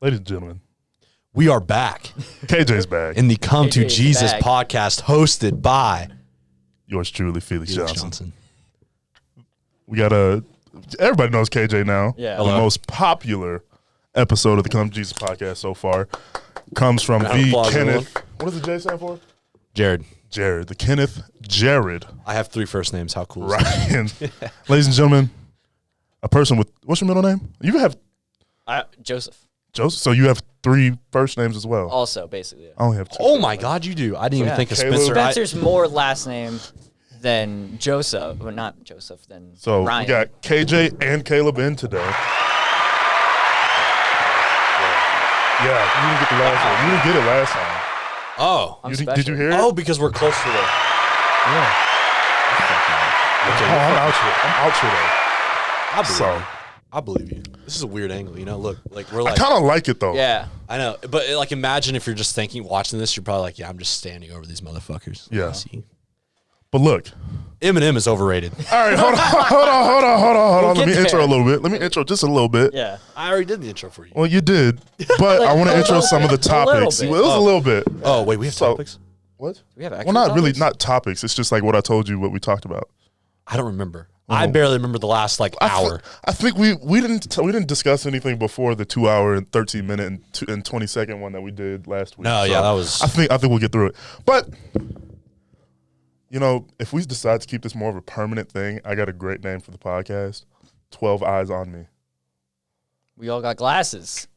Ladies and gentlemen, we are back KJ's back. in the Come to KJ's Jesus back. podcast hosted by Yours truly, Felix Johnson. Johnson. We got everybody knows KJ now. Yeah. The Hello. most popular episode of the Come to Jesus podcast so far comes from Round of the applause, Kenneth. What does the J stand for? Jared. Jared. The Kenneth Jared I have 3 first names. How cool is that? Ryan. Ladies and gentlemen, a person with, what's your middle name? You have Joseph. Joseph, so you have 3 first names as well. Also, basically. Yeah. I only have 2. Oh my God, you do. I didn't even Yeah. think of Caleb. Spencer. Spencer's more last name than Joseph. Well, not Joseph, than So Ryan. we got KJ and Caleb in today. Yeah, you didn't get the last one. You didn't get it last time. Oh. I'm Did special. you hear it? Oh, because we're close to the. Yeah. Okay, Oh, I'm out here. I'm out here though. I believe So you. I believe you. This is a weird angle, you know. Look, like we're I like. kind of like it though. Yeah. I know, but like, imagine if you're just watching this, you're probably like, yeah, I'm just standing over these motherfuckers. Yeah. See? But look. Eminem is overrated. All right, hold on. Let get me intro there. a little bit. Let me intro just a little bit. Yeah. I already did the intro for you. Well, you did, but I want to intro some of the topics. bit. It was a little bit. Oh, wait, we have So- topics? What? Do we have Well, extra not really, topics? not topics. It's just like what I told you, what we talked about. I don't remember. I barely remember the last hour. I think we didn't discuss anything before the 2 hour and 13 minute and 20-second one that we did last week. No, yeah, that was- I think we'll get through it. But you know, if we decide to keep this more of a permanent thing, I got a great name for the podcast. 12 Eyes on Me. We all got glasses.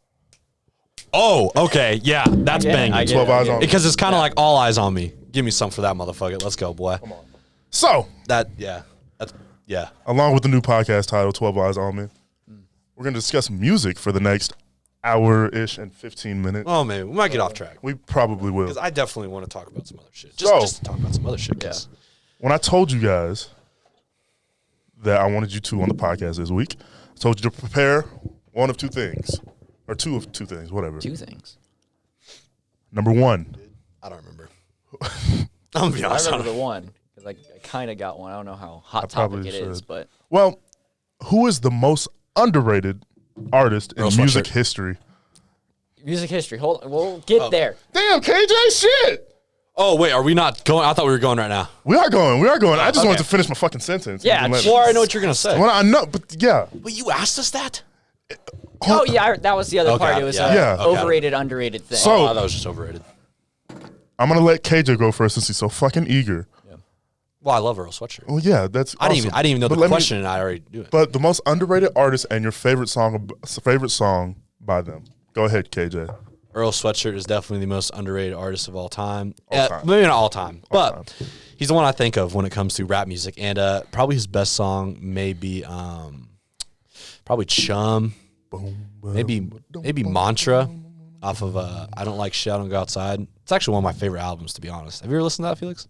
Oh, okay. Yeah, that's I banging. get it, 12 I eyes get on it. me. Because it's kind of like all eyes on me. Give me some for that motherfucker. Let's go, boy. Come on. So, Yeah. along with the new podcast title, 12 Eyes on Me, we're going to discuss music for the next hour-ish and 15 minutes. Oh, maybe. We might get off track. We probably will. Because I definitely want to talk about some other shit. So- Just to talk about some other shit. 'Cause When I told you guys that I wanted you two on the podcast this week, I told you to prepare one of 2 things. Or 2 of 2 things, whatever. 2 things. Number 1. I don't remember. I'm going to be I honest. remember the one because I kind of got one. I don't know how hot probably topic it is, should. but Well, who is the most underrated artist in Earl music Sweatshirt. history? music history. Hold on, we'll get there. Damn, KJ, shit! Oh, wait. Are we not going? I thought we were going right now. We are going. I just Okay. wanted to finish my fucking sentence. Yeah, And let- Well, I know what you're going to say. Well, I know, but yeah. But you asked us that? Oh yeah, that was the other Okay, part. It was yeah. Yeah. overrated, underrated thing. So- Oh, I thought it was just overrated. I'm going to let KJ go first since he's so fucking eager. Well, I love Earl Sweatshirt. Well, yeah, that's I didn't even know But the let me- question, and I already knew it. But the most underrated artist and your favorite song by them. Go ahead, KJ. Earl Sweatshirt is definitely the most underrated artist of all time. All time. Maybe not all time, but time. he's the one I think of when it comes to rap music. And probably his best song may be probably Chum, maybe Mantra off of I Don't Like Shit, I Don't Go Outside. It's actually one of my favorite albums, to be honest. Have you ever listened to that, Felix?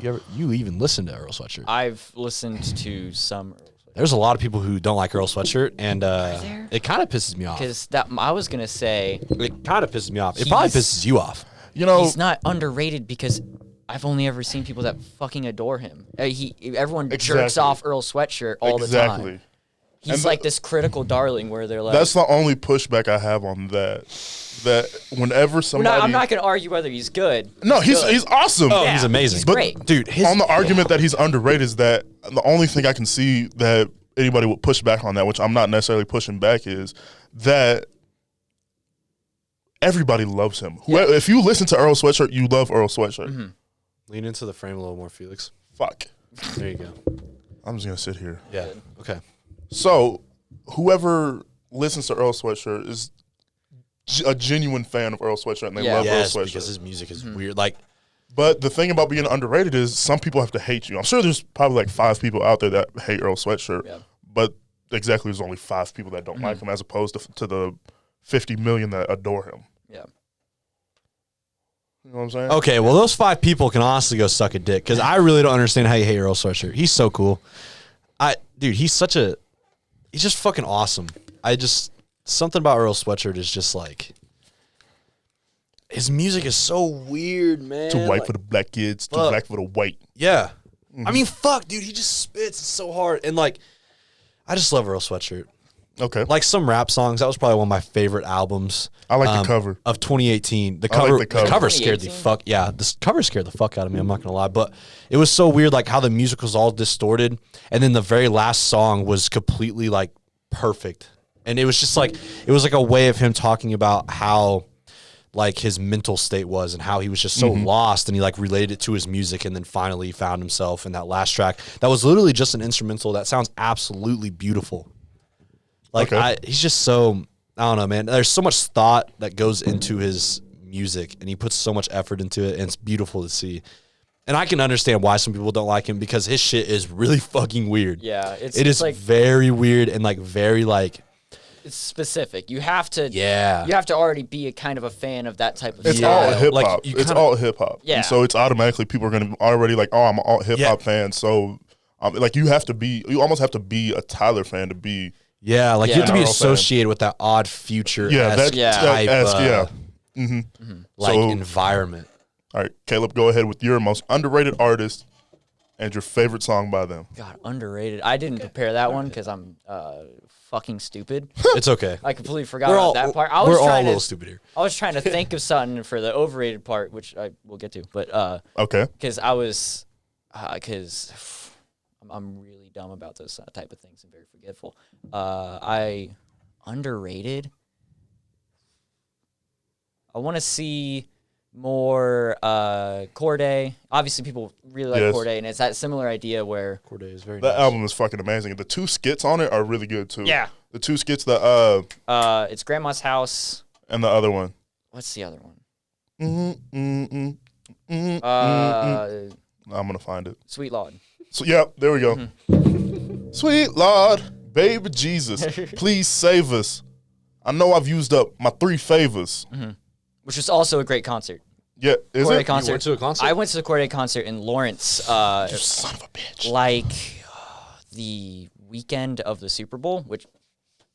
You even listened to Earl Sweatshirt? I've listened to some There's a lot of people who don't like Earl Sweatshirt, and there? it kind of pisses me off. because that I was gonna say It kind of pisses me off. It probably He's- pisses you off. You know, he's not underrated because I've only ever seen people that fucking adore him. Everyone jerks Exactly. off Earl Sweatshirt all the exactly. time. He's And like this critical darling where they're like, That's the only pushback I have on that. That whenever somebody, I'm not gonna argue whether he's good. No, he's good. awesome. Oh, Yeah, he's amazing. he's But great. Dude, on the argument that he's underrated is that the only thing I can see that anybody would push back on that, which I'm not necessarily pushing back, is that everybody loves him. If you listen to Earl Sweatshirt, you love Earl Sweatshirt. Mm-hmm. Lean into the frame a little more, Felix. Fuck. There you go. I'm just gonna sit here. Yeah. Okay. So, whoever listens to Earl Sweatshirt is a genuine fan of Earl Sweatshirt, and they Yeah. love Yes, Earl because Sweatshirt. his music is weird. Like, But the thing about being underrated is some people have to hate you. I'm sure there's probably like 5 people out there that hate Earl Sweatshirt, Yeah. but exactly there's only 5 people that don't like him as opposed to the 50 million that adore him. Yeah. You know what I'm saying? okay, well, those 5 people can honestly go suck a dick because I really don't understand how you hate Earl Sweatshirt. He's so cool. Dude, he's just fucking awesome. Something about Earl Sweatshirt is just like, his music is so weird, man. Too white Like, for the black kids, too fuck. black for the white. Yeah. I mean, fuck, dude, he just spits so hard. And like, I just love Earl Sweatshirt. Okay. Like some rap songs, that was probably one of my favorite albums. I like the cover of 2018. The I like cover, the cover. the cover scared the 2018? fuck. Yeah, this cover scared the fuck out of me. I'm not gonna lie, but it was so weird, like how the music was all distorted, and then the very last song was completely like perfect, and it was just like it was like a way of him talking about how like his mental state was and how he was just so lost, and he like related it to his music, and then finally found himself in that last track. That was literally just an instrumental that sounds absolutely beautiful. Like Okay. he's just so, I don't know, man. There's so much thought that goes into his music, and he puts so much effort into it, and it's beautiful to see. And I can understand why some people don't like him, because his shit is really fucking weird. Yeah, It is like very weird and like very like, it's specific. You have to yeah. You have to already be a kind of a fan of that type of It's style. all hip like, hop. you It's kinda- all hip hop. Yeah. And so it's automatically people are going to already like, oh, I'm an all hip hop Yeah. fan. So like you almost have to be a Tyler fan to be. Yeah, like you have to be General fan. associated with that odd future Yeah, that Yeah. type yeah. like So- environment. All right, Caleb, go ahead with your most underrated artist and your favorite song by them. God, underrated. I didn't prepare that one because I'm fucking stupid. It's okay. I completely forgot We're about all that part. I we're was all a trying little to stupid here. I was trying to think of something for the overrated part, which I will get to. But Okay. because I was because I'm really dumb about those type of things and very forgetful. I underrated. I want to see more Corday. Obviously, people really like Yes. Corday, and it's that similar idea where Corday is very That nice. album is fucking amazing. The 2 skits on it are really good too. Yeah. The 2 skits, the it's Grandma's House. and the other one. What's the other one? I'm gonna find it. Sweet Lord. So yeah, there we go. Mm-hmm. Sweet Lord, baby Jesus, please save us. I know I've used up my 3 favors. Which was also a great concert. Yeah, is Corday it? concert. went to a concert? I went to the Corday concert in Lawrence, You son of a bitch. like the weekend of the Super Bowl, which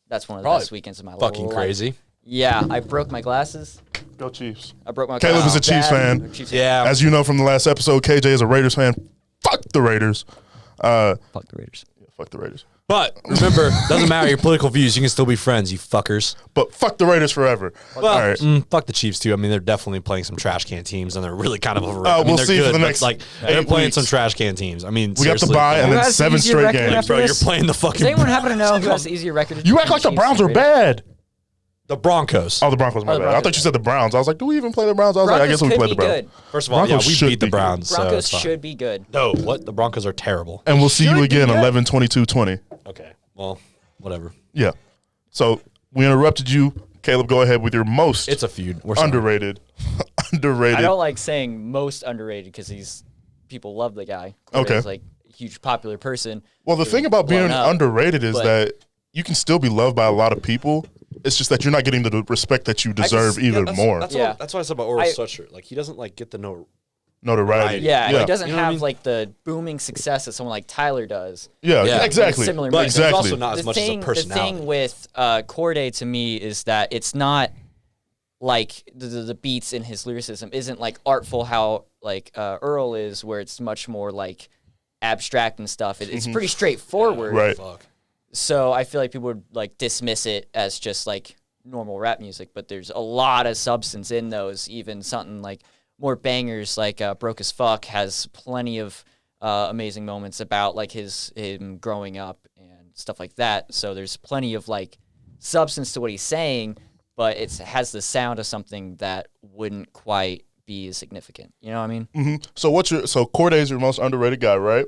that's one of the Probably best weekends of my life. fucking crazy. Yeah, I broke my glasses. Go Chiefs. I broke my Caleb is glasses a Chiefs bad. fan. Chiefs Yeah. As you know from the last episode, KJ is a Raiders fan. Fuck the Raiders. Fuck the Raiders. Fuck the Raiders. But remember, doesn't matter your political views. You can still be friends, you fuckers. But fuck the Raiders forever. Well, All right. fuck the Chiefs too. I mean, they're definitely playing some trash can teams, and they're really kind of overrated. I mean, we'll they're see for good, the but, next like they're 8 playing weeks. some trash can teams. I mean, We got to seriously. buy and Who then has the 7 easier straight record games. after Bro, you're this? playing the fucking. Does anyone happen to know who has the easier record? You act like the Chiefs Browns and are Raiders? bad. the Broncos. Oh, the Broncos, my the bad. I Broncos. thought you said the Browns. I was like, do we even play the Browns? I was like, I guess Broncos we could play be the Browns. good. First of all, Broncos yeah, we should beat the be good. Browns. So Broncos it's fine. should be good. No, what? The Broncos are terrible. And we'll see you Should again be good. 11, 22, 20. Okay, well, whatever. Yeah. So we interrupted you. Caleb, go ahead with your most It's a feud. We're sorry. underrated. underrated. I don't like saying most underrated because people love the guy. Okay. He's like a huge popular person. Well, the thing about being blown up, underrated is but- that you can still be loved by a lot of people. It's just that you're not getting the respect that you deserve even more. Yeah. That's what I said about Oral I- Sweatshirt. Like he doesn't like get the Notoriety. Yeah, he doesn't You know what I have mean? like the booming success that someone like Tyler does. Yeah, Yeah. exactly. Similar But music. there's Exactly. also not as much as a The personality. thing with Corday to me is that it's not like the beats in his lyricism isn't like artful how like Earl is, where it's much more like abstract and stuff. It's pretty straightforward. Right. Fuck. So I feel like people would like dismiss it as just like normal rap music, but there's a lot of substance in those. Even something like more bangers like Broke as Fuck has plenty of amazing moments about like him growing up and stuff like that. So there's plenty of like substance to what he's saying, but it has the sound of something that wouldn't quite be as significant. You know what I mean? So Corday's your most underrated guy, right?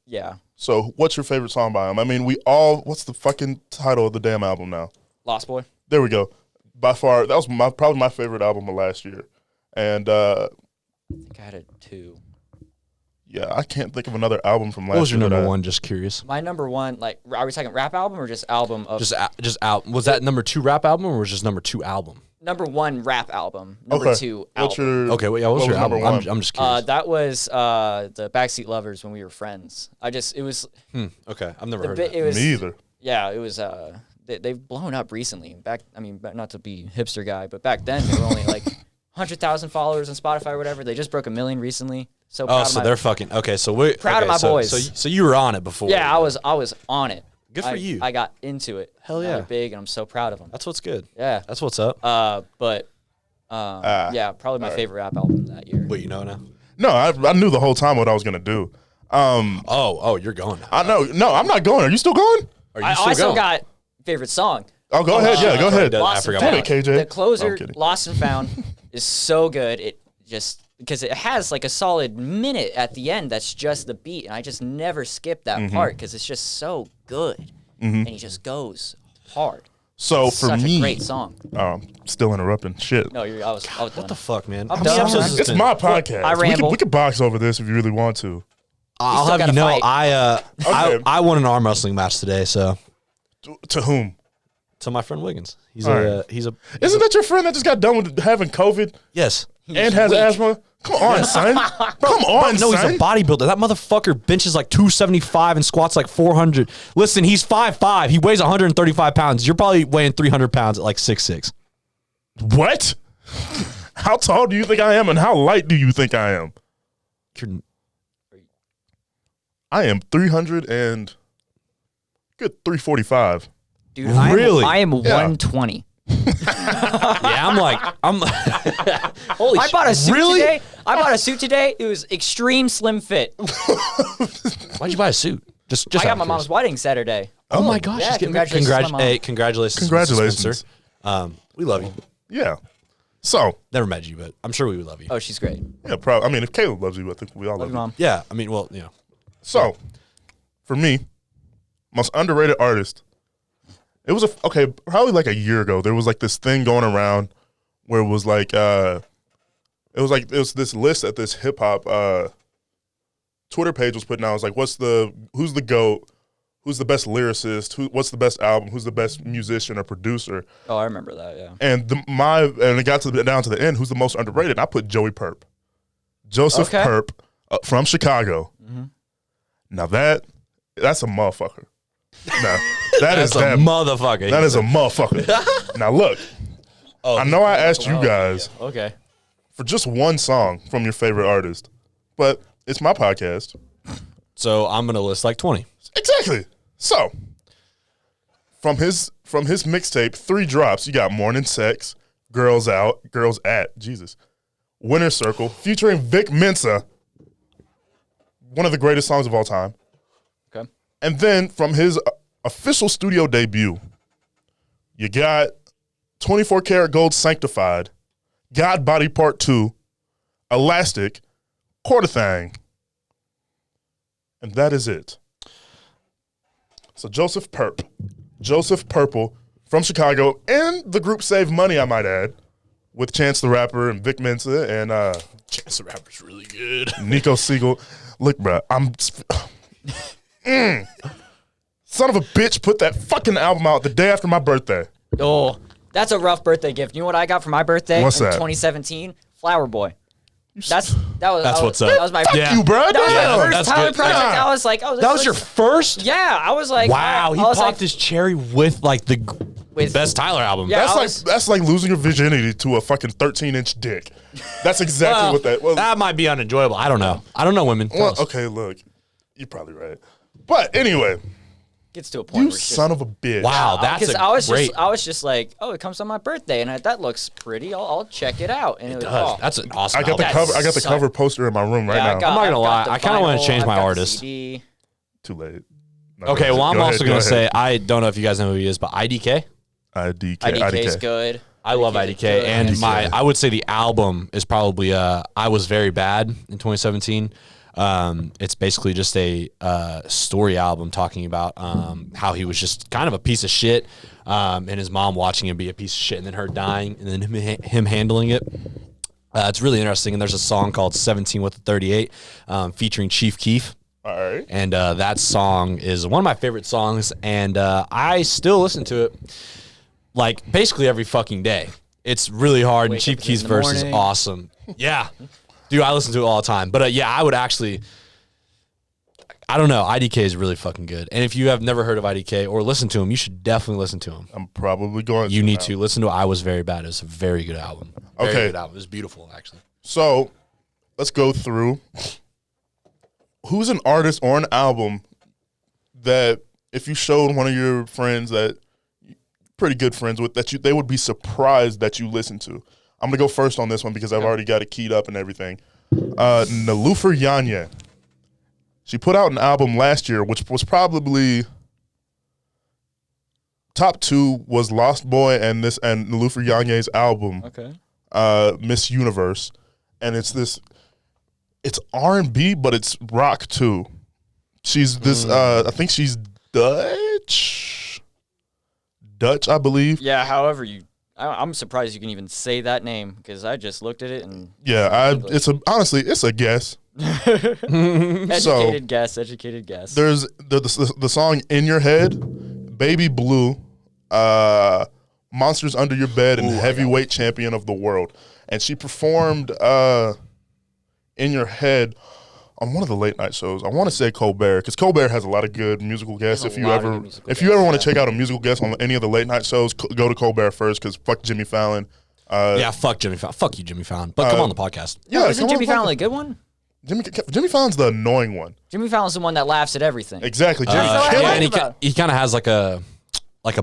Yeah. So what's your favorite song by him? I mean, what's the fucking title of the damn album now? Lost Boy. There we go. By far, that was probably my favorite album of last year. And I think I had a 2. yeah, I can't think of another album from last year. What was your that number I- one? Just curious. My number one, like, are we talking rap album or just album of Just out. Was that number 2 rap album or was just number 2 album? number 1 rap album? Number Okay. 2 What's album. your Okay, well, yeah, what was your number album? one? I'm just curious. That was the Backseat Lovers when we were friends. It was Okay, I've never the heard bit. that. It was Me either. Yeah, it was. They've blown up recently. But not to be hipster guy, but back then they were only like 100,000 followers on Spotify or whatever. They just broke 1 million recently. So proud Oh, of so my, they're fucking okay. So we Proud of my boys. So you were on it before. Yeah, I was on it. Good for you. I got into it. Hell They're yeah. big, and I'm so proud of them. That's what's good. Yeah. That's what's up. Yeah, probably my favorite rap album that year. Wait, you know now? No, I knew the whole time what I was gonna do. You're going now. I know. No, I'm not going. Are you still going? Are you I still also going? got favorite song. Oh, go ahead. Yeah, go ahead. I forgot about it, KJ. The No, I'm closer, kidding. Lost and Found, is so good. It just because it has like a solid minute at the end that's just the beat, and I just never skip that part because it's just so good, and he just goes hard. So It's for such me, a great song. still interrupting. Shit. No, I was What done. the fuck, man? I'm How done. many episodes has It's this been? my podcast. I ramble. We could box over this if you really want to. I'll still have you gotta know, fight. Okay. I won an arm wrestling match today, so To whom? to my friend Wiggins. He's All a right. he's a Isn't that your friend that just got done with having COVID yes. and has weak. asthma? Come on, son. Come on, No, he's son. a bodybuilder. That motherfucker benches like 275 and squats like 400. Listen, he's 5'5". He weighs 135 pounds. You're probably weighing 300 pounds at like 6'6". What? How tall do you think I am, and how light do you think I am? You're, I am 300 and good 345. Dude, Really? I am Yeah. 120. yeah, I'm Holy I bought a suit Really? today. I bought a suit today. It was extreme slim fit. Why'd you buy a suit? Just I out got of my mom's curiosity. wedding Saturday. Oh my gosh! Yeah, she's getting married. congratulations to my mom. Hey, congratulations! Congratulations. Spencer. We love you. Yeah. So, Never met you, but I'm sure we would love you. Oh, she's great. yeah, probably. I mean, if Caleb loves you, I think we all Love love you, you. mom. Yeah, I mean, well, you know. So, for me, most underrated artist. It was probably like a year ago. There was like this thing going around where it was like it was this list that this hip hop Twitter page was putting out. It was like, who's the GOAT? Who's the best lyricist? What's the best album? Who's the best musician or producer? Oh, I remember that. Yeah. And it got down to the end. Who's the most underrated? And I put Joey Perp, Joseph Okay. Perp from Chicago. Now that's a motherfucker. Now that is That's a that motherfucker. that is a motherfucker. Now look, I know I asked you guys Okay. for just one song from your favorite artist, but it's my podcast. So I'm gonna list like 20. Exactly. So from his mixtape, 3 drops. You got Morning Sex, Girls Out, Girls At, Jesus, Winter Circle, featuring Vic Mensa, one of the greatest songs of all time. Okay. And then from his official studio debut, you got 24 Karat Gold Sanctified, God Body Part 2, Elastic, Quarter Thing. And that is it. So Joseph Purple from Chicago, and the group Save Money, I might add, with Chance the Rapper and Vic Mensa and Chance the Rapper's really good. Nico Siegel. Look, bro, son of a bitch put that fucking album out the day after my birthday. Oh, that's a rough birthday gift. You know what I got for my birthday What's in that? 2017? Flower Boy. That's what's up. That was my Fuck Yeah. you, bro. That was Yeah, my first that's talent good. project. Yeah. I was like, oh, That was your first? yeah. I was like, Wow, he I was popped like, his cherry with like the With- best Tyler album. Yeah. That's like losing your virginity to a fucking 13-inch dick. That's exactly Well, what that was. that might be unenjoyable. I don't know. I don't know women. Tell Well, us. okay, look, you're probably right. But anyway, gets to a point you where it's son of a bitch. Wow, that's because a I great. was just like, oh, it comes on my birthday, and that looks pretty. I'll check it out. And it was, does. oh, That's an awesome I got the album. cover. I got the suck. cover poster in my room right yeah, now. I got, I'm not gonna I've got lie, the I kinda wanna vinyl, change I've my got the artist. CD. Too late. No, Okay, go well, I'm ahead, also go going to ahead. say, I don't know if you guys know who he is, but IDK. IDK's good. I love IDK is IDK. good. And IDK. I would say the album is probably I Was Very Bad in 2017. It's basically just a story album talking about how he was just kind of a piece of shit, and his mom watching him be a piece of shit, and then her dying, and then him handling it. It's really interesting, and there's a song called 17 with the 38 featuring Chief Keef. All right. And that song is one of my favorite songs, and I still listen to it like basically every fucking day. It's really hard, and Wake Chief up Keef's in the verse is morning. awesome. Yeah. Dude, I listen to it all the time. But yeah, I would actually, I don't know, IDK is really fucking good. And if you have never heard of IDK or listened to him, you should definitely listen to him. I'm probably going. You need now. to listen to I Was Very Bad. It's a very good album. Very Okay. good album. It's beautiful, actually. So, let's go through. Who's an artist or an album that if you showed one of your friends that pretty good friends with that they would be surprised that you listen to. I'm gonna go first on this one because I've already got it keyed up and everything. Niloufer Yanye. She put out an album last year, which was probably top 2 was Lost Boy and Niloufer Yanye's album, Miss Universe, and it's R&B, but it's rock too. She's this. I think she's Dutch, I believe. Yeah. However, I'm surprised you can even say that name because I just looked at it and honestly it's a guess. educated guess. There's the song "In Your Head," "Baby Blue," "Monsters Under Your Bed," and "Heavyweight Champion of the World." And she performed "In Your Head" on one of the late night shows. I want to say Colbert, because Colbert has a lot of good musical guests. If you ever want to check out a musical guest on any of the late night shows, go to Colbert first, because fuck Jimmy Fallon. Fuck Jimmy Fallon. Fuck you, Jimmy Fallon. But come on the podcast. Yeah, isn't Jimmy Fallon a good one? Jimmy Fallon's the annoying one. Jimmy Fallon's the one that laughs at everything. Exactly. Jimmy and he kind of has like a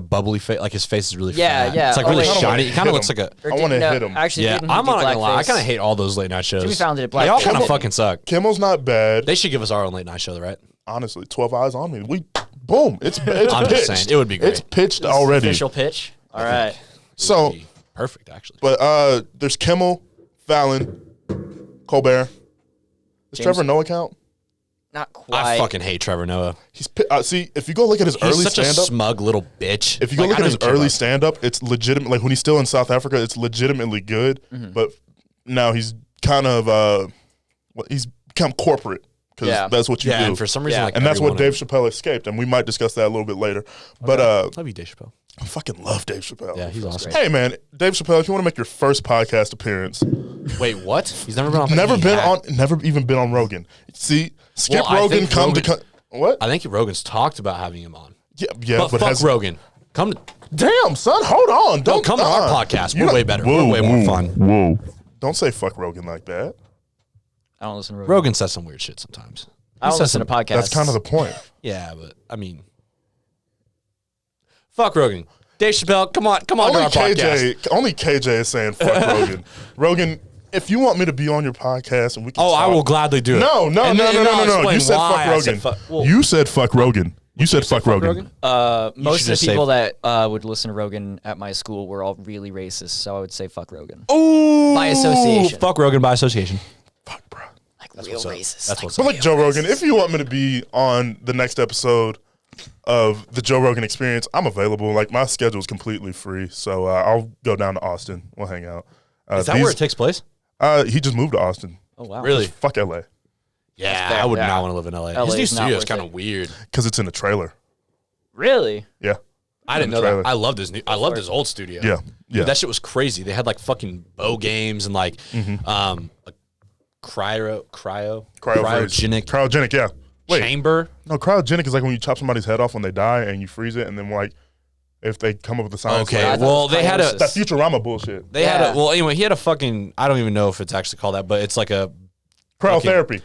bubbly face. Like his face is really fat. Yeah. It's like really shiny. He kind of looks like a. I want to hit him. Actually, I'm not gonna lie. I kind of hate all those late night shows. Jimmy Fallon did it black. They all kind of fucking suck. Kimmel's not bad. They should give us our own late night show, right? Honestly, 12 Eyes on Me. Boom. It's I'm pitched. just saying, it would be great. It's pitched already. Official pitch. All right. So perfect, actually. But there's Kimmel, Fallon, Colbert. Does Trevor Noah count? Not quite. I fucking hate Trevor Noah. He's see, if you go look at his early He's such stand-up, a smug little bitch. if you go look at his early stand-up, it's legitimate. Like when he's still in South Africa, it's legitimately good. But now he's kind of he's become corporate because that's what you do. And for some reason, and that's what Dave Chappelle escaped. And we might discuss that a little bit later. But love you, Dave Chappelle. I fucking love Dave Chappelle. Yeah, he's awesome. Hey man, Dave Chappelle, if you want to make your first podcast appearance, Wait, what? He's never been on. never even been on Rogan. See, Skip Well, I Rogan think come Rogan- to what? I think Rogan's talked about having him on. Yeah, But fuck Rogan. Come to. Damn, son, hold on. Don't Come to our podcast. You're We're not- way better. Whoa, We're way more whoa, fun. Whoa. Don't say fuck Rogan like that. I don't listen to Rogan. Rogan says some weird shit sometimes. I don't listen to podcasts. That's kind of the point. Yeah, but I mean, fuck Rogan. Dave Chappelle, come on to our podcast. Only KJ is saying fuck Rogan. Rogan, if you want me to be on your podcast and we can talk, I will gladly do it. No. You said fuck Rogan. You said fuck Rogan. You said fuck Rogan. Most of just the say- people that would listen to Rogan at my school were all really racist, so I would say fuck Rogan. Ooh, By association. Fuck Rogan by association. Fuck, bro. Like real racist. That's what's But up. like Joe Rogan, if you want me to be on the next episode of the Joe Rogan Experience, I'm available. Like my schedule is completely free, so I'll go down to Austin. We'll hang out. Is that where it takes place? He just moved to Austin. Oh wow. Really? Fuck LA Yeah, fair. I would Yeah. not want to live in LA. LA His new is not studio is worth kind it. of weird. because it's in a trailer. Really? Yeah, I didn't know trailer. that. I loved his old studio. yeah. Dude, that shit was crazy. They had like fucking bow games and like cryogenic Cryogenic, yeah. Wait, chamber. no, cryogenic is like when you chop somebody's head off when they die and you freeze it, and then like if they come up with the science. Okay, like, well they had a that Futurama bullshit. they had a well anyway he had a fucking I don't even know if it's actually called that, but it's like a Cryotherapy.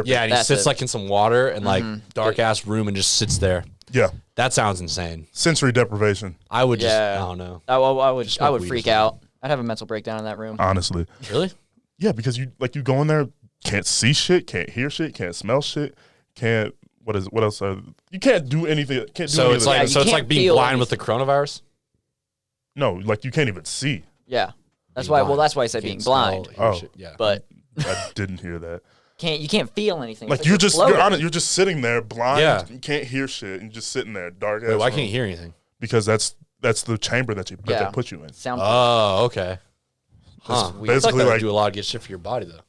yeah, and he That's sits it. like in some water and like dark ass room and just sits there. Yeah, That sounds insane. sensory deprivation. I would just Yeah. I don't know. I would smoke weed or freak something. out. I'd have a mental breakdown in that room. Honestly, Really? yeah, because you go in there, can't see shit, can't hear shit, can't smell shit, can't. What else? You can't do anything. Can't do So any it's of the like shit. you it's can't like being feel blind with the coronavirus. No, like you can't even see. Yeah. That's Being why. blind. Well, that's why I said Can't being smell, blind. hear Oh. shit. Yeah. But I didn't hear that. you can't feel anything. Like It's you're just floating. you're just sitting there blind. Yeah. You can't hear shit. And just sitting there dark. Wait, why can't you hear anything? Because that's the chamber that Yeah. they put you in. Sound. Oh, okay. Huh. Basically, I feel like that like- would do a lot of good shit for your body though.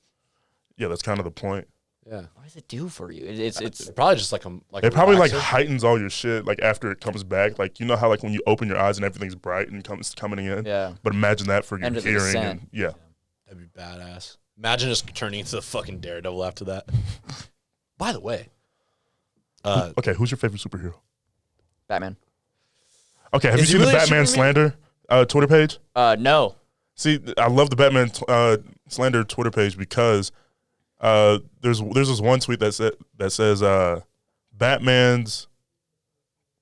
Yeah, that's kind of the point. Yeah. What does it do for you? It's Probably just like a It probably like relaxer. heightens all your shit. Like after it comes back, like you know how like when you open your eyes and everything's bright and comes coming in. Yeah. But imagine that for your End of the hearing. descent. And, yeah. That'd be badass. Imagine just turning into the fucking Daredevil after that. By the way, Okay, who's your favorite superhero? Batman. Okay, have you Is he seen really the a Batman Superman? slander Twitter page? No. See, I love the Batman slander Twitter page because there's this one tweet that says Batman's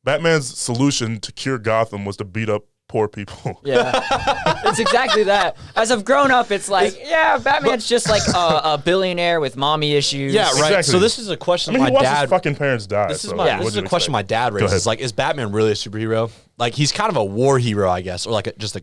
Batman's solution to cure Gotham was to beat up poor people. Yeah, it's exactly that. As I've grown up, it's like, yeah, Batman's just like a billionaire with mommy issues. Yeah, right. Exactly. So this is a question I mean, my he watched dad. his fucking parents die. This is so my. what'd This is you a question my expect? dad raises. ahead. Like, is Batman really a superhero? Like, he's kind of a war hero, I guess, or like just a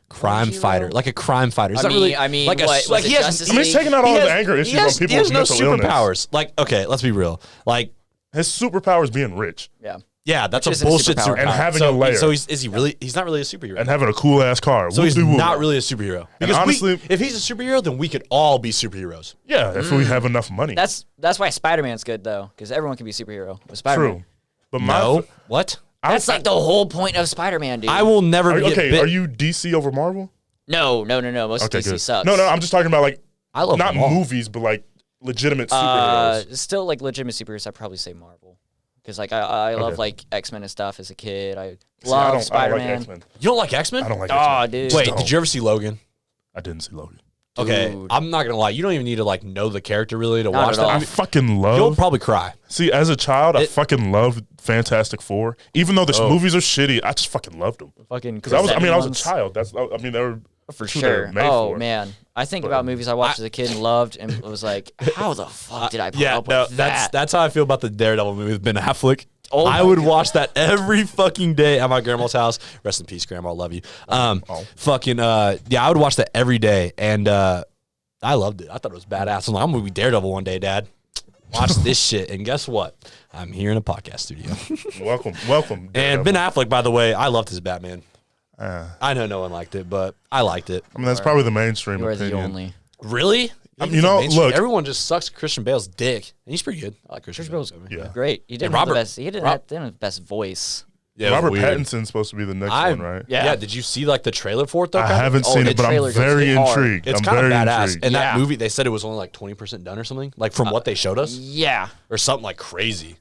crime fighter, like a crime fighter. He's not really. I mean, like what, was he it has. Justice I mean, he's League? taking out all he the has- anger he issues has- on people he has with no mental illness. superpowers. Like, okay, let's be real. Like, His superpower is being rich Yeah. yeah, that's Which a isn't a bullshit superpower. superpower. And having so, a layer. So is he really? He's not really a superhero. and having a cool ass car. so he's Whoop-de-whoop. not really a superhero. Because honestly- if he's a superhero, then we could all be superheroes. Yeah, if we have enough money. That's why Spider-Man's good though, because everyone can be a superhero with Spider-Man. true. But my No, what? That's like the whole point of Spider-Man, dude. I will never Are, be okay, are you DC over Marvel? No. Most Okay, DC good. sucks. No, I'm just talking about like I love not them all. movies, but like legitimate superheroes. Still like legitimate superheroes. I'd probably say Marvel, because like I love Okay. like X-Men and stuff as a kid. I See, love I don't Spider-Man. like X-Men. You don't like X-Men? I don't like Oh, X-Men. dude. Wait, Don't. did you ever see Logan? I didn't see Logan. Okay, Dude. I'm not gonna lie. You don't even need to like know the character really to Not watch at that all. I movie. fucking You'll love. probably cry. See, as a child, I fucking loved Fantastic Four. Even though the movies are shitty, I just fucking loved them. Fucking Because I was a ones. child. They were For who they're sure. made Oh for. man, I think about movies I watched as a kid and loved, and was like, how the fuck did I put Yeah, up no, with that? that's how I feel about the Daredevil movie with Ben Affleck. Oh I my would watch that every fucking day at my grandma's house. Rest in peace, Grandma. I love you. Fucking yeah, I would watch that every day, and I loved it. I thought it was badass. I'm like, I'm gonna be Daredevil one day, Dad. Watch this shit, and guess what? I'm here in a podcast studio. Welcome. And Daredevil. Ben Affleck, by the way, I loved his Batman. I know no one liked it, but I liked it. I mean, that's probably the mainstream You are the opinion. only. Really? You know, look, everyone just sucks Christian Bale's dick, and he's pretty good. I like Christian Bale. yeah. Great. He didn't have the best. He didn't have the best voice. Yeah, it was Robert weird. Pattinson's supposed to be the next I'm- one, right? Yeah. Did you see like the trailer for it though? I Patrick? haven't Oh, seen the it, but I'm trailer goes very hard. intrigued. It's I'm kind of very badass. intrigued. And that Yeah. movie, they said it was only like 20% done or something, like from what they showed us, Yeah. or something like crazy.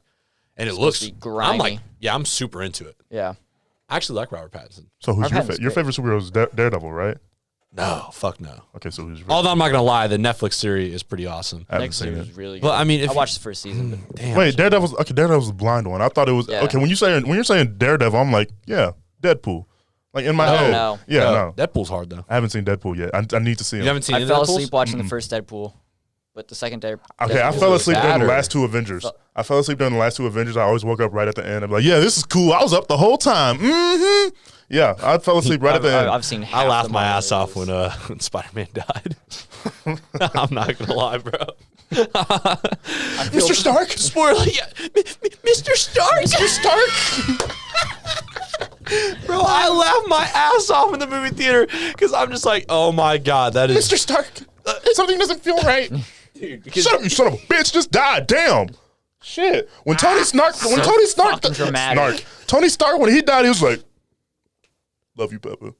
And it supposed looks to be I'm like, grimy. yeah, I'm super into it. Yeah. I actually like Robert Pattinson. So who's Robert Pattinson's your great. favorite superhero is Daredevil, right? No, fuck no. Okay, so who's your Although I'm not gonna lie, the Netflix series is pretty awesome. I haven't Next seen year it. was really good. But I mean, if I watched the first season. But Damn. Wait, Daredevil's the blind one. I thought it was Yeah. okay. When you're saying Daredevil, I'm like, yeah, Deadpool. Like in my Oh, head. no. Yeah, no. Deadpool's hard though. I haven't seen Deadpool yet. I need to see him. You haven't seen I any fell Deadpools? asleep watching the first Deadpool, but the second Deadpool. Okay, I Deadpool fell was asleep during the bad, or- last two Avengers. I fell asleep during the last two Avengers. I always woke up right at the end. I'm like, yeah, this is cool. I was up the whole time. Mm-hmm. Yeah, I fell asleep right at the end. I've seen. I half laughed the my Marvel ass off movies. when Spider-Man died. I'm not gonna lie, bro. Mr. Stark? Spoiler, yeah. Mr. Stark. Mr. Stark. Bro, I laughed my ass off in the movie theater because I'm just like, oh my god, that is Mr. Stark, something doesn't feel right. dude. Because Shut up, you son of a bitch! Just died. Damn. Shit. When Tony Stark, fucking dramatic. Tony Stark, when he died, he was like, "Love you, Pepper,"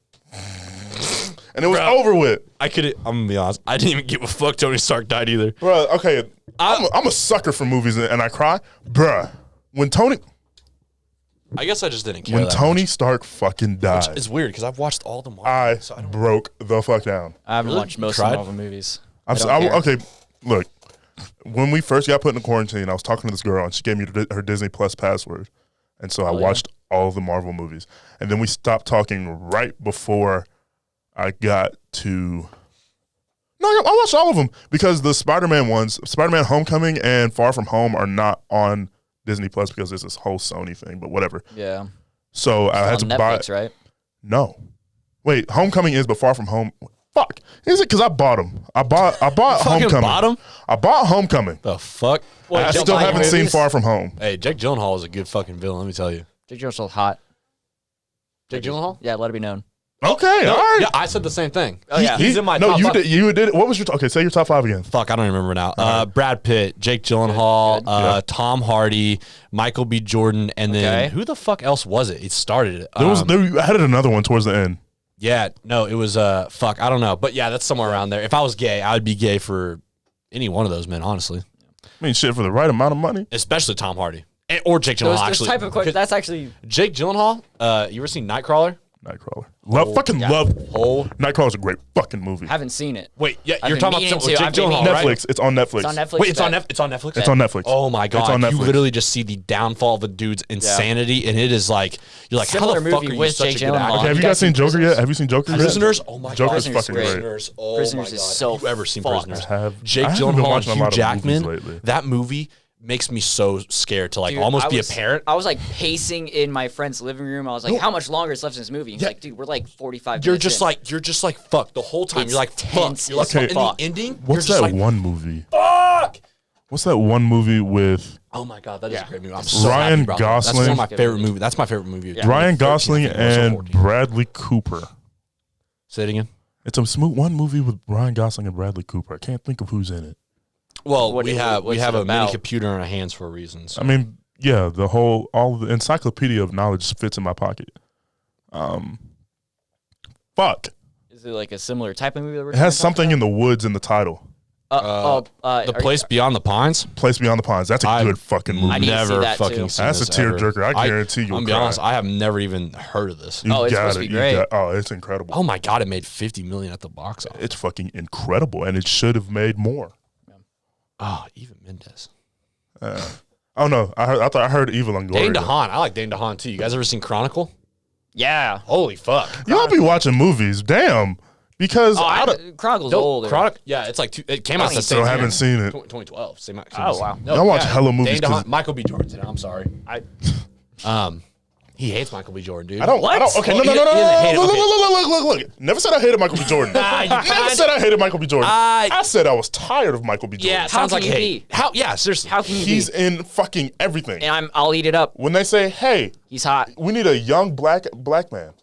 and it was Bro. over with. I'm gonna be honest, I didn't even give a fuck Tony Stark died either. Bro, okay, I'm a sucker for movies and I cry, bruh. When Tony Didn't care. when that Tony much. Stark fucking died, It's weird because I've watched all the Marvel. I so I don't- broke the fuck down. I haven't Really? watched most Tried? of the Marvel movies. I'm I so, don't care. okay. Look, when we first got put in quarantine, I was talking to this girl and she gave me her Disney Plus password, and so I yeah? watched all of the Marvel movies. And then we stopped talking right before I got to. No, I watched all of them because the Spider-Man ones, Spider-Man: Homecoming and Far From Home, are not on Disney Plus because there's this whole Sony thing. But whatever. Yeah. So I had On to buy. Netflix, right? No, wait. Homecoming is, but Far From Home. Fuck, is it? Because I bought them. I bought Fucking Homecoming. bought 'em? I bought Homecoming. The fuck? I Jake still Gyllenhaal haven't seen movies? Far From Home. Hey, Jake Gyllenhaal is a good fucking villain. Let me tell you. Jake Gyllenhaal's hot. Jake Gyllenhaal? Yeah, let it be known. Okay, No, all right. yeah, I said the same thing. Oh, yeah. He's in my no, top you five. did. You did. What was your? Okay, say your top five again. Fuck, I don't remember now. Brad Pitt, Jake Gyllenhaal, Good. Tom Hardy, Michael B. Jordan, and then Okay. who the fuck else was it? It started it. There I had another one towards the end. Yeah, no, it was fuck, I don't know, but yeah, that's somewhere around there. If I was gay, I would be gay for any one of those men, honestly, I mean, shit, for the right amount of money. especially Tom Hardy or Jake Gyllenhaal. Those Actually, type of questions. That's actually Jake Gyllenhaal. You ever seen Nightcrawler? Nightcrawler. Love Oh, Nightcrawler's a great fucking movie. Haven't seen it. wait, yeah, I've you're been talking meaning about to. Jake I've been Gyllenhaal, meaning to. right? Netflix. It's on Netflix. It's on Netflix. Wait, it's on bet. It's on Netflix. It's on Netflix. Oh my god! on You Netflix. literally just see the downfall of a dude's insanity, and it is like you're like, Similar how the fuck movie are you with such Jake a good Gyllenhaal. actor? Okay, have you guys seen Joker yet? Have you seen Joker yet? Prisoners? Oh my Joker's god! fucking great. Prisoners. Oh Prisoners my is god! so Have you ever seen fucked. Prisoners? I Jake haven't been Gyllenhaal and watching a Hugh lot of Jackman. movies lately. That movie makes me so scared to like Dude, almost I be a was- parent. I was like pacing in my friend's living room. I was like, how much longer is left in this movie? And he's like, dude, we're like 45 You're minutes just like fuck the whole time. It's You're like fuck. tense You're like as fuck. In the fuck. ending, What's you're just that like one movie? fuck. What's that one movie with Oh my god, that is a great movie. I'm so Ryan happy about that. That's one Gosling? of my favorite movies. That's my favorite movie. of Ryan 2013, Gosling I think it was, or and 14. Bradley Cooper? Say it again. It's a smooth one movie with Ryan Gosling and Bradley Cooper. I can't think of who's in it. Well, What- we have what's a it mini about? computer in our hands for a reason. So. I mean, yeah, all the encyclopedia of knowledge fits in my pocket. Fuck. Is it like a similar type of movie that we're It has talking something in the woods in the title. about? The Are Place Beyond the Pines. Place Beyond the Pines. That's a I- good fucking movie. I need to see Never that, fucking too. seen That's a this ever. tearjerker. I guarantee you'll I'm be cry. honest. I have never even heard of this. You Oh, it's got supposed to it. be You great. got- oh, it's incredible. Oh my god, it made $50 million at the box office. It's fucking incredible, and it should have made more. Oh, Eva Mendes. Oh no, I thought I heard Eva Longoria. Dane DeHaan. I like Dane DeHaan too. You guys ever seen Chronicle? Yeah. Holy fuck. Y'all be watching movies, damn. Because Chronicles Nope, older. Yeah, it's like it came out the still same haven't year. seen it. 2012. Same. Oh, wow. No, Y'all watch hella movies Dane 'cause- DeHaan, Michael B. Jordan's in it. I'm sorry. He hates Michael B. Jordan, dude. I don't. Okay, Well, no. he doesn't hate it, Look, okay. look. Never said I hated Michael B. Jordan. Never said I hated Michael B. Jordan. I said I was tired of Michael B. Jordan. Yeah, it sounds can like you hate. be? How? Yeah, seriously. How can you He's be? in fucking everything. And I'll eat it up. When they say, "Hey, He's hot. we need a young black man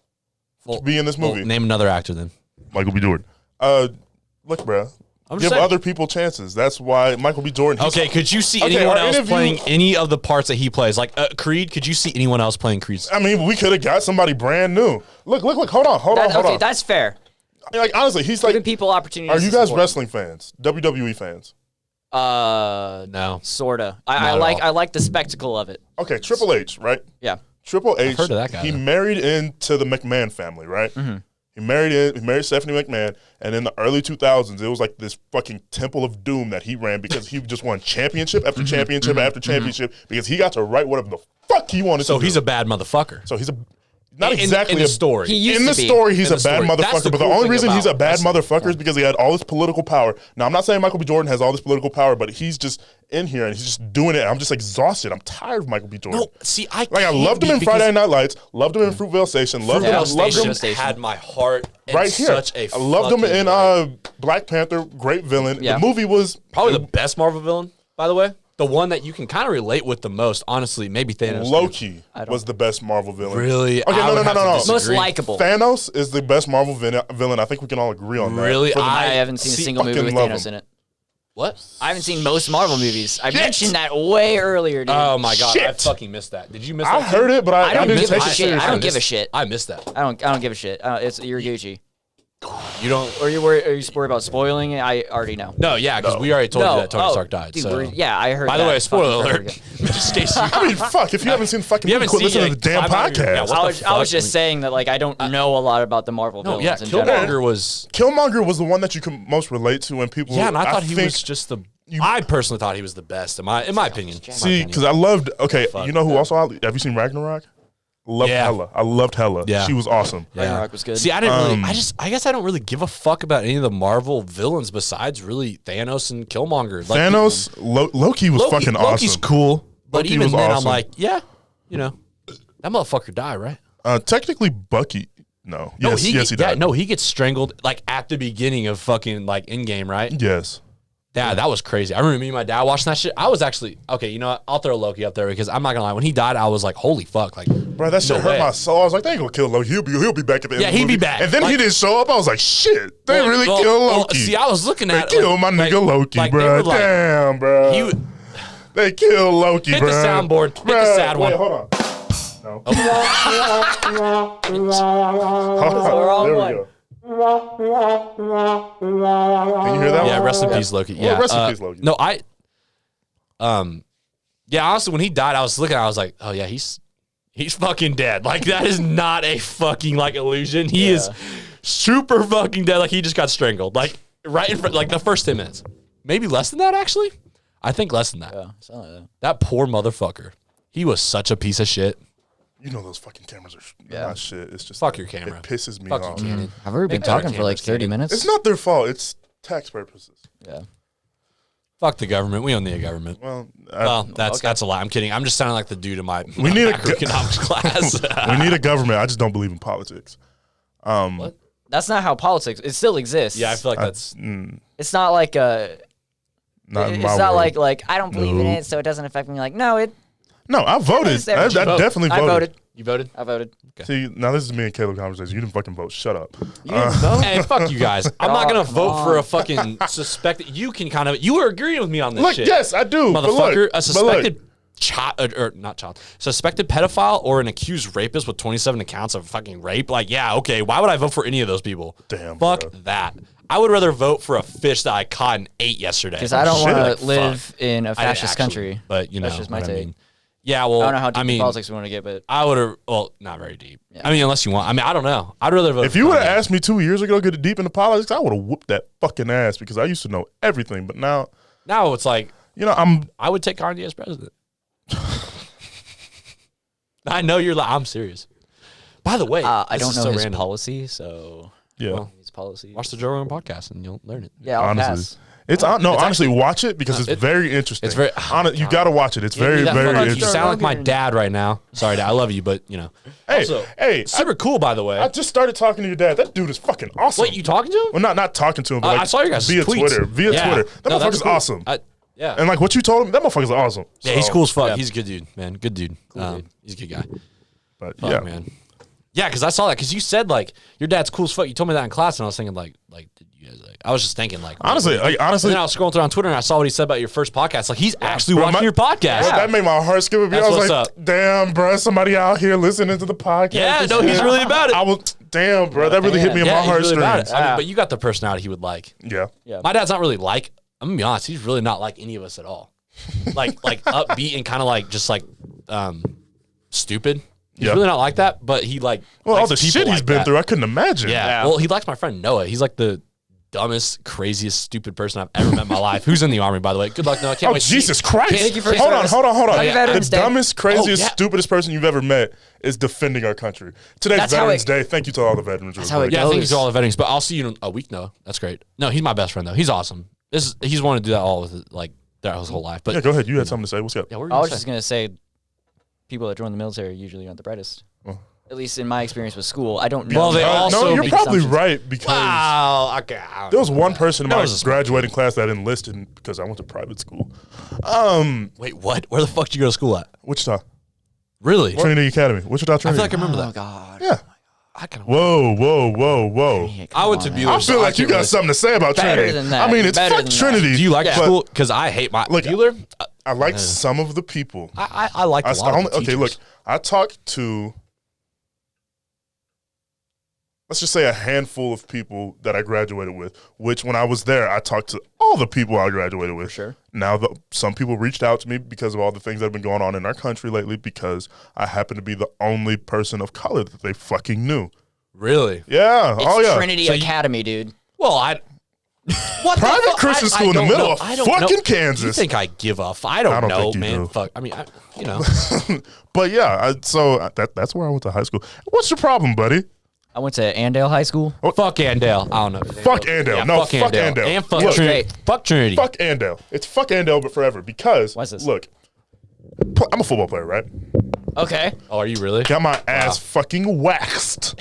to be in this movie," Well, name another actor then. Michael B. Jordan. Look, bro. I'm Give just saying. other people chances. That's why Michael B. Jordan. Okay, could you see Okay, anyone our else interview- playing any of the parts that he plays? Like Creed, could you see anyone else playing Creed? I mean, we could have got somebody brand new. Look. Hold on. Okay, that's fair. Like honestly, he's Giving like. people opportunities. Are you to guys support. wrestling fans? WWE fans? No. Sorta. Not I at like all. I like the spectacle of it. Okay, Triple H, right? Yeah. Triple H. heard of that guy, He though. married into the McMahon family, right? Mm-hmm. He married Stephanie McMahon, and in the early 2000s, it was like this fucking temple of doom that he ran because he just won championship after championship after championship because he got to write whatever the fuck he wanted So to do. he's a bad motherfucker. So he's a not In- exactly in the a story. He used in to the be. story, he's In a the bad story. That's motherfucker. the But the cool only thing reason he's a about bad wrestling. motherfucker is because he had all this political power. Now, I'm not saying Michael B. Jordan has all this political power, but he's just in here and he's just doing it. I'm just exhausted. I'm tired of Michael B. Jordan. No, see, I Like I can't loved him be in because Friday Night Lights, loved him in Fruitvale Station, loved him, Fruitvale loved him Station had my heart in right here. such a I loved him fucking in way. Black Panther, great villain. Yeah. The movie was Probably the best Marvel villain, by the way. The one that you can kind of relate with the most, honestly, maybe Thanos. Loki was the best Marvel villain. Really? Okay, I no. would have to Most disagree. likable. Thanos is the best Marvel villain. I think we can all agree on that. Really? For the- I haven't seen a single movie fucking with love Thanos him. in it. What? I haven't seen most Marvel movies. I mentioned that way earlier, dude. Oh my god, I Shit. fucking missed that. Did you miss that? I too? heard it, but I don't didn't give a take it shit. I seriously. don't give a shit. I missed that. I don't give a shit. It's you're Gucci. You don't. Are you worried about spoiling it? I already know. No, yeah, because we already told you that Tony Stark died. Dude, So. yeah, I heard. By the that way, spoiler fucking alert. forever ago. Just in case you- I mean, fuck. If you haven't seen fucking You movie, haven't quit seen listening to it, the damn climb out of your- yeah, podcast. what I the was fuck? just saying that like I don't know a lot about the Marvel No, villains yeah, in general. Killmonger was. Killmonger was the one that you can most relate to when people. Yeah, and I thought he think- was just the. I personally thought he was the best in my opinion. See, because I loved. Okay, Fuck. you know who also? Have you seen Ragnarok? Loved Yeah. Hela. I loved Hela. Yeah. She was awesome. Ragnarok was good. See, I didn't really. I guess I don't really give a fuck about any of the Marvel villains besides really Thanos and Killmonger. Like, Thanos, Loki was fucking Loki's awesome. cool, but Loki even was then, I'm awesome. like, yeah, you know, that motherfucker died, right? Technically, Bucky. No. No, Yes, yes, he died. Yeah, no, he gets strangled like at the beginning of fucking like Endgame, right? Yes. Yeah, that was crazy. I remember me and my dad watching that shit. I was actually okay. You know what? I'll throw Loki up there because I'm not gonna lie. When he died, I was like, holy fuck, like, Bro, that shit no hurt way. my soul. I was like, they ain't gonna kill Loki. He'll be back at the end Yeah, of the he'd be movie. back. And then he Like- didn't show up. I was like, shit, they really killed Loki. see, I was looking they at killed my nigga Loki, like, they bro. were like- Damn, bro. He would- They killed Loki, Hit bro. the soundboard. Hit the Bruh, sad one. Wait, hold on. No. the wrong There we one. go. Can you hear that Yeah, one? rest in peace, Loki. Yeah, rest in peace, Loki. No, yeah, honestly, when he died, I was looking, I was like, oh yeah, he's He's fucking dead. Like, that is not a fucking, like, illusion. He is super fucking dead. Like, he just got strangled. Like, right in front, like, the first 10 minutes. Maybe less than that, actually. I think less than that. Yeah, something like that. That poor motherfucker. He was such a piece of shit. You know those fucking cameras are not shit. It's just Fuck your camera. It pisses me Fuck off. you, Cannon. Have we been talking for like 30 minutes? It's not their fault. It's tax purposes. Yeah. Fuck the government. We don't need a government. Well, That's a lie. I'm kidding. I'm just sounding like the dude in my We need a macroeconomics class. we need a government. I just don't believe in politics. What? That's not how politics. It still exists. Yeah, I feel like that's. It's not like a. Not in It's my not world. like I don't believe in it, so it doesn't affect me. Like, no, it. No, I voted. is there. I Did you vote? definitely I voted. You voted? I voted. See, now this is me and Caleb conversation. You didn't fucking vote. Shut up. You didn't vote? Hey, fuck you guys. I'm not gonna come vote for on. a fucking suspected. You can kind of. You were agreeing with me on this Look, shit. yes, I do. but Motherfucker, look, a but suspected look, child, or not child, suspected pedophile or an accused rapist with 27 accounts of fucking rape. Like, yeah, okay. Why would I vote for any of those people? Damn, Fuck bro. that. I would rather vote for a fish that I caught and ate yesterday. Because I don't shit. want Like, to live fuck. in a I fascist actually- country. But you know, That's just my what I take. mean. Yeah, well, I don't know how deep mean, in politics we want to get, but I would have. Well, not very deep. I mean, unless you want. I mean, I don't know. I'd rather vote. if for you would have Kanye. asked me 2 years ago to get deep into politics, I would have whooped that fucking ass because I used to know everything. But now, Now it's like you know, I'm I would take Kanye as president. I know you're like, I'm serious. By the way, I this don't is know so his random. policy, so yeah. his policy. Watch the Joe Rogan podcast and you'll learn it. Yeah, I'll honestly, pass. it's honestly watch it because it's it- very interesting. it's very- you got to watch it. It's very Yeah, very fuck you. You interesting. sound like my dad right now. Sorry, Dad. I love you, but you know. Hey, Also, hey, super cool, by the way. I just started talking to your dad. That dude is fucking awesome. Wait, you talking to him? Well, not talking to him, but like I saw your guys' via tweets. Twitter. Via Yeah. Twitter. That No, that's motherfucker's cool. awesome. Yeah. And like what you told him, that motherfucker's awesome. Yeah, he's So, cool as fuck. yeah. He's a good dude, man. Good dude. dude. He's a good guy. But Fuck, yeah, man. Yeah, because I saw that. Because you said like your dad's cool as fuck. You told me that in class, and I was thinking like did you guys like? I was just thinking like honestly, and then I was scrolling through on Twitter and I saw what he said about your first podcast. Like he's actually Bro, watching your podcast. That made my heart skip a beat. That's I was what's like, up. damn, bro, somebody out here listening to the podcast. Yeah, and no, he's shit. really about it. I was, damn, bro, that really hit me in Yeah, my he's heart really about strings. it. I mean, but you got the personality he would like. Yeah. Yeah. My dad's not really like. I'm gonna be honest. He's really not like any of us at all. like upbeat and kind of like just like stupid. He's Yeah. really not like that. But he like Well, all likes the people shit he's like been that. through, I couldn't imagine. Yeah. Well, he likes my friend Noah. He's like the dumbest, craziest, stupid person I've ever met in my life. Who's in the army, by the way? Good luck, Noah. Can't Oh, wait. Jesus Christ. Thank you for Hold on, service. hold on. Happy The Veterans Day. dumbest, craziest, Oh, yeah. stupidest person you've ever met is defending our country. Today's That's how Veterans it- Day. Thank you to all the veterans. That's how it Yeah, thank you goes. to all the veterans. But I'll see you in a week, Noah. That's great. No, he's my best friend though. He's awesome. He's wanted to do that all with like throughout his whole life. But Yeah, go ahead. You had something to say. What's up? yeah, what were you I was gonna just say? gonna say, people that join the military usually aren't the brightest. Oh. At least in my experience with school, I don't know. Well, they also no, you're make probably assumptions. right because Wow. Okay. I don't there was know. one person in That my was a- graduating class that enlisted because I went to private school. Wait, what? Where the fuck did you go to school at? Wichita. Really? Trinity Academy. Wichita I Trinity. feel like I remember Oh that. God. yeah. I kind of. Whoa. I went to Bueller. Bueller. I feel like you got something to say about Better Trinity. than that. I mean, it's Better fuck than that. Trinity. Do you like but school? Because I hate my Look, Bueller. I like some of the people. I like a lot of the okay, teachers. look, I talked to, let's just say a handful of people that I graduated with, which when I was there, I talked to all the people I graduated with. sure. Now, some people reached out to me because of all the things that have been going on in our country lately because I happen to be the only person of color that they fucking knew. Really? Yeah. It's oh, yeah. Trinity So you- Academy, dude. Well, what the Private fuck? Christian school in the don't middle know. of I don't fucking know. Kansas. You think I give a f? I don't, I don't know, think you man. do. Fuck. I mean, you know. But yeah, that's where I went to high school. What's your problem, buddy? I went to Andale High School. Fuck Andale. I don't know. Fuck Andale. Yeah, No, fuck fuck Andale. And fuck Look, Trinity. Fuck Trinity. Fuck Andale. It's fuck Andale, but forever. Because, Why is this? look, I'm a football player, right? Okay. Oh, are you really? Got my ass fucking waxed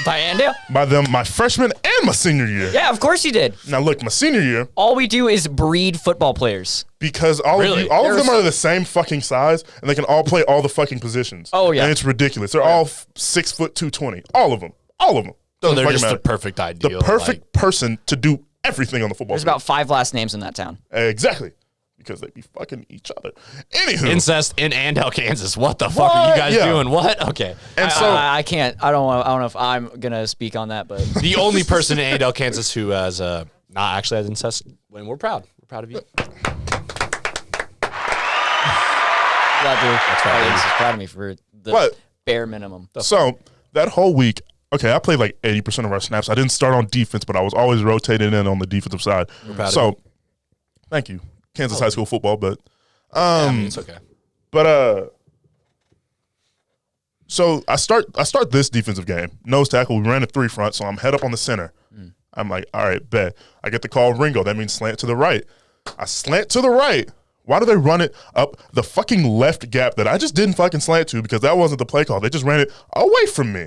By Andale? by them my freshman and my senior year. Yeah, of course you did. Now, look, my senior year, All we do is breed football players. because all Really? of them are the same fucking size, and they can all play all the fucking positions. Oh, yeah. And it's ridiculous. They're all 6 foot 220. All of them. All of them. So Doesn't they're fucking just the matter. perfect The ideal. perfect person to do everything on the football There's field. about 5 last names in that town. Exactly. Because they be fucking each other. Anywho. incest in Andale, Kansas. What the fuck are you guys Yeah. doing? What? Okay. And so, I can't. I don't know if I'm gonna speak on that, but The only person in Andale, Kansas who has not actually has incest, and we're proud. We're proud of you. Glad to. That's right, My baby. ace is proud of me for the But- bare minimum. So that whole week, okay, I played like 80% of our snaps. I didn't start on defense, but I was always rotating in on the defensive side. proud of So, thank you, Kansas high school football. But, I mean, it's okay. So I start this defensive game. Nose tackle. We ran a 3 front, so I'm head up on the center. I'm like, all right, bet. I get the call Ringo. That means slant to the right. I slant to the right. Why do they run it up the fucking left gap that I just didn't fucking slant to because that wasn't the play call? They just ran it away from me.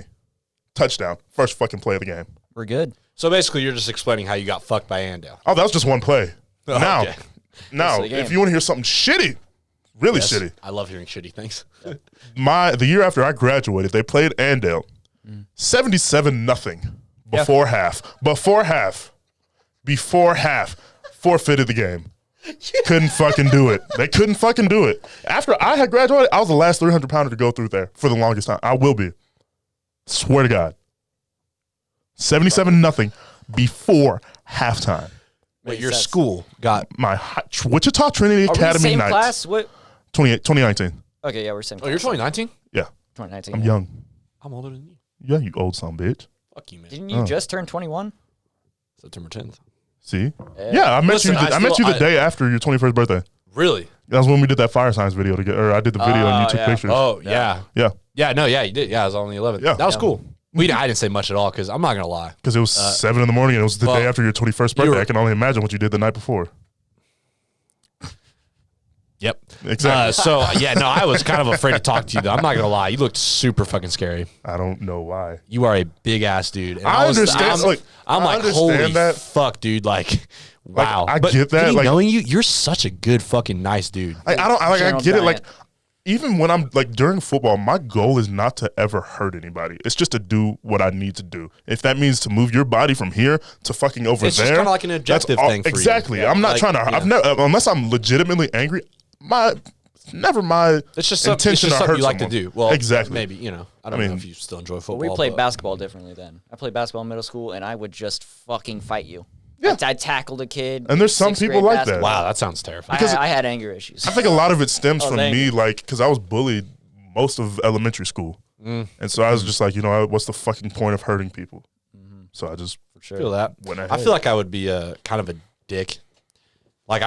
Touchdown. First fucking play of the game. We're good. So basically, you're just explaining how you got fucked by Andale. Oh, that was just one play. Now, okay. now, the game. if you want to hear something shitty, really Yes, shitty, I love hearing shitty things. the year after I graduated, they played Andale 77-0 before half. Before half, forfeited the game. Couldn't fucking do it. They couldn't fucking do it. After I had graduated, I was the last 300-pounder to go through there for the longest time. I will be. Swear to God. 77-0 before halftime. But Makes your sense. school got. My Wichita Trinity Are we Academy same Knights. class? What? 2019. Okay, yeah, we're same Oh, class. you're 2019? Yeah. 2019. I'm young. I'm older than you. Yeah, you old son of a bitch. Fuck you, man. Didn't you just turn 21? September 10th. See? Yeah, I met Listen, you. I met you the day after your 21st birthday. Really? That was when we did that fire signs video together. Or I did the video and you took yeah. pictures. Oh, yeah. Yeah, Yeah, no, yeah, you did. Yeah, I was on the 11th. Yeah. That was cool. I didn't say much at all because I'm not going to lie. because it was 7 in the morning and it was the well, day after your 21st birthday. I can only imagine what you did the night before. Yep. Exactly. No, I was kind of afraid to talk to you, though. I'm not going to lie. You looked super fucking scary. I don't know why. You are a big ass dude. And I understand, like, I'm I like, understand holy that. fuck, dude. Like, wow. I But get that, getting like- knowing you, you're such a good fucking nice dude. I General get it. Giant. Like, even when I'm like during football, my goal is not to ever hurt anybody. It's just to do what I need to do. If that means to move your body from here to fucking over It's there, just kinda like an that's objective thing for you. Exactly. Yeah. I'm not Like, trying to. yeah. I've never, unless I'm legitimately angry. Never my It's just intention to something hurt you like someone. to do. Well, exactly. maybe, I don't know if you still enjoy football. We played but- basketball differently then. I played basketball in middle school, and I would just fucking fight you. Yeah. I tackled a kid. And there's some 6th people grade like that. basketball. Wow, that sounds terrifying. I had anger issues. I think a lot of it stems from thank me, you. like, because I was bullied most of elementary school, and so I was just like, what's the fucking point of hurting people? So I just I feel that. went ahead. I feel like I would be kind of a dick. Like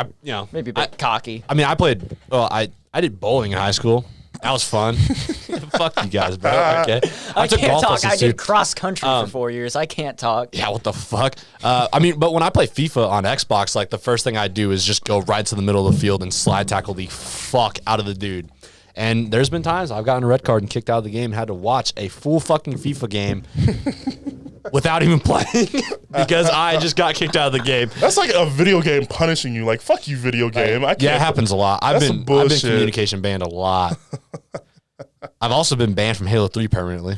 Maybe a bit cocky. I mean, I played. Well, I did bowling in high school. That was fun. Fuck you guys, bro. Okay. I took can't golf talk. lessons, I did too. cross country for 4 years. I can't talk. Yeah, what the fuck? I mean, but when I play FIFA on Xbox, like the first thing I do is just go right to the middle of the field and slide tackle the fuck out of the dude. And there's been times I've gotten a red card and kicked out of the game, had to watch a full fucking FIFA game without even playing because I just got kicked out of the game. that's like a video game punishing you. Like, fuck you, video game. I can't. Yeah, it happens a lot. I've That's some been bullshit. communication banned a lot. I've also been banned from Halo 3 permanently.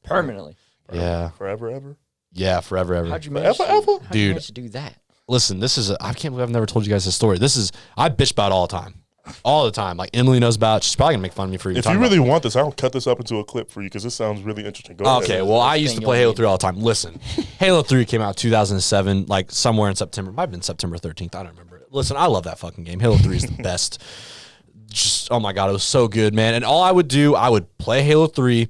Permanently. Yeah. Forever, ever. Yeah, forever, ever. How'd you manage to, Ever? how'd you Dude. manage to do that? Listen, I can't believe I've never told you guys this story. I bitch about it all the time. All the time. Like, Emily knows about it. She's probably going to make fun of me for even If you talking really about want this, I'll cut this up into a clip for you because this sounds really interesting. Go it. ahead. Okay, well, I used to thing play you'll Halo need. 3 all the time. Listen, Halo 3 came out 2007, like somewhere in September. It might have been September 13th. I don't remember. Listen, I love that fucking game. Halo 3 is the best. Just, oh my God, it was so good, man. And all I would do, I would play Halo 3,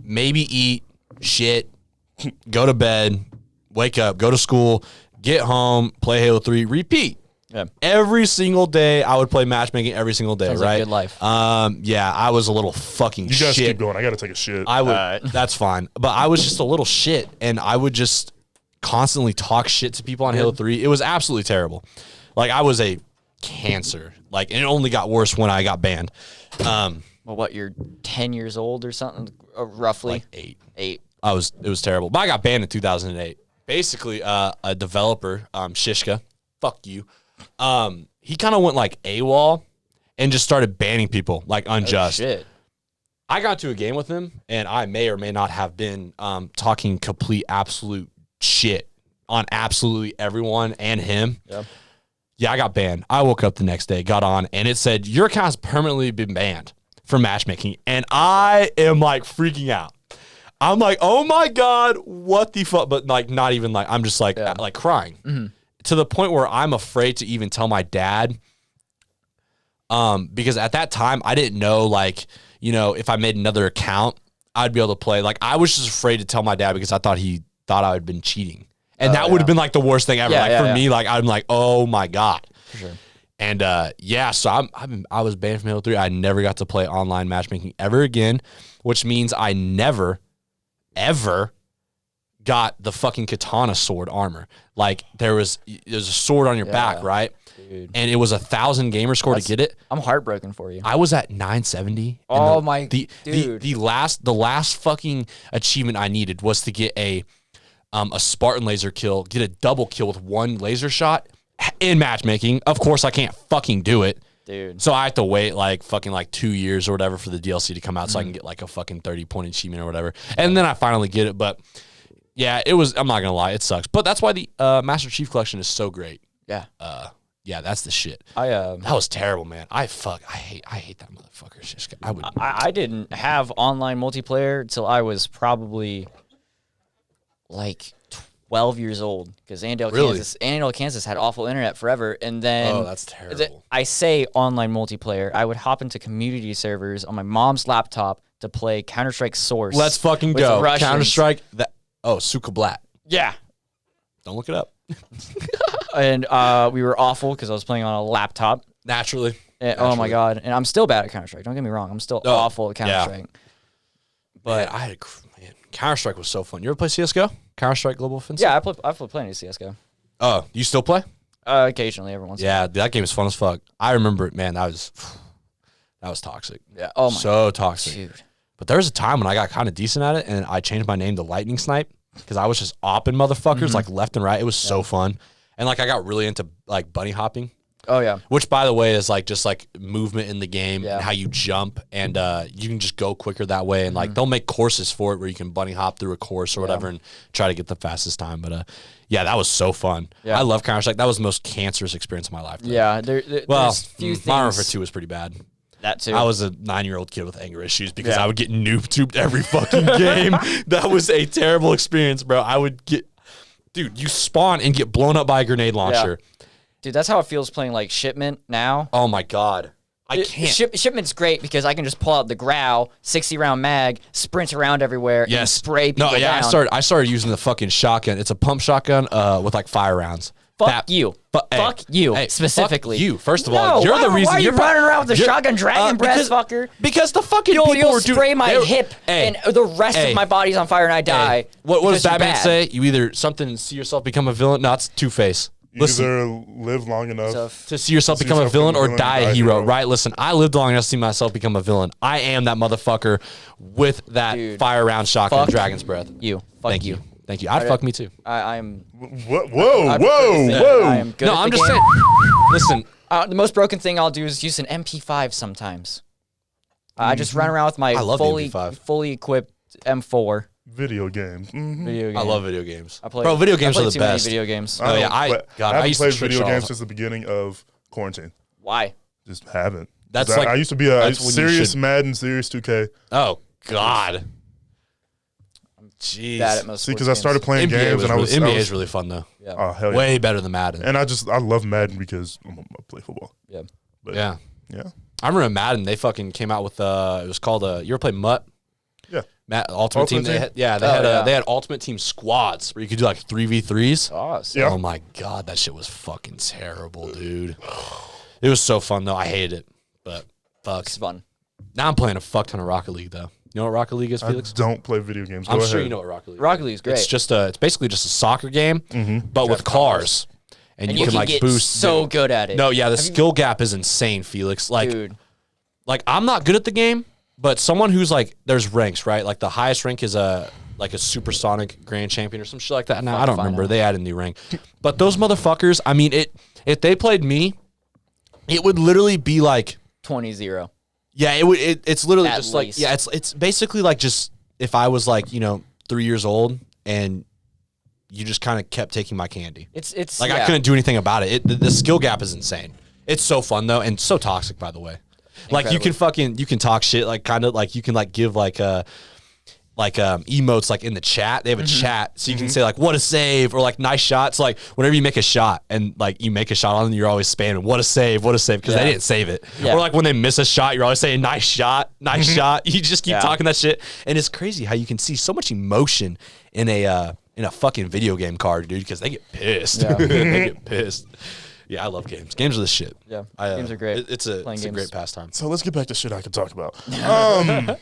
maybe eat, shit, go to bed, wake up, go to school, get home, play Halo 3, repeat. Yeah. Every single day, I would play matchmaking every single day, Sounds like right? good life. Yeah, I was a little fucking You guys shit. keep going. I got to take a shit. I would. That's fine. But I was just a little shit, and I would just constantly talk shit to people on Halo 3. It was absolutely terrible. Like, I was a cancer. Like, and it only got worse when I got banned. Well, what, you're 10 years old or something, roughly? Like 8. 8. It was terrible. But I got banned in 2008. Basically, a developer, Shishka, fuck you. He kind of went like AWOL and just started banning people like unjust. Shit. I got to a game with him, and I may or may not have been talking complete absolute shit on absolutely everyone and him. Yep. Yeah, I got banned. I woke up the next day, got on, and it said, your account's permanently been banned for matchmaking. And I am like freaking out. I'm like, oh my God, what the fuck? But like, not even like, I'm just like, like crying to the point where I'm afraid to even tell my dad. Because at that time I didn't know, like, you know, if I made another account, I'd be able to play. Like, I was just afraid to tell my dad because I thought he thought I had been cheating. And that would have been like the worst thing ever. Yeah, like yeah, for yeah. me, like I'm like, oh my God. For sure. And so I was banned from Halo 3. I never got to play online matchmaking ever again, which means I never, ever got the fucking katana sword armor. Like there's a sword on your back, right? Dude. And it was 1,000 gamer score to get it. I'm heartbroken for you. I was at 970. Oh and dude. The last fucking achievement I needed was to get a Spartan laser kill, get a double kill with one laser shot in matchmaking. Of course, I can't fucking do it. Dude. So I have to wait like 2 years or whatever for the DLC to come out so I can get like a fucking 30-point achievement or whatever. And then I finally get it. But yeah, I'm not going to lie, it sucks. But that's why the Master Chief Collection is so great. Yeah. Yeah, that's the shit. That was terrible, man. I hate that motherfucker. I didn't have online multiplayer until I was probably like 12 years old because Annandale, Kansas had awful internet forever. And then that's terrible. I say online multiplayer. I would hop into community servers on my mom's laptop to play Counter-Strike Source. Let's fucking with go. Russians. Counter-Strike. Suka Blatt. Yeah. Don't look it up. And we were awful because I was playing on a laptop. Naturally. Oh my God. And I'm still bad at Counter-Strike. Don't get me wrong. I'm still awful at Counter-Strike. But Counter-Strike was so fun. You ever play CSGO? Counter-Strike Global Offensive? Yeah, I play plenty of CSGO. Oh, you still play? Occasionally, every once in a while. Yeah, that game is fun as fuck. I remember it, man. That was toxic. Yeah. Oh my. So toxic. Dude. But there was a time when I got kind of decent at it, and I changed my name to Lightning Snipe because I was just opping motherfuckers like left and right. It was so fun. And like I got really into like bunny hopping. Oh yeah. Which, by the way, is like just like movement in the game Yeah. and how you jump, and you can just go quicker that way. And like they'll make courses for it where you can bunny hop through a course or whatever and try to get the fastest time. But yeah, that was so fun. Yeah. I love Counter-Strike. That was the most cancerous experience of my life. Though. Yeah. Well, There's few things. Modern Warfare 2 was pretty bad. That too. I was a 9-year-old kid with anger issues because I would get noob-tubed every fucking game. That was a terrible experience, bro. I would get... Dude, you spawn and get blown up by a grenade launcher. Yeah. Dude, that's how it feels playing like Shipment now. Oh my God. I can't. Shipment's great because I can just pull out the Growl, 60-round mag, sprint around everywhere, and spray people down. I started using the fucking shotgun. It's a pump shotgun with like fire rounds. Fuck you. Fuck you, specifically. Fuck you. First of all, you're the reason. Why are you running around with the shotgun dragon breath, fucker? Because the fucking you'll spray my hip, and the rest of my body's on fire, and I die. What does Batman say? You either see yourself become a villain. No, it's Two-Face. You either live long enough to see yourself become a villain or die a hero, right? Listen, I lived long enough to see myself become a villain. I am that motherfucker with that fire round shotgun, dragon's breath. Thank you. Thank you. I'd fuck me too. I'm. Whoa! I am good. No, I'm just saying. Listen, the most broken thing I'll do is use an MP5 sometimes. I just run around with my fully equipped M4. Video games. Video games. I love video games. Bro, video games are the too best. Many video games. Oh yeah, I haven't used played to video games since the beginning of quarantine. Why? Just haven't. That's like I used to be a serious Madden, serious 2K. Oh God. Jeez. Bad at most See, because I started playing games and NBA is really fun though. Yeah. Oh hell yeah. Way better than Madden. And I love Madden because I play football. Yeah. But yeah. Yeah. I remember Madden. They fucking came out with it was called you ever play Mutt? Yeah. Ultimate Team. They had Ultimate Team squads where you could do like 3v3s. Awesome. Yeah. Oh my God, that shit was fucking terrible, dude. It was so fun though. I hated it, but fuck. It's fun. Now I'm playing a fuck ton of Rocket League though. You know what Rocket League is, Felix? I don't play video games. I'm sure you know what Rocket League is. Rocket League is great. It's basically just a soccer game, but with cars. And you can like get boost. so good at it. No, yeah, the skill gap is insane, Felix. Like, dude. Like I'm not good at the game, but someone who's like, there's ranks, right? Like the highest rank is a supersonic grand champion or some shit like that. Now I don't remember. They added a new rank, but those motherfuckers. I mean, if they played me, it would literally be like 20-0. Yeah, it would. It's literally At just least. like it's basically like just if I was like 3 years old and you just kind of kept taking my candy. It's like I couldn't do anything about it. The skill gap is insane. It's so fun though, and so toxic, by the way. Like you can talk shit, like kind of like you can like give like emotes like in the chat. They have a chat, so you can say like "what a save" or like "nice shot." So like whenever you make a shot and like you make a shot on them, you're always spamming "what a save" because they didn't save it. Yeah. Or like when they miss a shot, you're always saying "nice shot, nice shot." You just keep talking that shit, and it's crazy how you can see so much emotion in a fucking video game card, dude. Because they get pissed. Yeah. They get pissed. Yeah, I love games. Games are the shit. Yeah, games are great. It's a great pastime. So let's get back to shit I can talk about.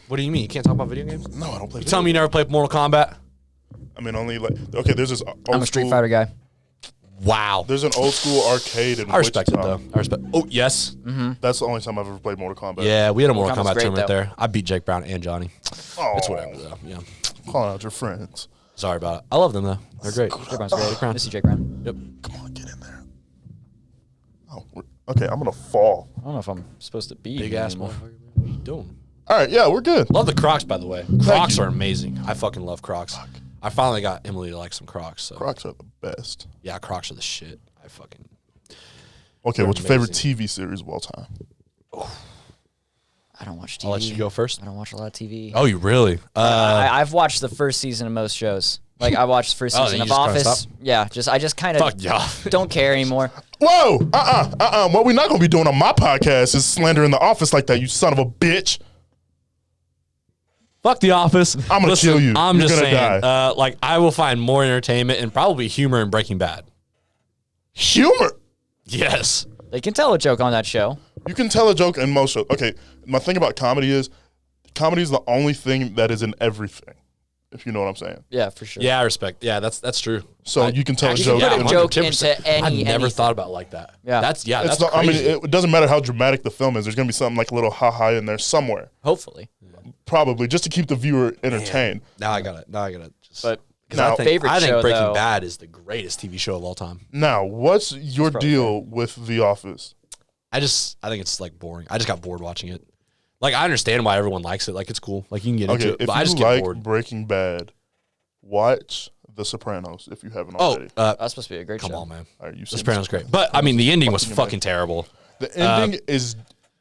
What do you mean? You can't talk about video games? No, I don't play. Tell me you never played Mortal Kombat? I mean, only like okay. There's this old I'm a Street school, Fighter guy. Wow. There's an old school arcade in I respect it Wichita. though. I respect. Oh yes. That's the only time I've ever played Mortal Kombat. Yeah, we had a Mortal Mortal Kombat's Kombat great, tournament though. there. I beat Jake Brown and Johnny. Oh, It's whatever though. Yeah. calling out your friends. Sorry about it. I love them though. They're great. Jake Brown's great. Brown. Miss you, Jake Brown. Yep. Come on, get in there. Oh, okay. I'm gonna fall. I don't know if I'm supposed to be Big here ass anymore. motherfucker. What are you doing? All right. Yeah, we're good. Love the Crocs, by the way. Crocs you. are amazing. I fucking love Crocs. I finally got Emily to like some Crocs. So Crocs are the best. yeah, Crocs are the shit. I fucking. Okay, They're what's your favorite amazing. TV series of all time? I don't watch TV. I'll let you go first. I don't watch a lot of TV. Oh, you really? I've watched the first season of most shows. Like I watched the first Oh, season then of you just kinda Office. stop? Yeah, I just kind Fuck of yeah. don't care anymore. Whoa! What we're not gonna be doing on my podcast is slandering the office like that, you son of a bitch. Fuck The Office. I'm gonna kill you. I'm You're just gonna saying. die. Like I will find more entertainment and probably humor in Breaking Bad. Humor. Yes. They can tell a joke on that show. You can tell a joke in most shows. Okay, my thing about comedy is the only thing that is in everything. If you know what I'm saying. Yeah, for sure. Yeah, I respect. Yeah, that's true. So you can tell a you joke. can put a in- joke 110%. into any. I've never anything. thought about it like that. Yeah. That's It's that's I mean, crazy. it doesn't matter how dramatic the film is. There's gonna be something like a little ha-ha in there somewhere, Hopefully, probably just to keep the viewer entertained. Now I got it. Just. but 'cause Now- I think, favorite I think show, Breaking though- Bad is the greatest TV show of all time. Now, what's your probably deal with The Office? I think it's like boring. I just got bored watching it. Like I understand why everyone likes it. Like it's cool. Like you can get Okay, into it. if But I you just get like bored. Breaking Bad, watch The Sopranos if you haven't Oh, already. that's supposed to be a great come show. on, man. All right, you The seen Sopranos great, but I mean the ending was Fucking fucking terrible. The ending is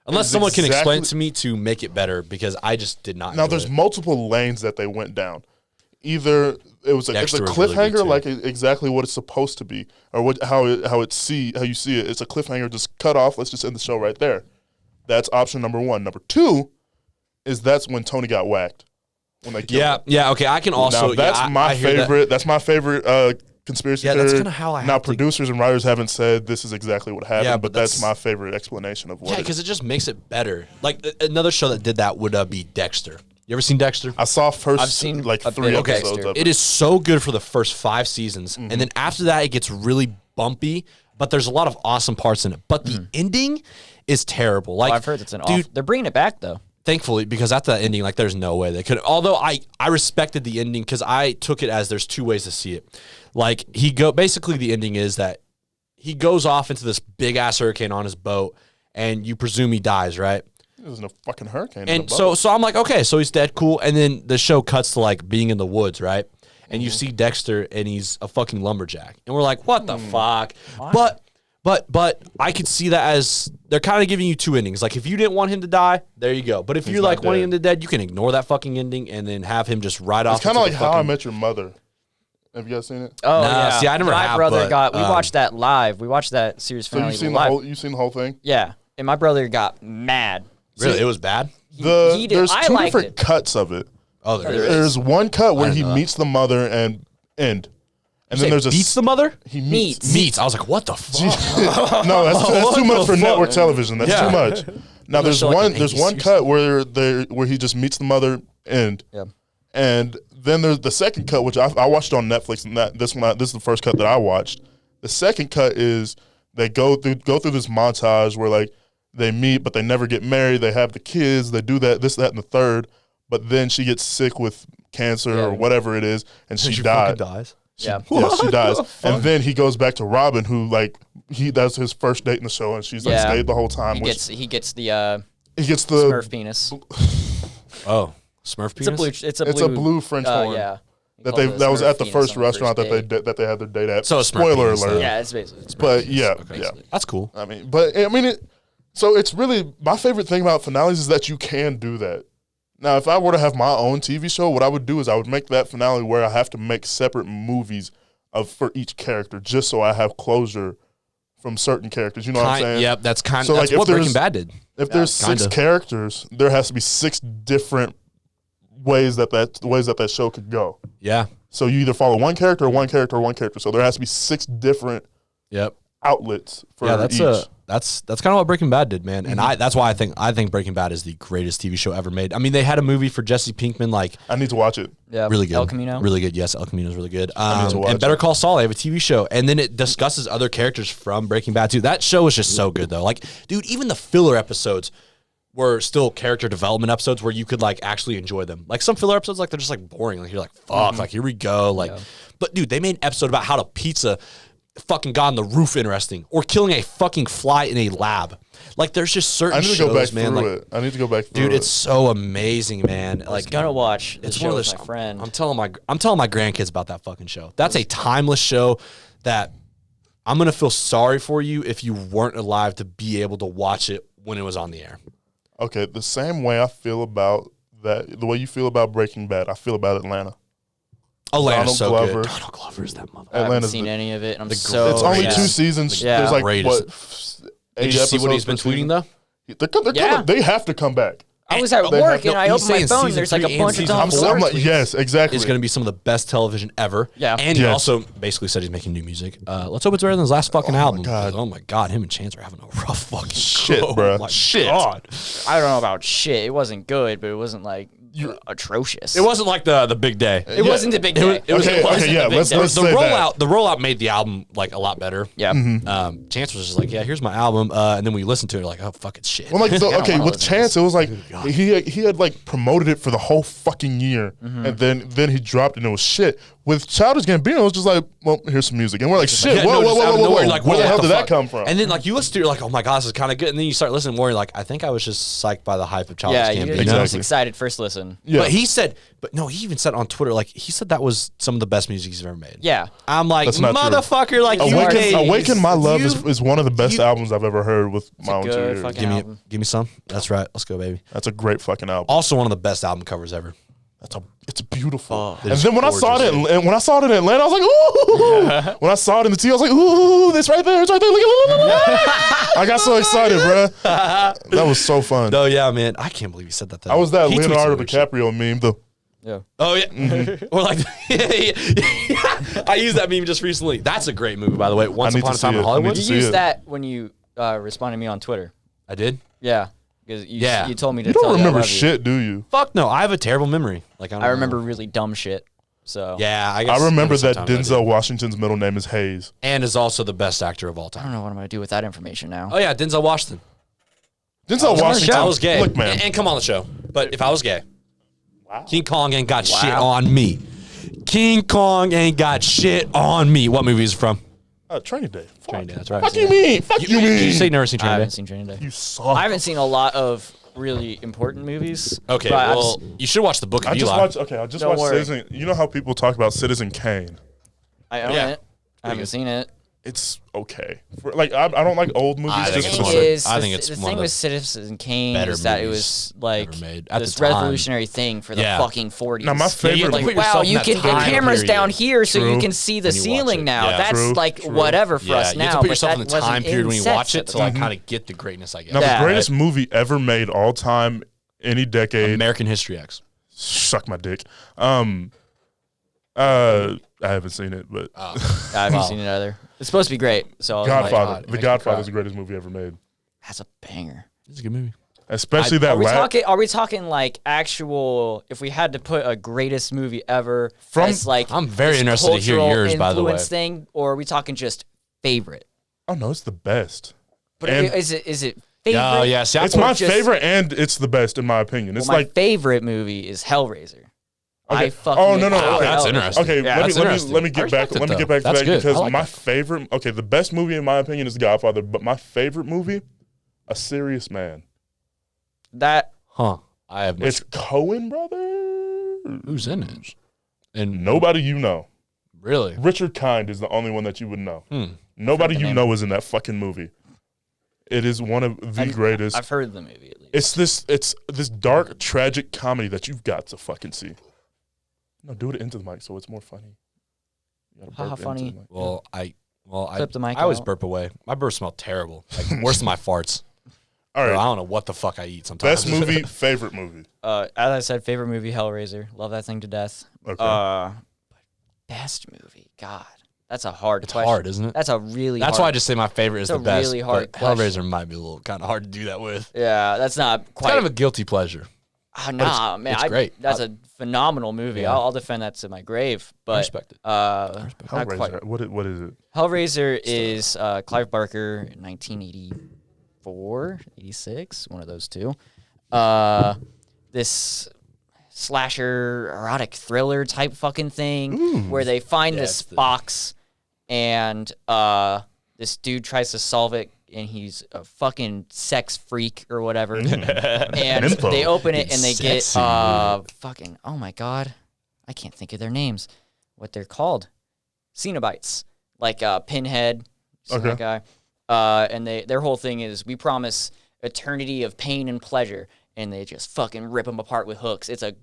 Unless is someone can explain exactly- to me to make it better, because I just did not. Now enjoy there's it. multiple lanes that they went down. Either it was it's a Dexter was really cliffhanger, good, too. like exactly what it's supposed to be, or how you see it. It's a cliffhanger, just cut off. Let's just end the show right there. That's option number one. Number two is that's when Tony got whacked when they killed him. Yeah. Okay, I can also. Now that's yeah, my I hear that. favorite. That's my favorite conspiracy Yeah, theory. that's kinda how I now have to- producers and writers haven't said this is exactly what happened, Yeah, but but that's that's- my favorite explanation of what. Yeah, because it just makes it better. Like another show that did that would be Dexter. You ever seen Dexter? I saw first. I've seen like a 3 bit of episodes Dexter. of It is so good for the first 5 seasons, Mm-hmm. and then after that, it gets really bumpy. But there's a lot of awesome parts in it. But the ending is terrible. Like I've heard it's an dude, off. They're bringing it back though. thankfully, because at the ending, like there's no way they could. Although I respected the ending because I took it as there's 2 ways to see it. Like basically the ending is that he goes off into this big ass hurricane on his boat, and you presume he dies, right? There's no fucking hurricane. in And the so boat. I'm like, okay, so he's dead, cool. And then the show cuts to like being in the woods, right? And you see Dexter, and he's a fucking lumberjack, and we're like, what the fuck? But I could see that as they're kind of giving you 2 endings. Like if you didn't want him to die, there you go. But if you're not like wanting dead. him to dead, you can ignore that fucking ending and then have him just ride off. It's kind of into like the How I fucking- Met Your Mother. Have you guys seen it? Oh Nah, yeah. see, I never My have, brother but, got. We watched that live. We watched that series So finale you've seen live. you've seen the whole thing. Yeah, and my brother got mad. Really, it was bad. he did- There's I 2 liked different it. cuts of it. Oh, there is. There's one cut where didn't he know that. meets the mother and end, and then Say, there's a beats the mother. he meets. Meets. I was like, what the fuck? No, that's too much the for fuck? network television. That's Yeah. too much. Now there's show like one the there's 80s one or cut where he just meets the mother end. Yeah. And then there's the second cut, which I watched on Netflix, and this is the first cut that I watched. The second cut is they go through this montage where like they meet, but they never get married. They have the kids. They do that, this, that, and the third. But then she gets sick with cancer or whatever it is, and she fucking died. dies. Yeah. Yeah, she dies. And then he goes back to Robin, who like that's his first date in the show, and she's like Yeah. stayed the whole time. He Which gets the he gets the Smurf penis. Oh, Smurf penis. It's a blue. It's a blue French horn. Yeah. He that called it a that was Smurf at the penis first on the restaurant first date. that they had their date at. So a Smurf spoiler penis, alert. though. Yeah, it's basically. But yeah, Okay. yeah. That's cool. I mean, so it's really my favorite thing about finales is that you can do that. Now, if I were to have my own TV show, what I would do is I would make that finale where I have to make separate movies for each character, just so I have closure from certain characters. You know what I'm saying? Yep, that's So, that's like, what Breaking Bad did. If there's 6 kinda. characters, there has to be 6 different ways that show could go. Yeah. So you either follow one character or one character or one character. So there has to be 6 different outlets for each. That's kind of what Breaking Bad did, man. And that's why I think Breaking Bad is the greatest TV show ever made. I mean, they had a movie for Jesse Pinkman, like I need to watch it. Yeah, really good, El Camino. really good. Yes, El Camino is really good. need to watch And Better it. Call Saul, they have a TV show, and then it discusses other characters from Breaking Bad too. That show is just so good, though. Like, dude, even the filler episodes were still character development episodes where you could like actually enjoy them. Like some filler episodes, like they're just like boring. Like you're like, fuck, like here we go. Like, but dude, they made an episode about how to pizza fucking got on the roof interesting, or killing a fucking fly in a lab. Like there's just certain I need to shows, go back man. through Like, it. I need to go back through it. dude, it's so amazing, man. I was Like gonna watch this it's show one of with those. my friend. I'm telling my grandkids about that fucking show. That's a timeless show that I'm gonna feel sorry for you if you weren't alive to be able to watch it when it was on the air. Okay, the same way I feel about that, the way you feel about Breaking Bad, I feel about Atlanta. Atlanta's so Glover. good. Donald Glover is that mother. I haven't Atlanta's seen the- any of it. And I'm the so It's only sad. 2 seasons. Yeah. There's like Greatest. what? Did you see what he's been tweeting though? They're Yeah. coming. They have to come back. I was at They work have- and I he's opened my saying phone. season There's like 3 a and bunch of season Tom four. I'm like, Ford tweets. yes, exactly. Is going to be some of the best television ever. Yeah. And he Yes. also basically said he's making new music. Let's hope it's better than his last fucking album. God. Oh my God. Him and Chance are having a rough fucking Shit, go. bruh. Oh my Shit. God. I don't know about shit. It wasn't good, but it wasn't like atrocious. It wasn't like the big day. It wasn't the big day. It was Okay, wasn't okay, the yeah, big let's- day. let's the say rollout. that. The rollout made the album like a lot better. Yeah. Chance was just like, yeah, here's my album, and then we listened to it, like, oh fuck, it's shit. Well, like, okay, wanna with listen to Chance, it was like he had like promoted it for the whole fucking year, and then he dropped it and it was shit. With Childish Gambino, it was just like, well, here's some music, and we're like, shit, Yeah, whoa, no, whoa, just out whoa, of whoa, nowhere, whoa, you're like, where the hell what did that fuck? come from? And then like you listen to it, you're like, oh my god, this is kind of good. And then you start listening more, you're like, I think I was just psyched by the hype of Childish Yeah, Gambino. you're Exactly. just excited first listen. Yeah. But he said, he even said on Twitter, like he said that was some of the best music he's ever made. Yeah. I'm like, That's not true. motherfucker, like you Awaken- made Awaken My Love you- is one of the best you- albums I've ever heard with my own 2 good ears. fucking- Give me, album. give me some. That's right. Let's go, baby. That's a great fucking album. Also, one of the best album covers ever. It's beautiful. It And is then when I saw it, gorgeous. and when I saw it in Atlanta, I was like, ooh. When I saw it in the TV, I was like, ooh, it's right there, it's right there. Look at I got so excited, bro. That was so fun. No, yeah, man. I can't believe he said that. I was that He tweets Leonardo some weird shit. DiCaprio meme, though. Yeah. Oh yeah, or like I used that meme just recently. That's a great movie, by the way. Once need Upon to a Time see in it. I need Hollywood. to You see used it. that when you responded to me on Twitter. I did. Yeah. Because you, Yeah. you told me to You tell don't you I remember love you. shit, do you? Fuck no, I have a terrible memory. Like I, don't I remember know. really dumb shit. So Yeah, I guess I remember that sometimes I Denzel do. Washington's middle name is Hayes. and is also the best actor of all I time. don't know what I'm gonna do with that information now. Oh yeah, Denzel Washington. Denzel Washington. I was gay. Look, man. And come on the show. But if I was gay, King Kong ain't got shit on me. King Kong ain't got shit on me. What movie is it from? Training Day. Fuck. Training Day, that's right. Fuck you mean? Fuck you mean? Did you say you never seen I Training haven't Day? seen Training Day. You suck. I haven't seen a lot of really important movies. Okay, but I've well, you should watch the Book of I just Eli. watched. Okay, I just Don't watched worry. Citizen. You know how people talk about Citizen Kane? I own Yeah. it. I haven't seen it. It's okay. Like I don't like old movies. I think just it's for one the of the- sake- I think it's the one thing of the with Citizen Kane better is that it movies was like ever made. At this the time. revolutionary thing for the Yeah. fucking 40s. Now my Yeah, favorite. you have to movie- put yourself Wow, in you that can time get cameras period. down here so True. you can see the When you watch ceiling it. now. Yeah. That's True. like True. whatever for Yeah, us you now. have to put but yourself that in the time wasn't period when in you sets watch at it the to like time. kind of get the greatness, I guess. now Yeah. the greatest movie ever made all time, any decade. American History X. Suck my dick. I haven't seen it, but I haven't seen it either. It's supposed to be great. So I was like, Godfather. God, it The makes me Godfather cry. is the greatest movie ever made. that's a banger. It's a good movie. Especially that Are we last. talking? Are we talking like actual? If we had to put a greatest movie ever From- as like, I'm very this interested to hear cultural yours, by the way. influence thing, or are we talking just favorite? Oh no, it's the best. But And- is it favorite? Oh yeah, see, It's I my just- favorite, and it's the best in my opinion. Well, It's my like favorite movie is Hellraiser. Okay. I fucking Oh, no, no, adore okay. That's Hellraiser. interesting. okay. Yeah, that's interesting. Let me I get back. respect it, Let me though. get back to That's that good. because I like my that. favorite. Okay, the best movie in my opinion is The Godfather, but my favorite movie, A Serious Man. That Huh? I have no It's Coen brother. Who's in it? And Nobody you know. really, Richard Kind is the only one that you would know. Hmm. Nobody Forget the you name. know is in that fucking movie. It is one of the greatest. I've heard the movie at least. It's this dark, tragic comedy that you've got to fucking see. No, do it into the mic so it's more funny. You gotta Haha, burp into funny. the mic. Clip the mic I always out. burp away. My burps smell terrible. Like worse than my farts. All Bro, I right. don't know what the fuck I eat sometimes. Best movie, favorite movie. As I said, favorite movie, Hellraiser. Love that thing to death. Okay. Best movie, God, that's a hard It's question. hard, isn't it? That's a really That's hard. why I just say my favorite is It's the a best. really hard but question. Hellraiser might be a little kind of hard to do that with. Yeah, that's not It's quite. kind of a guilty pleasure. Nah, man, it's great. That's a phenomenal movie. Yeah. I'll defend that to my grave. But I respect it. Not quite. Hellraiser. What is it? Hellraiser is Clive Barker, 1984, 86, one of those two. This slasher erotic thriller type fucking thing where they find this box and this dude tries to solve it and he's a fucking sex freak or whatever. And Info. they open it and they get Sexy. fucking, oh my God, I can't think of their names, what they're called. Cenobites, like Pinhead, that guy. And their whole thing is we promise eternity of pain and pleasure, and they just fucking rip them apart with hooks. It's a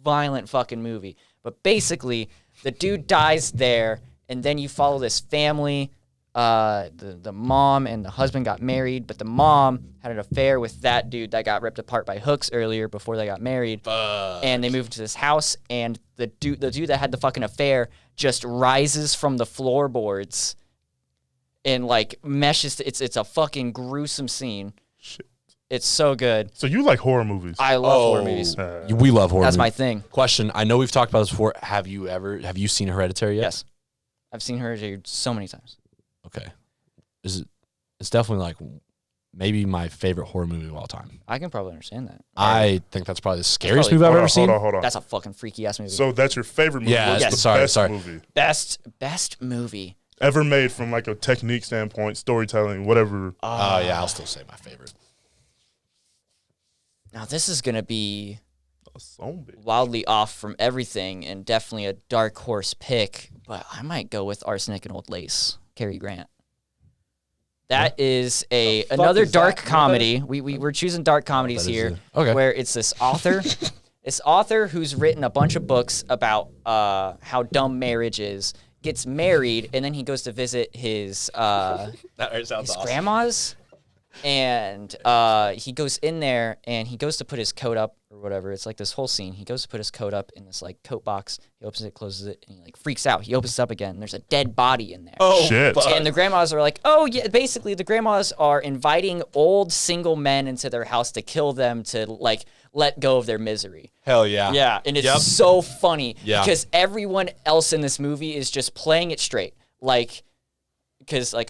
violent fucking movie. But basically, the dude dies there, and then you follow this family. The mom and the husband got married, but the mom had an affair with that dude that got ripped apart by hooks earlier before they got married. And they moved to this house, and the dude that had the fucking affair just rises from the floorboards and like meshes. It's a fucking gruesome scene. Shit. It's so good. So you like horror movies? I love horror movies. We love horror. That's my movies. thing. Question. I know we've talked about this before. Have you seen Hereditary yet? Yes, I've seen Hereditary so many times. Okay. It's definitely like maybe my favorite horror movie of all time. I can probably understand that. I think that's probably the scariest probably- movie I've Hold ever on, seen. hold on. That's a fucking freaky ass movie. So that's your favorite movie? Yeah, What's yes. the Sorry, best sorry. movie best movie. ever made from like a technique standpoint, storytelling, whatever? Oh yeah, I'll still say my favorite. Now this is gonna be A zombie. wildly off from everything and definitely a dark horse pick, but I might go with Arsenic and Old Lace, Cary Grant. That is another is dark that? comedy. We're choosing dark comedies that is here, it. Okay. where it's this author, who's written a bunch of books about how dumb marriage is, gets married, and then he goes to visit his That sounds grandma's, and he goes in there and he goes to put his coat up or whatever. It's like this whole scene. He goes to put his coat up in this like coat box. He opens it, closes it, and he like freaks out. He opens it up again. And there's a dead body in there. Oh Shit. fuck. And the grandmas are like, oh yeah, basically the grandmas are inviting old single men into their house to kill them to like let go of their misery. Hell yeah. Yeah, and it's Yep. so funny Yeah. because everyone else in this movie is just playing it straight. Like, because like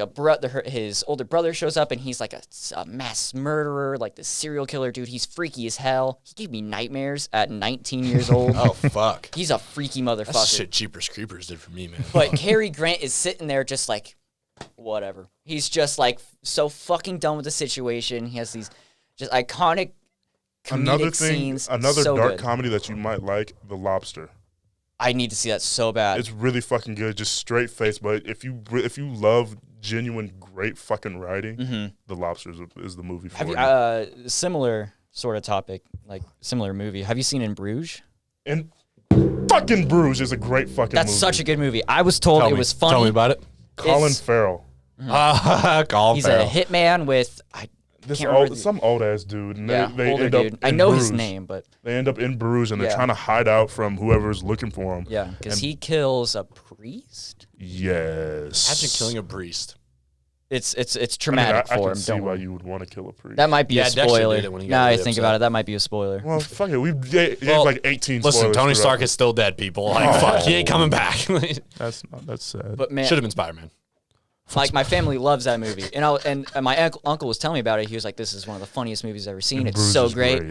his older brother shows up and he's like a mass murderer, like this serial killer dude. He's freaky as hell. He gave me nightmares at 19 years old. Oh fuck. He's a freaky motherfucker. That's shit Jeepers Creepers did for me, man. But Cary Grant is sitting there just like, whatever. He's just like so fucking done with the situation. He has these just iconic comedic scenes. Another So dark good. comedy that you might like, The Lobster. I need to see that so bad. It's really fucking good, just straight face. But if you love genuine great fucking writing, The Lobster is the movie for Have you. you, similar sort of topic, like similar movie. Have you seen In Bruges? And fucking Bruges is a great fucking That's movie. such a good movie. I was told it was funny. Tell me about it. Colin It's- Farrell. Colin He's Farrell. a hitman with This can't remember some old ass dude. And yeah, they older end up dude. I in know his Bruges. name, but They end up in Bruges and they're Yeah. trying to hide out from whoever's looking for him. yeah, because And- he kills a priest. Yes. Imagine killing a priest. It's I mean, traumatic I for can him. see Don't why worry. you would want to kill a priest. That might be Yeah, a Dexter did spoiler. it when he got Now I really think upset. about it, that might be a spoiler. Well, fuck it. We gave Well, like 18 Listen, spoilers Tony throughout Stark this. is still dead, people. Like, fuck, he ain't coming back. Should That's sad. But man, have been Spider-Man. like my family loves that movie, and my uncle was telling me about it. He was like, "This is one of the funniest movies I've ever seen. And It's Bruges so is great."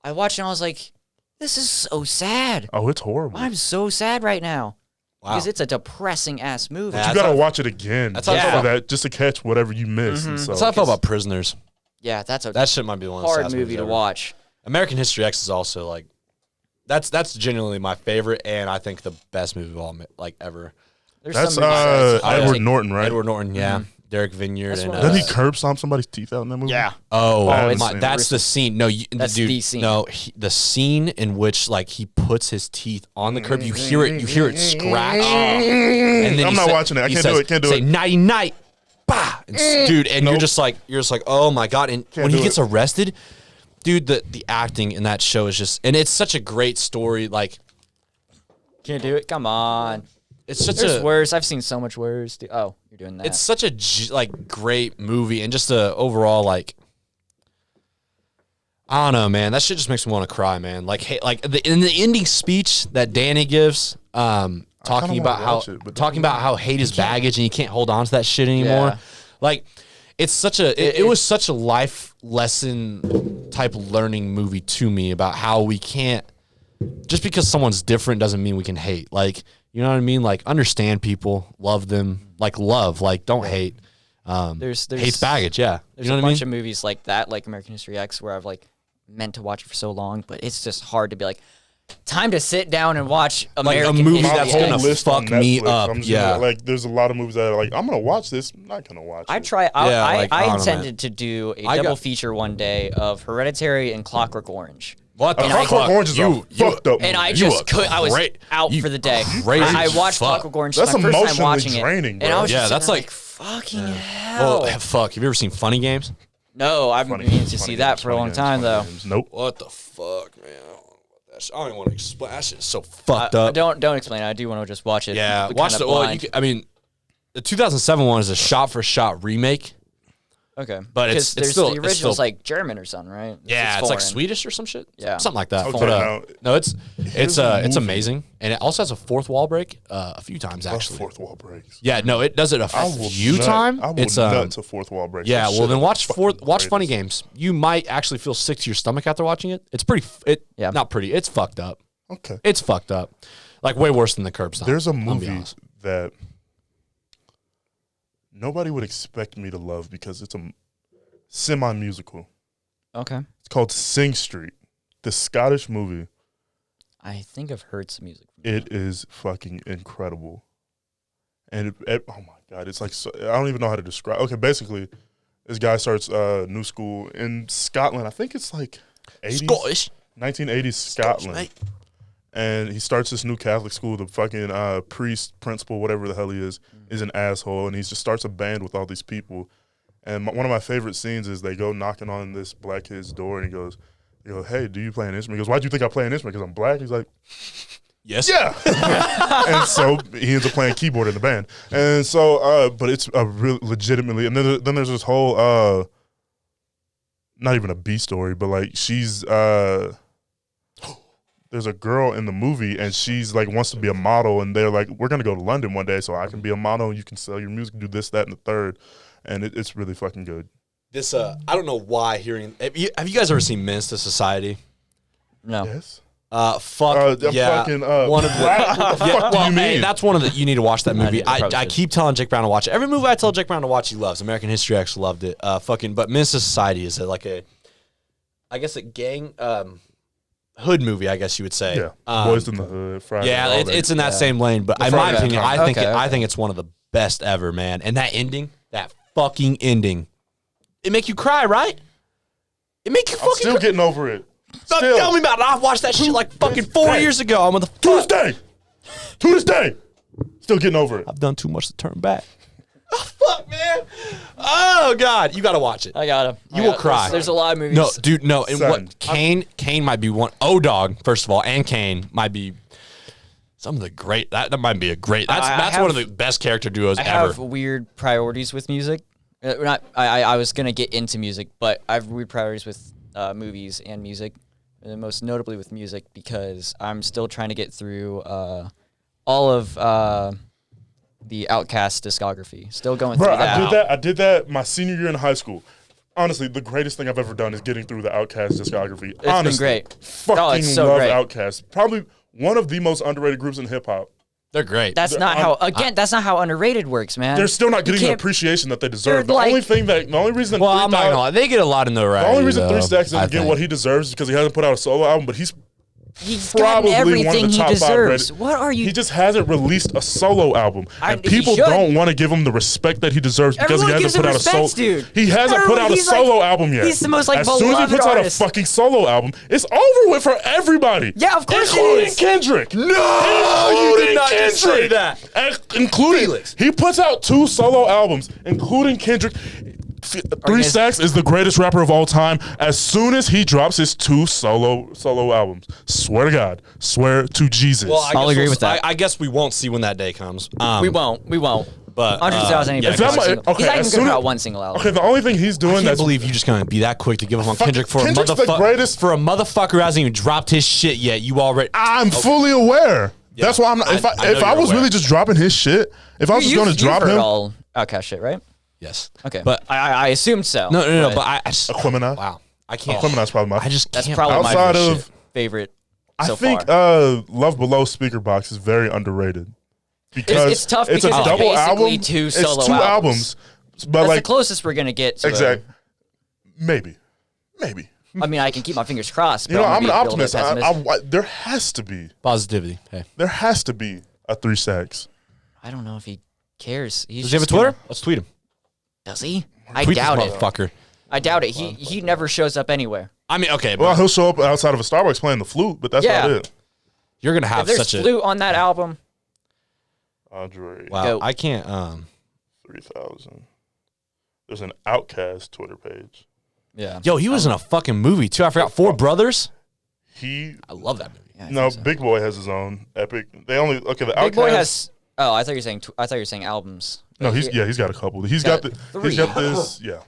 I watched it and I was like, "This is so sad. Oh, it's horrible. I'm so sad right now." Wow. Because it's a depressing ass movie. Yeah, You gotta watch it again. That's just how I for felt. that, just to catch whatever you missed. And so That's how I felt about Prisoners. Yeah, that's a That shit might be one of the hard saddest movie movies to ever. watch. American History X is also like, that's genuinely my favorite, and I think the best movie of all like ever. There's That's some movies that I Edward think- Norton, right? Edward Norton, yeah. Derek Vineyard, That's and one of Doesn't those- he curb stomp somebody's teeth out in that movie? Yeah. oh, haven't my, seen that's the scene. No, That's dude, the scene. no, the scene in which like he puts his teeth on the curb. You hear it scratch. And then I'm he not sa- watching it. I he can't says, do it. Can't do say, it. Nighty night, bah, and dude, and Nope. you're just like, oh my god. And when he do gets it. arrested, dude, the acting in that show is just, and it's such a great story. Like, Can't do it. Come on. it's such There's a worse. I've seen so much worse. Oh, you're doing that. it's such a like great movie, and just a overall like, I don't know, man. That shit just makes me want to cry, man. Like, hey, like in the ending speech that Danny gives, talking wanna about how watch it, but hate is baggage and you can't hold on to that shit anymore. Yeah. Like, it's such a it was such a life lesson type learning movie to me about how we can't, just because someone's different doesn't mean we can hate. Like, you know what I mean? Like, understand people, love them, like love, like don't hate. There's Hate's baggage, yeah. There's You know a what I bunch mean? of movies like that, like American History X, where I've like meant to watch it for so long, but it's just hard to be like, time to sit down and watch Like a American movie History that's My X. gonna whole list on fuck me Netflix, up, I'm just yeah. like, there's a lot of movies that are like, I'm gonna watch this. I'm not gonna watch I it. try. Yeah, I like, I don't know, intended to do a I double got- feature one day of Hereditary and Clockwork Orange. What the Clockwork fuck? Orange is a fucked up movie. And I You just a could. I was great- out you for the day. crazy I watched fuck. Clockwork Orange. That's my first time emotionally watching draining, it, bro. and I was Yeah, just that's sitting there like- fucking hell. Well, fuck. Have you ever seen Funny Games? No, I've been Funny meaning games, to funny see that games, for a funny long games, time, funny though. games. Nope. What the fuck, man? I don't even want to explain. That shit's so fucked up. Don't explain it. I do want to just watch it. Yeah, kinda watch the. Well, blind. I mean, the 2007 one is a shot-for-shot remake. Okay, But because it's still- the it's original's still- like German or something, right? Yeah, it's like foreign. Swedish or some shit. Yeah. Something like that. Okay, But, now, no, it's a it's movie. amazing, and it also has a fourth wall break a few times Love actually. fourth wall breaks. Yeah, no, it does it a I will few nut- times. I will It's nut to fourth wall breaks. yeah. That Well, shit then is watch fucking watch Funny greatest. Games. You might actually feel sick to your stomach after watching it. It's pretty. Yeah. Not pretty. It's fucked up. Okay. It's fucked up. Like way worse than the curb stop. There's a I'll be movie honest. that nobody would expect me to love because it's a semi-musical. Okay, It's called Sing Street, the Scottish movie. I think I've heard some music. It is fucking incredible. And oh my God, it's like, so, I don't even know how to describe. Okay, basically, this guy starts new school in Scotland. I think it's like 80s, Scottish. 1980s Scotland. mate. And he starts this new Catholic school. The fucking priest, principal, whatever the hell he is an asshole. And he just starts a band with all these people. And one of my favorite scenes is they go knocking on this black kid's door, and they go, hey, do you play an instrument? He goes, why do you think I play an instrument? Because I'm black? He's like, Yes. yeah. And so he ends up playing keyboard in the band. And so, but it's a real legitimately, and then there's this whole, not even a B story, but like she's, there's a girl in the movie and she's like wants to be a model, and they're like, we're going to go to London one day so I can be a model and you can sell your music, do this, that, and the third. And it's really fucking good. This I don't know why hearing. Have you guys ever seen Menace to Society? No. Yes. Fuck yeah. Fucking, one of the. what the fuck do you mean? Hey, that's one of the. You need to watch that movie. I probably I should. keep telling Jake Brown to watch it. Every movie I tell Jake Brown to watch, he loves. American History X loved it. But Menace to Society is like I guess a gang hood movie. I guess you would say. Yeah. Boys in the Hood, Friday. Yeah, all that. it's in that same lane. But in Friday my Night opinion, Lights. I Okay. think it's one of the best ever, man. And that ending, that fucking ending, it make you cry, right? It make you I'm fucking still cry. getting over it. Tell Still. me about it. I watched that shit like fucking 4 Hey. years ago. I'm with To this day. To this day. Still getting over it. I've done too much to turn back. Oh, fuck, man. Oh, God. You got to watch it. I got him. You will cry. There's a lot of movies. No, dude, no. And Son. what Kane might be one. O-Dog, first of all, and Kane might be some of the great. That might be a great. That's one of the best character duos I ever. have weird priorities with music. I was gonna get into music, but I have weird priorities with movies and music, and most notably with music because I'm still trying to get through all of the Outkast discography. Still going Bro, through that. I did that my senior year in high school. Honestly, the greatest thing I've ever done is getting through the Outkast discography. been Honestly, great. Fucking No, it's so love great. Outkast. Probably one of the most underrated groups in hip hop. They're great. That's not how. Again, that's not how underrated works, man. They're still not You getting the can't- appreciation that they deserve. The They're only reason well, I'm not gonna 3,000 lie. They get a lot in the right. the only reason 3 Stacks doesn't get what he deserves is because he hasn't put out a solo album, but he's He's probably gotten one of everything the he top 5 deserves. greatest. What are you? He just hasn't released a solo album, and He people should. don't want to give him the respect that he deserves because Everyone he gives hasn't him put out a respect, solo. dude. He hasn't put Everyone- out a he's like- solo album yet. he's the most, like, as soon as he beloved puts artist. out a fucking solo album, it's over with for everybody. Yeah, of course it including is. Kendrick. No, you did not just say Kendrick. that. Including Felix. he puts out 2 solo albums, including Kendrick. 3 guys- Stacks is the greatest rapper of all time. As soon as he drops his 2 solo albums, swear to God, swear to Jesus. Well, I'll agree with that. I guess we won't see when that day comes. We won't. But 100,000. yeah, He's If that not might- even okay, going as to soon put as- out one single album. okay, the only thing he's doing I can't that's believe you just gonna be that quick to give up on Kendrick for Kendrick's a the motherfucker. greatest- For a motherfucker who hasn't even dropped his shit yet. You already. I'm fully aware. Yeah, That's why I'm not. If I I, know if I you're was aware. really just dropping his shit, if I was just going to drop you've heard him, all Outcast shit, right? Yes. Okay, But I assumed so. no. But I just. Aquemini. Wow. I can't. Aquemini's probably my. I just That's can't. probably outside my of- favorite. I so think far. Love Below Speaker Box is very underrated because It's tough it's because a it's double basically album. 2 it's solo 2 albums. albums, but That's like the closest we're gonna get to. exact. Maybe. I mean, I can keep my fingers crossed. You But know, I'm gonna an be a little bit optimist. pessimist. There has to be. Positivity. Hey. There has to be a 3 Stacks. I don't know if he cares. He's Does he have a just Twitter? gonna- Let's tweet him. Does he? I Tweet doubt this it. motherfucker. I doubt it. He never shows up anywhere. I mean, okay, Well, but he'll show up outside of a Starbucks playing the flute, but that's Yeah. about it. you're gonna If have there's such a flute on that album, Andre, wow. Go. I can't. 3,000. There's an Outcast Twitter page. yeah. Yo, he was in a fucking movie too. I forgot. 4 Brothers. He I love that movie. Yeah, I no, think so. Big Boy has his own epic. They only the Big Outcast. Boy has. Oh, I thought you were saying. I thought you were saying albums. No, But he's got a couple. He's got got 3. he's got this, yeah.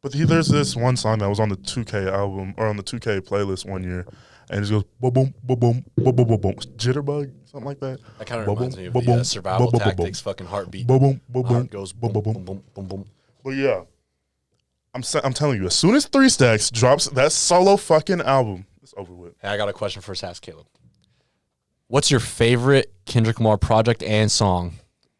But there's this one song that was on the 2K album or on the 2K playlist one year, and it just goes boom boom boom boom boom boom boom boom jitterbug something like that. That kind of Boom, reminds boom, me of boom, the boom, survival boom, boom, boom, tactics. Fucking heartbeat. Boom boom boom My boom heart goes boom boom boom boom boom. But yeah, I'm telling you, as soon as 3 Stacks drops that solo fucking album, it's over with. Hey, I got a question for Ask Caleb. What's your favorite Kendrick Lamar project and song?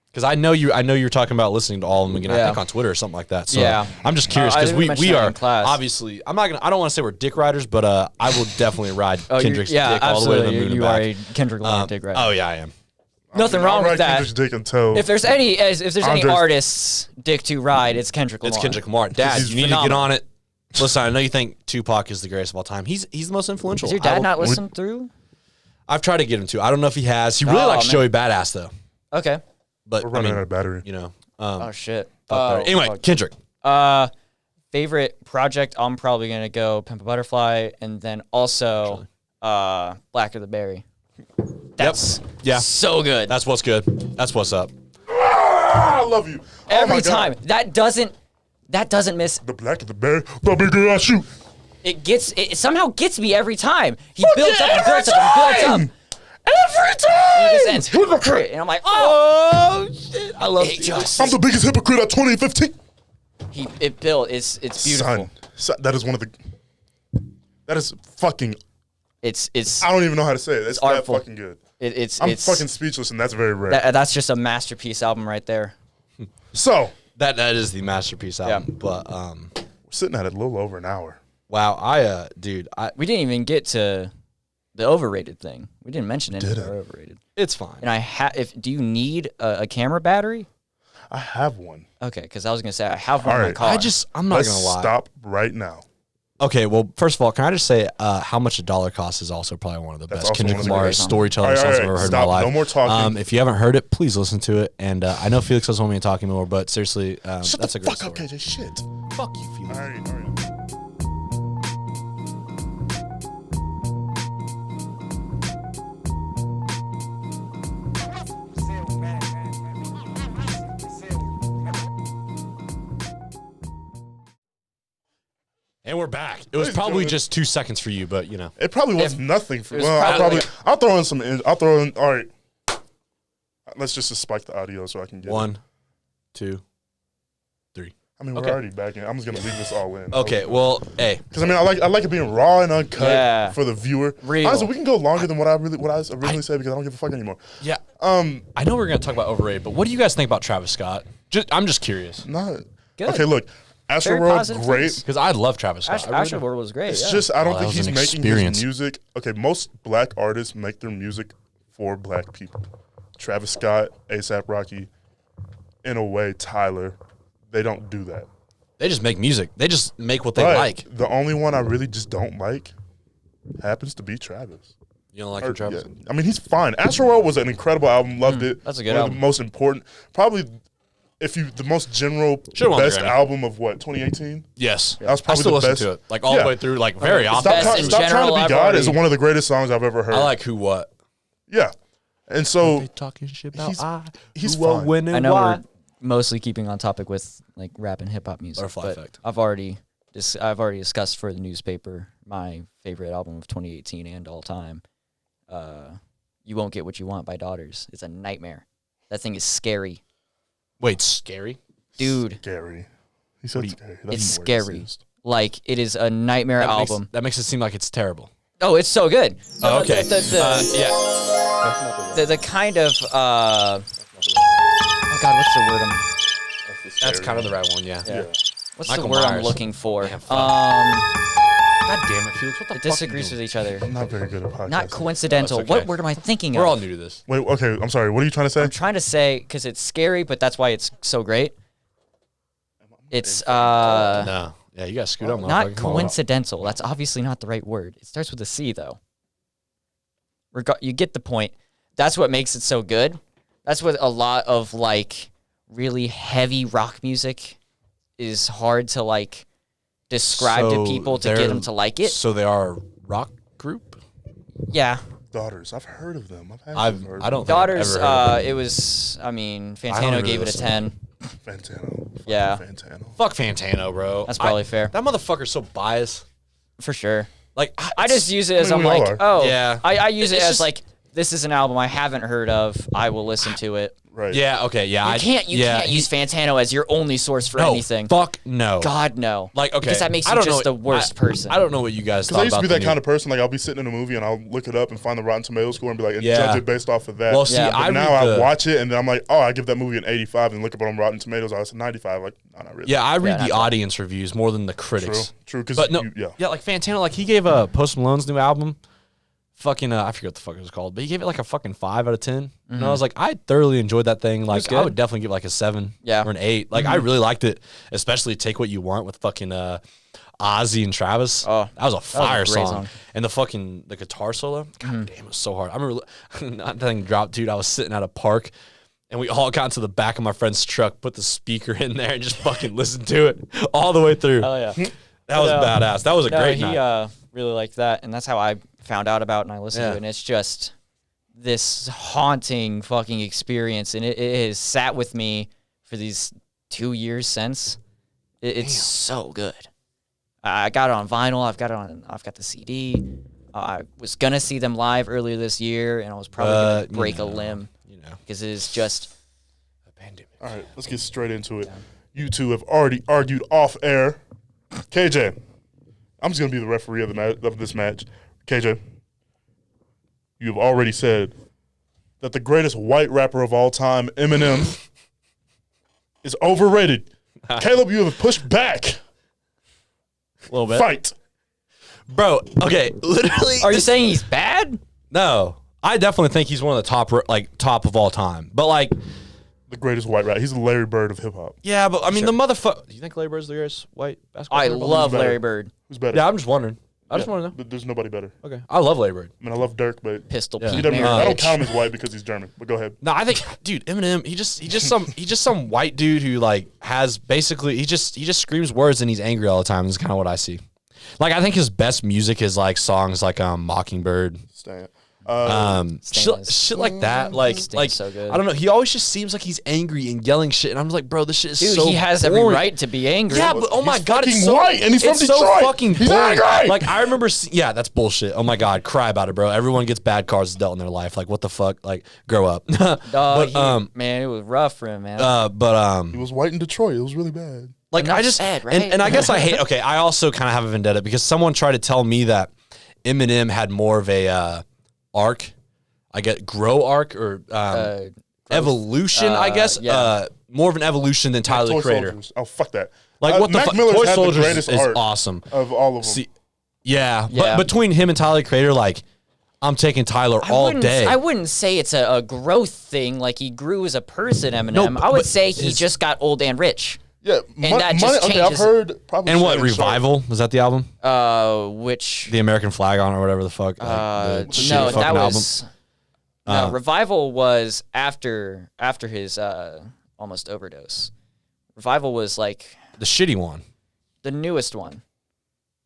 Because I know you're talking about listening to all of them again. I Yeah. think on Twitter or something like that. So Yeah. I'm just curious I because didn't mention we that are in class. obviously. I don't want to say we're dick riders, but I will definitely ride Kendrick's yeah, dick all the way to the absolutely. moon and You back. are a Kendrick Lamar dick right. Oh yeah, I am. Nothing I wrong ride with that. Kendrick's dick until If there's any Andres- artists dick to ride, it's Kendrick Lamar. It's Kendrick Lamar. Dad, He's you need to get phenomenal. on it. Listen, I know you think Tupac is the greatest of all time. He's the most influential. Does your I dad will- not listen through? I've tried to get him to. I don't know if he has. He really Oh, likes man. Joey Badass though. Okay. But we're I running mean, out of battery. you know. Oh shit. Anyway, fuck. Kendrick. Favorite project? I'm probably gonna go Pimp a Butterfly, and then also Black of the Berry. That's Yeah. so good. That's what's good. That's what's up. I love you. Oh my Every God. time. That doesn't miss. The black of the berry, the bigger I shoot. It somehow gets me every time. He Fuck builds yeah, up and builds up and builds up. And Every he just time. ends hypocrite. And I'm like, oh Shit. I love it just I'm the biggest hypocrite at 2015. it built. It's beautiful. Son, that is one of the. That is fucking. It's I don't even know how to say it. It's that artful. fucking good. it's I'm fucking speechless, and that's very rare. that's just a masterpiece album right there. So That is the masterpiece album. But we're sitting at a little over an hour. wow, dude, We didn't even get to the overrated thing. We didn't mention any of Didn't. our overrated. it's fine. And do you need a camera battery? I have one. Okay, because I was gonna say I have one All in my right. car. I'm not Let's gonna lie. stop right now. Okay, well, first of all, can I just say how much a dollar costs is also probably one of the That's best also Kendrick one of the Lamar greatest songs. storytelling All right, songs all I've ever right, heard stop. in my life. No more talking. If you haven't heard it, please listen to it. And I know Felix doesn't want me to talk anymore, but seriously, Shut that's the a great fuck up, story. KJ. Shit. Fuck you, Felix. All right, all right. And we're back. It was Ladies and probably gentlemen. just 2 seconds for you, but you know. It probably was nothing for. it was Well, probably I'll throw in some. I'll throw in. All right. Let's just spike the audio so I can get it. 1, 2, 3. I mean, we're Okay. already back in. I'm just gonna leave this all in. Okay, well, hey, Because I mean, I like it being raw and uncut Yeah. for the viewer. Real. Honestly, we can go longer than what I originally said because I don't give a fuck anymore. yeah. I know we're gonna talk about overrated, but what do you guys think about Travis Scott? I'm just curious. Not Good. okay. Look, Astro Very World, positive great. things. Because I love Travis Scott. I really Astro do. World was great. It's yeah. just I don't that think was he's an making experience. his music. Okay, most black artists make their music for black people. Travis Scott, A$AP Rocky, in a way, Tyler, they don't do that. They just make music. They just make what they But like. the only one I really just don't like happens to be Travis. You don't like him, Travis? Yeah. I mean, he's fine. Astro World was an incredible album. Loved it. That's a good One album. of the most important, probably, the most general Should've won the best Grammy. album of what 2018. Yes. That was I probably still the listen best. to it, like all Yeah. the way through, like very often. Best in Stop trying general, to be I've God is already- one of the greatest songs I've ever heard. I like Who What. Yeah, and so They talking shit about he's- he's who what, fine. when, and I know why. we're mostly keeping on topic with like rap and hip hop music. Butterfly but Effect. I've already discussed for the newspaper my favorite album of 2018 and all time. You Won't Get What You Want by Daughters. It's a nightmare. That thing is scary, Wait, scary? dude. scary. He said scary. That's It's the word he scary. used. Like it is a nightmare album. That makes it seem like it's terrible. Oh, it's so good. Oh, okay. The the kind of oh god, what's the word? That's kind of the right one, yeah. Yeah. What's Michael the word I'm Myers. looking for? Man, fuck. God damn it, Felix. What the It fuck? disagrees with each other. I'm not very good at podcasting. Not coincidental. That's okay. What word am I thinking We're of? all new to this. Wait, okay. I'm sorry. What are you trying to say? I'm trying to say because it's scary, but that's why it's so great. It's No. Yeah, you got to scoot up, not motherfucker. Come on. coincidental. That's obviously not the right word. It starts with a C though. You get the point. That's what makes it so good. That's what a lot of like really heavy rock music is hard to like describe to So people to they're- get them to like it. So they are a rock group? Yeah. Daughters. I've heard of them. I've I heard don't of think I've Daughters, ever heard of it. it was, I mean, don't Fantano really gave it a listen. 10. Fantano. Fucking Yeah. Fantano. Fuck Fantano, bro. That's probably fair. That motherfucker's so biased. For sure. Like, I just use it as I mean, I'm we all like, are. oh, Yeah. I use it It's as just- like, this is an album I haven't heard of. I will listen to it. Right. yeah, okay, yeah. You can't use Fantano as your only source for no, anything. Fuck no. God, no. Like, okay. Because that makes I you don't just know- the worst person. I don't know what you guys Because thought I used to about be the that new- kind of person. Like, I'll be sitting in a movie and I'll look it up and find the Rotten Tomatoes score and be like, and Yeah. judge it based off of that. Well, see, Yeah. But I now read I the- watch it and then I'm like, oh, I give that movie an 85 and look up on Rotten Tomatoes. I was 95. Like, no, not really. Yeah, I read Yeah, the not audience reviews more than the critics. True. Because But no, yeah. like Fantano, like he gave Post Malone's new album, fucking I forget what the fuck it was called, but he gave it like a fucking 5 out of 10. And I was like, I thoroughly enjoyed that thing. Like, I good. would definitely give it like a 7 Yeah. or an 8. Like, I really liked it, especially Take What You Want with fucking Ozzy and Travis. Oh, that was a fire great song. song. And the guitar solo, god damn, it was so hard. I remember that thing dropped, dude. I was sitting at a park. And we all got into the back of my friend's truck, put the speaker in there, and just fucking listened to it all the way through. Oh, yeah. That was badass. That was a great he night. really liked that, and that's how I found out about it and I listened to Yeah. it, and it's just this haunting fucking experience, and it has sat with me for these 2 years since. It's so good. I got it on vinyl. I've got the CD. I was gonna see them live earlier this year, and I was probably gonna break a limb because it is just. A pandemic. All right, let's get straight into it. You two have already argued off air. KJ, I'm just going to be the referee of this match. KJ, you've already said that the greatest white rapper of all time, Eminem, is overrated. Caleb, you have pushed back. A little bit. Fight. Bro, okay, literally. Are you saying he's bad? No. I definitely think he's one of the top of all time. But like, The greatest white rapper. He's the Larry Bird of hip hop. yeah, but I mean, the motherfucker. Do you think Larry Bird's the greatest white basketball I player? love better? Larry Bird. Who's better? Yeah, I'm just wondering. I just Yeah, want to know. There's nobody better. Okay. I love Larry Bird. I mean, I love Dirk, but Pistol Yeah. he Pete. doesn't, I don't Maravich. count him as white because he's German. But go ahead. No, I think, dude, Eminem, he's just some white dude who like has basically he just screams words and he's angry all the time. Is kind of what I see. Like I think his best music is like songs like Mockingbird, Stan. shit like that. Like so good. I don't know. He always just seems like he's angry and yelling shit, and I'm just like, bro, this shit is Dude, so he has every boring. right to be angry. Yeah, but oh my He's god, it's fucking so white, and he's from it's so Detroit. fucking He's boring. angry. Like I remember, yeah, that's bullshit. Oh my god, cry about it, bro. Everyone gets bad cards dealt in their life. Like what the fuck? Like grow up. Man, it was rough for him, man. He was white in Detroit. It was really bad. like Enough I just said, right? and I guess I hate. Okay, I also kind of have a vendetta because someone tried to tell me that Eminem had more of a arc. I get grow arc or evolution. I guess. yeah. more of an evolution than Tyler, Toy the Creator. Soldiers. Oh, fuck that. Like what the Mac fuck? Miller's Toy had the Soldiers greatest is art awesome. of all of them. See, yeah, Yeah. but between him and Tyler, the Creator, like I'm taking Tyler all day. I wouldn't say it's a growth thing. Like he grew as a person, Eminem. No, I would but say he just got old and rich. Yeah, that just okay, I've changes- heard probably. and what Shannon Sharp. Revival was that the album? Which The American Flag on or whatever the fuck. Like, the shitty no, fucking that album. was no Revival was after his almost overdose. Revival was like The shitty one. the newest one.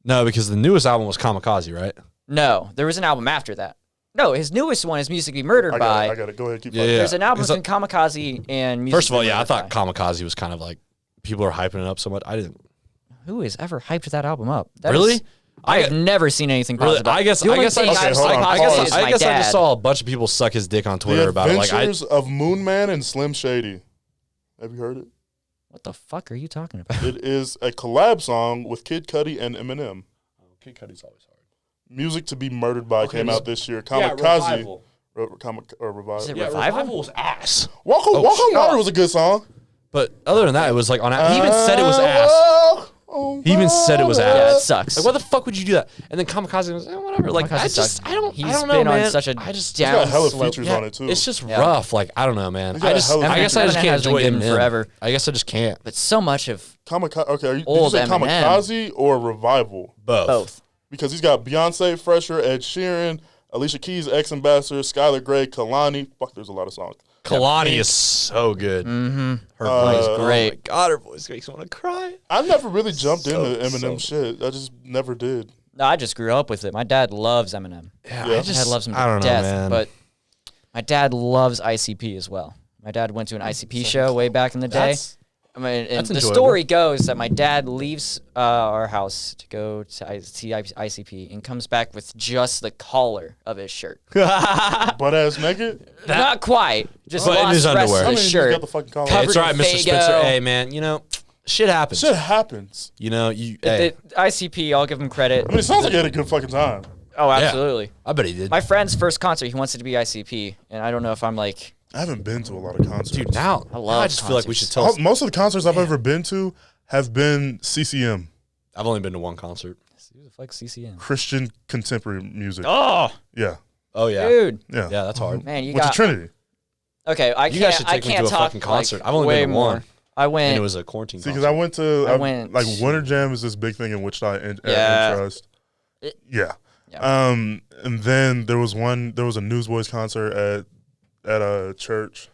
No, because the newest album was Kamikaze, right? No, there was an album after that. No, his newest one is Music Be Murdered I by. got it. Go ahead, keep Yeah, talking. yeah. There's an album It's from Kamikaze and Music First of all, Be yeah, I Murdered thought by. Kamikaze was kind of like people are hyping it up so much. I didn't Who has ever hyped that album up? That really. is- I have never seen anything Really, positive. I guess. The I only guess. thing I Okay, I've hold seen on. positive is I my guess I dad. just saw a bunch of people suck his dick on Twitter The about it. Like, Adventures of Moon Man and Slim Shady. Have you heard it? What the fuck are you talking about? It is a collab song with Kid Cudi and Eminem. Kid Cudi's always hard. Music to Be Murdered By came out this year. Yeah, Kamikaze. Revival. Revival. Is it Yeah, Revival? Revival was ass. Walk on Water was a good song. But other than that, it was like on. He even said it was ass. He even said it was ass. Yeah, it sucks. Like, why the fuck would you do that? And then Kamikaze was whatever. Like, Kamikaze I sucks. don't He's know, been man. on such a I just He's got down hella slope. features yeah, on it too. It's just Yeah. rough. Like, I don't know, man. got I just, hella I guess I just Eminem can't hasn't enjoy given Eminem forever. I guess I just can't. But so much of Kamikaze. Okay, did you Old say Eminem. Kamikaze or Revival? both. Because he's got Beyonce, Fresher, Ed Sheeran, Alicia Keys, Ex Ambassador, Skylar Grey, Kalani. Fuck, there's a lot of songs. Kalani is so good. Mm-hmm. Her voice, great. Oh my god, her voice makes me want to cry. I never really jumped into so- Eminem shit. I just never did. No, I just grew up with it. My dad loves Eminem. Yeah, Yeah. I My just dad loves him to I don't know, death. man. But my dad loves ICP as well. My dad went to an ICP show way back in the day. That's- I mean, and that's the enjoyable. story goes that my dad leaves our house to go to see ICP and comes back with just the collar of his shirt. Butt ass naked? Not quite. Just But in lost his the rest underwear. of I his mean, shirt. he's got the fucking collar. Covered it's all right, in Mr. Spencer. Faygo. Hey, man, you know, shit happens. Shit happens. You know, hey, ICP, I'll give him credit. I mean, it sounds like he had a good fucking time. Oh, absolutely. I bet he did. My friend's first concert, he wants it to be ICP, and I don't know if I'm like, I haven't been to a lot of concerts. Dude, now love I just feel like we should concerts. tell. Most of the concerts I've ever been to have been CCM, I've only been to one concert. fuck CCM. Christian contemporary music. Oh, Yeah, Oh yeah, dude, yeah. yeah, that's hard. man, you Went to got Trinity. okay. I You guys can't. should I take me can't to a talk fucking concert. Like, I've only way been to more. one. I went. And it was a quarantine. See, because concert. I went to I went- like Winter Jam is this big thing in Wichita and Yeah. Trust. It- Yeah. Yeah. And then there was a Newsboys concert at a church.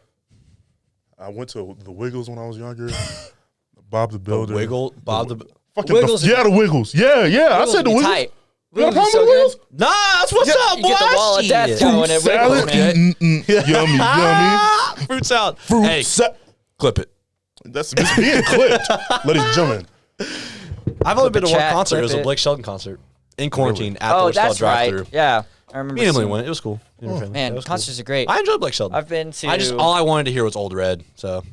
I went to the Wiggles when I was younger. Bob the Builder. Bob the. Fucking Wiggles yeah, the Wiggles. Yeah, yeah. Wiggles I said the would be Wiggles. tight. You got a Wiggles is problem so with good. Wiggles? Nah, that's what's up, You boy. get the wall of death Shit. going at Salad. Wiggles, man. Yummy, yummy. Fruit salad. Fruit Hey, clip it. That's it's being clipped, ladies and gentlemen. I've only been to one chat, concert. It clip was a it. Blake Shelton concert in quarantine at the Oh, Wichita that's right. drive-through. Yeah, I remember. Me and Emily seeing- went. It was cool. Man, It was concerts cool. are great. I enjoyed Blake Shelton. I've been to. all I wanted to hear was Old Red. So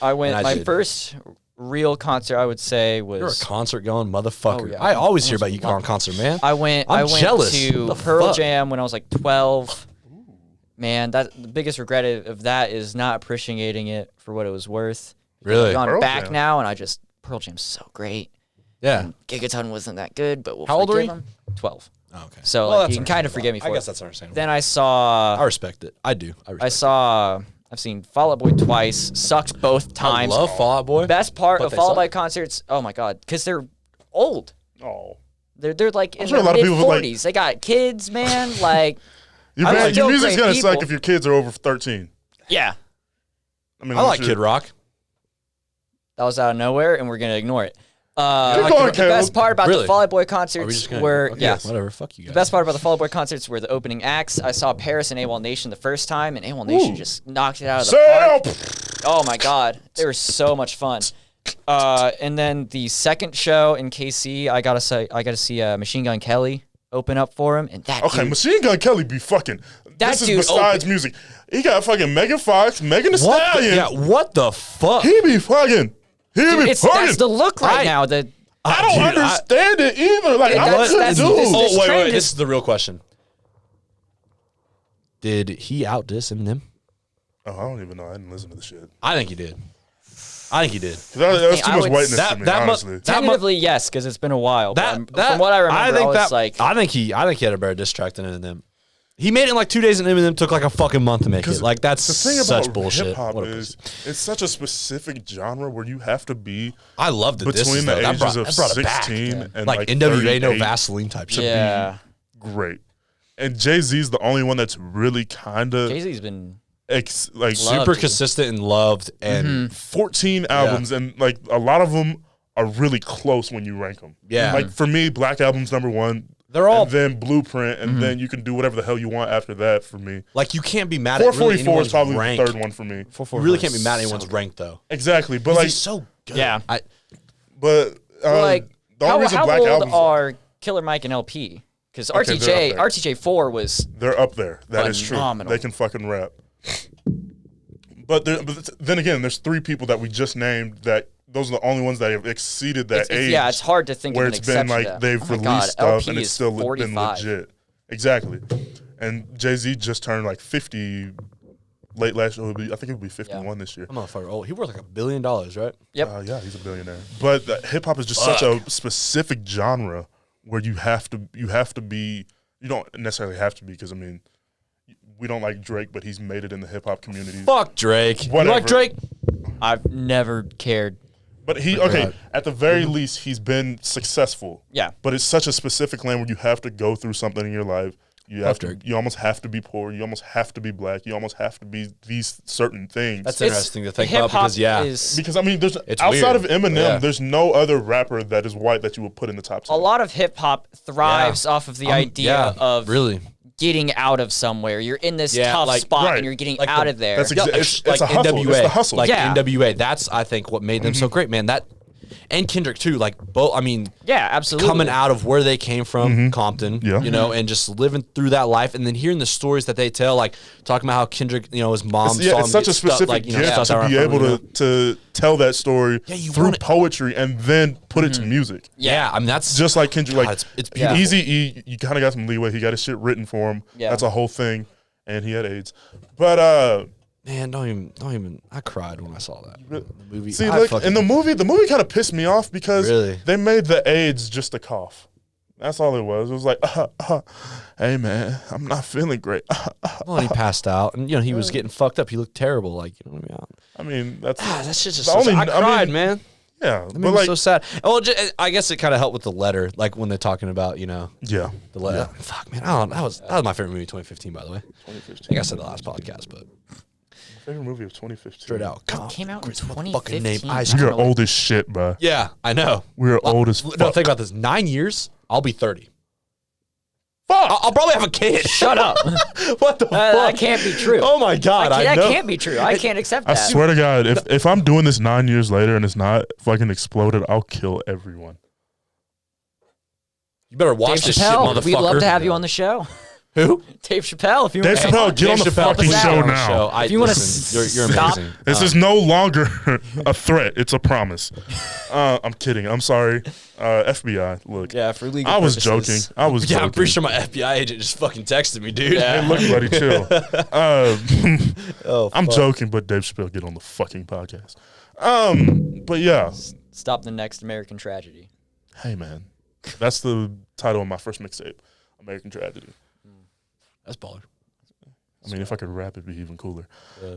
I went. and I My did. first real concert, I would say, was. you're a concert going motherfucker. Oh, yeah. I always hear I about you going concert, man. I went. I'm I went jealous. to The Pearl fuck? Jam when I was like 12. Man, the biggest regret of that is not appreciating it for what it was worth. Really? I've gone Pearl back Jam. now, and Pearl Jam's so great. Yeah. Gigaton wasn't that good, but we'll How old are forgive you? him. 12. Oh, okay. So Well, like, that's you can kind of forgive me for I guess it. that's understandable. Then I saw. I respect it. I do. I've seen Fall Out Boy twice. Sucked both times. I love Fall Out Boy. Best part But of they Fall Out suck. Boy concerts. Oh my god, because they're old. Oh, They're like in sure a their lot of mid people would, like- 40s. They got kids, man. Like your, I band, like your still music's great gonna suck people. if your kids are over 13. yeah, I mean, I like shit. Kid Rock. that was out of nowhere, and we're gonna ignore it. Keep going, The Caleb. best part about Really? the Fall Out Boy Are we concerts just gonna? were okay, yeah. Whatever. Fuck you guys. The best part about the Fall Out Boy concerts were the opening acts. I saw Paris and AWOL Nation the first time, and AWOL Nation just knocked it out of the park. Sam! Oh my god, they were so much fun. And then the second show in KC, I gotta see Machine Gun Kelly open up for him, and that Okay, dude, Machine Gun Kelly be fucking. That This is dude besides opened- music. He got fucking Megan Fox, Megan Thee What? Stallion. Yeah. What the fuck? He be fucking. He be that's fucking. the look right I- now. The I don't Dude, understand it either. Like, I'm a That's- good that's- dude. this- Oh wait, trend wait. is- This is the real question. Did he outdiss Eminem? Oh, I don't even know. I didn't listen to the shit. I think he did. I think he did. That's too I much would- whiteness to me, honestly. Tentatively, yes, because it's been a while. But That from what I remember, I think he had a better diss track than Eminem. He made it in like 2 days, and Eminem took like a fucking month to make it. Like that's the thing such about bullshit. hip hop What a is pussy. it's such a specific genre where you have to be I love the between disses, the though. That ages of brought it back. 16 and Like like NWA, no 38 Vaseline type shit. yeah, great. And Jay-Z's the only one that's really kind of Jay-Z's been like Loved. Super consistent and loved, and 14 albums, and like a lot of them are really close when you rank them. Yeah. Like for me, Black Album's number one. They're all- and then Blueprint, and then you can do whatever the hell you want after that for me. like you can't be mad at really 444 is anyone's probably rank. the third one for me. You really can't be mad at anyone's rank though. Exactly, but like, He's so good. Yeah. but like the only reason how Black old Album's are Killer Mike and LP? Because Okay, they're up there. RTJ4 was they're up there. That is true. Phenomenal. They can fucking rap. But then again, there's three people that we just named that those are the only ones that have exceeded that age. yeah, it's hard to think where of an it's been exception. like to that. they've Oh my released God, stuff LP and it's is still been 45. legit. Exactly. And Jay-Z just turned like 50 late last year. I think it would be 51 this year. I'm motherfucker old. He worth like $1 billion, right? Yep. Yeah, he's a billionaire. But hip hop is just such a specific genre where you have to be. You don't necessarily have to be, because I mean, we don't like Drake, but he's made it in the hip hop community. Fuck Drake. Whatever. You like Drake? I've never cared. But at the very least, he's been successful. Yeah. But it's such a specific lane where you have to go through something in your life. You have to. Drake. You almost have to be poor. You almost have to be black. You almost have to be these certain things. That's interesting to think about because because I mean, there's It's outside weird. of Eminem, Yeah. there's no other rapper that is white that you would put in the top 10. a lot of hip hop thrives off of the idea of really. getting out of somewhere. You're in this Yeah, tough like- spot right. and you're getting Like out the- of there. That's Yeah, it's like a hustle. NWA. It's the hustle. Like Yeah. NWA. That's I think what made them so great, man. That and Kendrick too. Like both. I mean, yeah, absolutely. coming out of where they came from, Compton. Yeah. You know, and just living through that life, and then hearing the stories that they tell, like talking about how Kendrick, you know, his mom saw him it's such get a stuck, specific like, you know, gift stuck to around be from able him, you know? to tell that story you through want it. poetry and then put it to music. Yeah, I mean that's Just like Kendrick, God, like it's beautiful. Easy E, you kind of got some leeway. He got his shit written for him. Yeah. That's a whole thing, and he had AIDS. But Man, don't even. I cried when I saw that the movie. see, I look, fucking- in the movie kind of pissed me off because Really? they made the AIDS just a cough. That's all it was. It was like, hey man, I'm not feeling great. well, and he passed out, and you know he was getting fucked up. He looked terrible, like you know what I mean. I mean, that's That shit's just the so only- sad. I cried, mean, man. yeah. That But made me like, so sad. Well, I guess it kind of helped with the letter, like when they're talking about, you know, yeah, the letter. Fuck, man, I don't. That was my favorite movie, 2015, by the way. 2015. I think I said the last podcast, but Favorite movie of 2015. straight out. came out in fucking name, 2015. Ice We're Cream. old as shit, bro. Yeah, I know. We're old as fuck. No, think about this. 9 years, I'll be 30. Fuck. I'll probably have a kid. Shut up. What the fuck? That can't be true. Oh my god, I that know. can't be true. I can't accept I that. swear to God, if I'm doing this 9 years later and it's not fucking exploded, I'll kill everyone. You better Dave watch this shit, Chappelle, motherfucker. we'd love to have you on the show. Who? Dave Chappelle, if you Dave want to Chappelle, get on the fucking us show out. now. If you wanna you're stop- amazing. This is no longer a threat. It's a promise. I'm kidding. I'm sorry. FBI, look. Yeah, for legal I was joking. purposes. I was Yeah, joking. I'm pretty sure my FBI agent just fucking texted me, dude. Hey, look, buddy, chill. Oh, I'm fuck. joking, but Dave Chappelle, get on the fucking podcast. But yeah. Stop the next American tragedy. Hey, man. That's the title of my first mixtape, American Tragedy. That's baller. I mean, if I could rap, it'd be even cooler. Yeah.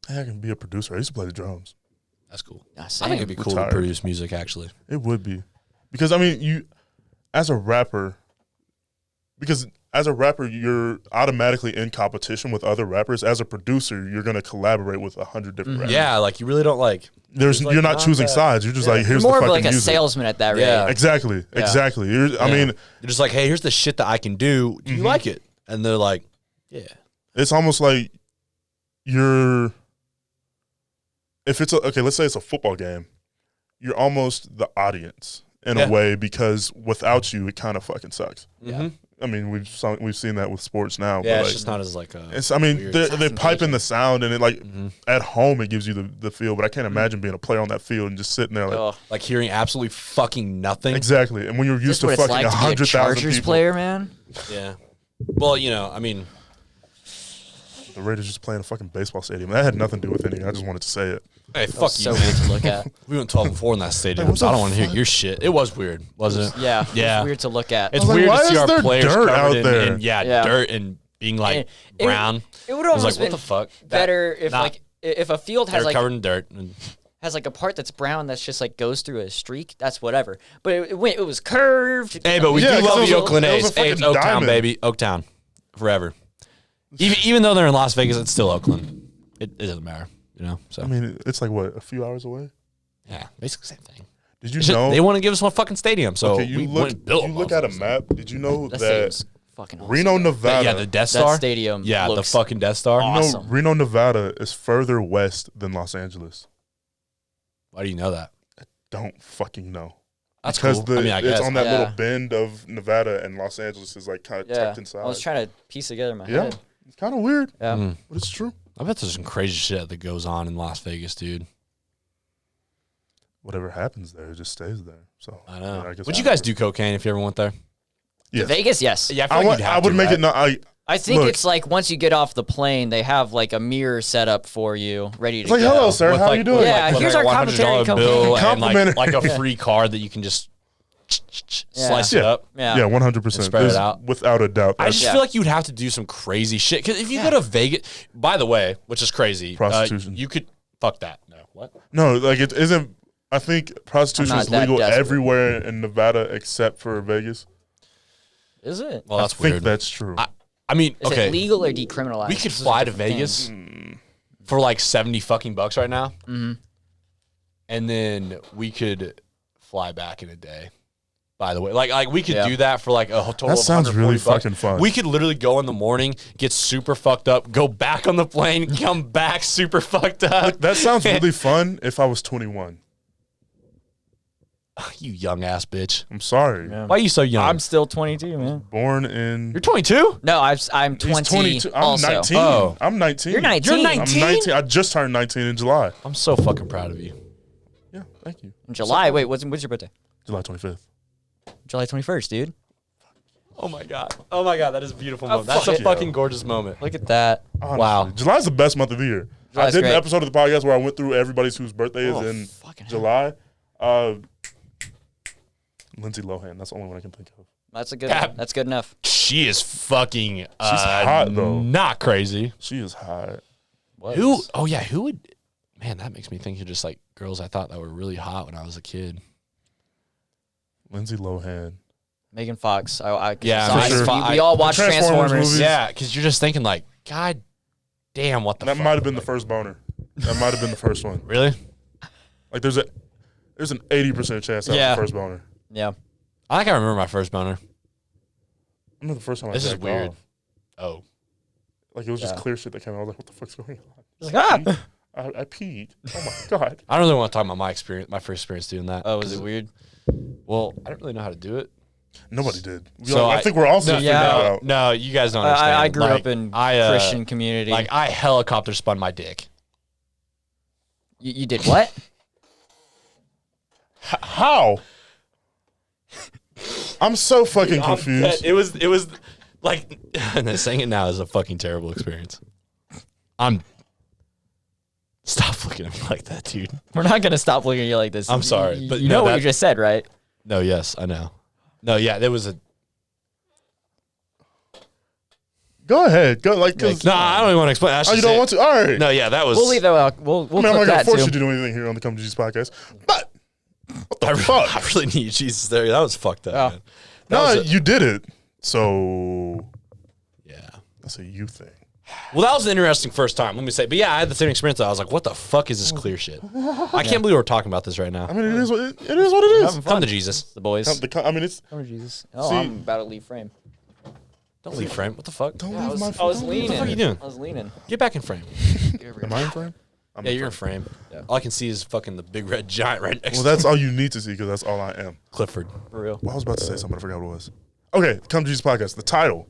Hey, I can be a producer. I used to play the drums. That's cool. Ah, I same. think it'd be cool to Retired. produce music, actually. It would be. Because, I mean, as a rapper, you're automatically in competition with other rappers. As a producer, you're going to collaborate with 100 different rappers. Yeah, like you really don't like. You're like not choosing not that- sides. You're just Yeah. like, here's More the of fucking like a music. salesman at that rate. Yeah. Exactly. Exactly. I mean, You're just like, hey, here's the shit that I can do. Do you like it? And they're like, yeah. it's almost like let's say it's a football game. You're almost the audience in Yeah. a way, because without you, it kind of fucking sucks. Mm-hmm. I mean, we've seen that with sports now. Yeah, but it's like, just not as like. I mean, weird. they pipe in the sound, and it like Mm-hmm. at home it gives you the feel. But I can't imagine being a player on that field and just sitting there like Ugh. like hearing absolutely fucking nothing. exactly. And when you're Is this used to what it's fucking like to be a 100,000 Chargers people, player, man? Yeah. Well, you know, I mean, The Raiders just playing a fucking baseball stadium. That had nothing to do with anything. I just wanted to say it. Hey, fuck So you, weird man. to look at. We went 12-4 in that stadium, what so I the don't want to hear fuck? your shit. It was weird, wasn't it? Yeah, Yeah. It's weird to look at. It's was like, weird why to see is our there players dirt covered out in, there? in Yeah. dirt and being like It- brown. It would I was almost like, what been the fuck? better if Nah. like if a field has They're like covered in dirt. And has like a part that's brown that's just like goes through a streak. That's whatever. But it was curved. hey, but we Yeah, do 'cause love it was the a- Oakland it was a A's. Hey, it's fucking Oaktown, diamond. baby. Oaktown. Forever. Even though they're in Las Vegas, it's still Oakland. It doesn't matter, you know? So, I mean, it's like, what, a few hours away? yeah, basically same thing. Did you It's just- know? they want to give us one fucking stadium, so okay, we went and built you one, look at a motherfuckers. map. Did you know that that stadium's fucking awesome. Reno, Nevada, Yeah, the Death That Star. stadium Yeah, the looks fucking Death Star. awesome. no, Reno, Nevada is further west than Los Angeles. Why do you know that? Don't fucking know. That's Because cool. I mean, I it's guess. on that Yeah. little bend of Nevada, and Los Angeles is like kind of Yeah, tucked inside. I was trying to piece together in my Yeah, head. it's kind of weird, Yeah. Mm. but it's true. I bet there's some crazy shit that goes on in Las Vegas, dude. Whatever happens there, it just stays there. So I know. I guess Would you guys do cocaine if you ever went there? Yes. Vegas, yes. Yeah, I would make it. No, I think Look. it's like once you get off the plane, they have like a mirror set up for you, ready to It's like, go. hello, sir. How you doing? Yeah, here's our $100 complimentary bill and Complimentary. like a free card that you can just slice it Yeah. up. Yeah. Yeah, 100%. spread it out. Without a doubt. I That's just Yeah. feel like you'd have to do some crazy shit. Because if you go to Vegas, by the way, which is crazy, Prostitution. you could fuck that. No, what? no, like it isn't. I think prostitution I'm is not that legal desperate. everywhere in Nevada except for Vegas. Is it? Well, that's I think weird. that's true. I mean, Is okay, it legal or decriminalized? we could Those are fly to different Vegas things. for like 70 fucking bucks right now, Mm-hmm. and then we could fly back in a day. By the way, like we could Yeah. do that for like a total. That of sounds really 140 bucks. fucking fun. We could literally go in the morning, get super fucked up, go back on the plane, come back super fucked up. That sounds really fun if I was 21. You young ass bitch. I'm sorry. Yeah. Why are you so young? I'm still 22, man. Born in. You're 22. No, I'm 20. He's 22. I'm also. 19. Oh. I'm 19. You're 19? You're I'm 19? 19. I just turned 19 in July. I'm so fucking proud of you. Yeah, thank you. In July. Wait, what's your birthday? July 25th. July 21st, dude. Oh my god. Oh my god, that is a beautiful Oh, moment. That's a fuck yeah. fucking gorgeous moment. Look at that. Honestly. Wow. July's the best month of the year. I July's did great. an episode of the podcast where I went through everybody's whose birthday is Oh, in fucking hell. July. Lindsay Lohan. That's the only one I can think of. That's a good. Yeah. That's good enough. She is fucking hot, though. Not crazy. She is hot. Who? Oh yeah, who would? Man, that makes me think of just like girls I thought that were really hot when I was a kid. Lindsay Lohan. Megan Fox. Yeah, I- for sure. we all watch Transformers Transformers. movies. Yeah, because you're just thinking like, God damn, what the That fuck? might have been the first boner. That might have been the first one. Really? Like there's an 80% chance that was Yeah. the first boner. Yeah. I think I remember my first boner. I remember the first time I This is jacked weird. off. Oh. Like it was just Yeah. clear shit that came out. I was like, what the fuck's going on? Like, ah! I peed. Oh my god. I don't really want to talk about my experience, my first experience doing that. Oh, was it weird? Well, I didn't really know how to do it. Nobody did. So I think we're all still No, figuring yeah. it out. No, you guys don't understand. I grew Like, up in I, Christian community. Like I helicopter spun my dick. You did what? How? I'm so fucking confused. It was like and then saying it now is a fucking terrible experience. Stop looking at me like that, dude. We're not gonna stop looking at you like this. I'm sorry, You, but you no, know what that- you just said, right? No, yes, I know. No, yeah, there was a Go ahead. Go like. 'Cause- no. I don't even want to explain. oh, you don't want to? All right. No, yeah, that was. We'll leave that. We'll I mean, I'm clip not gonna that force too. you to do anything here on the Come to Jesus podcast. But what the I fuck? really need Jesus there. That was fucked up. Yeah. Man. That No, was a- you did it. So yeah. that's a you thing. Well, that was an interesting first time. Let me say, but yeah, I had the same experience. I was like, "What the fuck is this clear shit?" I can't believe we're talking about this right now. I mean, it is what it is. What it is. Come to Jesus. The boys. I mean, it's Come to Jesus. Oh, See- I'm about to leave frame. Don't leave frame. What the fuck? don't I leave my. was, I was don't- leaning. the fuck are you doing? I was leaning. Get back in frame. Am I in frame? I'm Yeah, in you're in frame. frame. All I can see is fucking the big red giant right next Well, to that's all you need to see because that's all I am. Clifford. For real. Well, I was about to say something. I forgot what it was. Okay, Come to Jesus podcast. The title.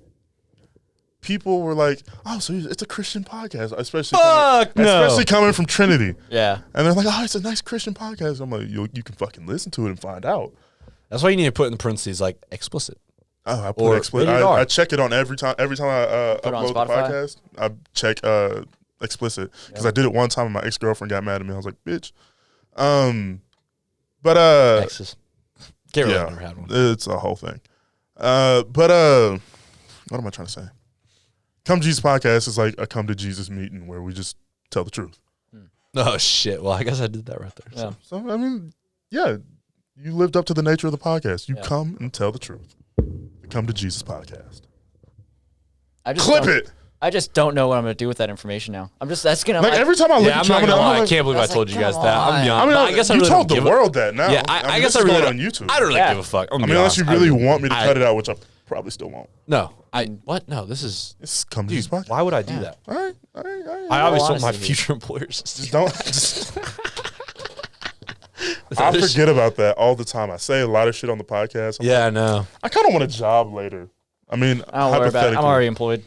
People were like, "Oh, so it's a Christian podcast," especially Fuck no. especially coming from Trinity. Yeah. And they're like, "Oh, it's a nice Christian podcast." I'm like, "You can fucking listen to it and find out." That's why you need to put in parentheses like explicit. I put Or explicit. rated R. I check it on every time. Every time I Put it on upload the Spotify? podcast, I check explicit because I did it one time and my ex girlfriend got mad at me. I was like, bitch. But Texas. Can't really yeah, never had one. it's a whole thing. What am I trying to say? Come Jesus podcast is like a come to Jesus meeting where we just tell the truth. Oh shit. Well, I guess I did that right there. Yeah. So I mean, yeah, you lived up to the nature of the podcast. You Yeah. come and tell the truth. The Come to Jesus podcast. I just Clip don't- it. I just don't know what I'm gonna do with that information now. that's gonna Like every time I look Yeah, at I'm you, not I'm gonna lie. I like, can't believe I That's told like, you guys come that. I'm on. young. I mean, I guess I you really told don't the give world that now. Yeah, I guess this I is really going don't on YouTube. I don't really Yeah. give a fuck. I mean, unless you really want me to cut it out, which I probably still won't. No. What? No. This is. It's Come to Dude, Jesus podcast. why would I do Yeah. that? All right. I obviously told my honesty, dude. future employers. Just don't. I forget about that all the time. I say a lot of shit on the podcast. Yeah, I know. I kind of want a job later. I mean, I don't worry about it. hypothetically, I'm already employed.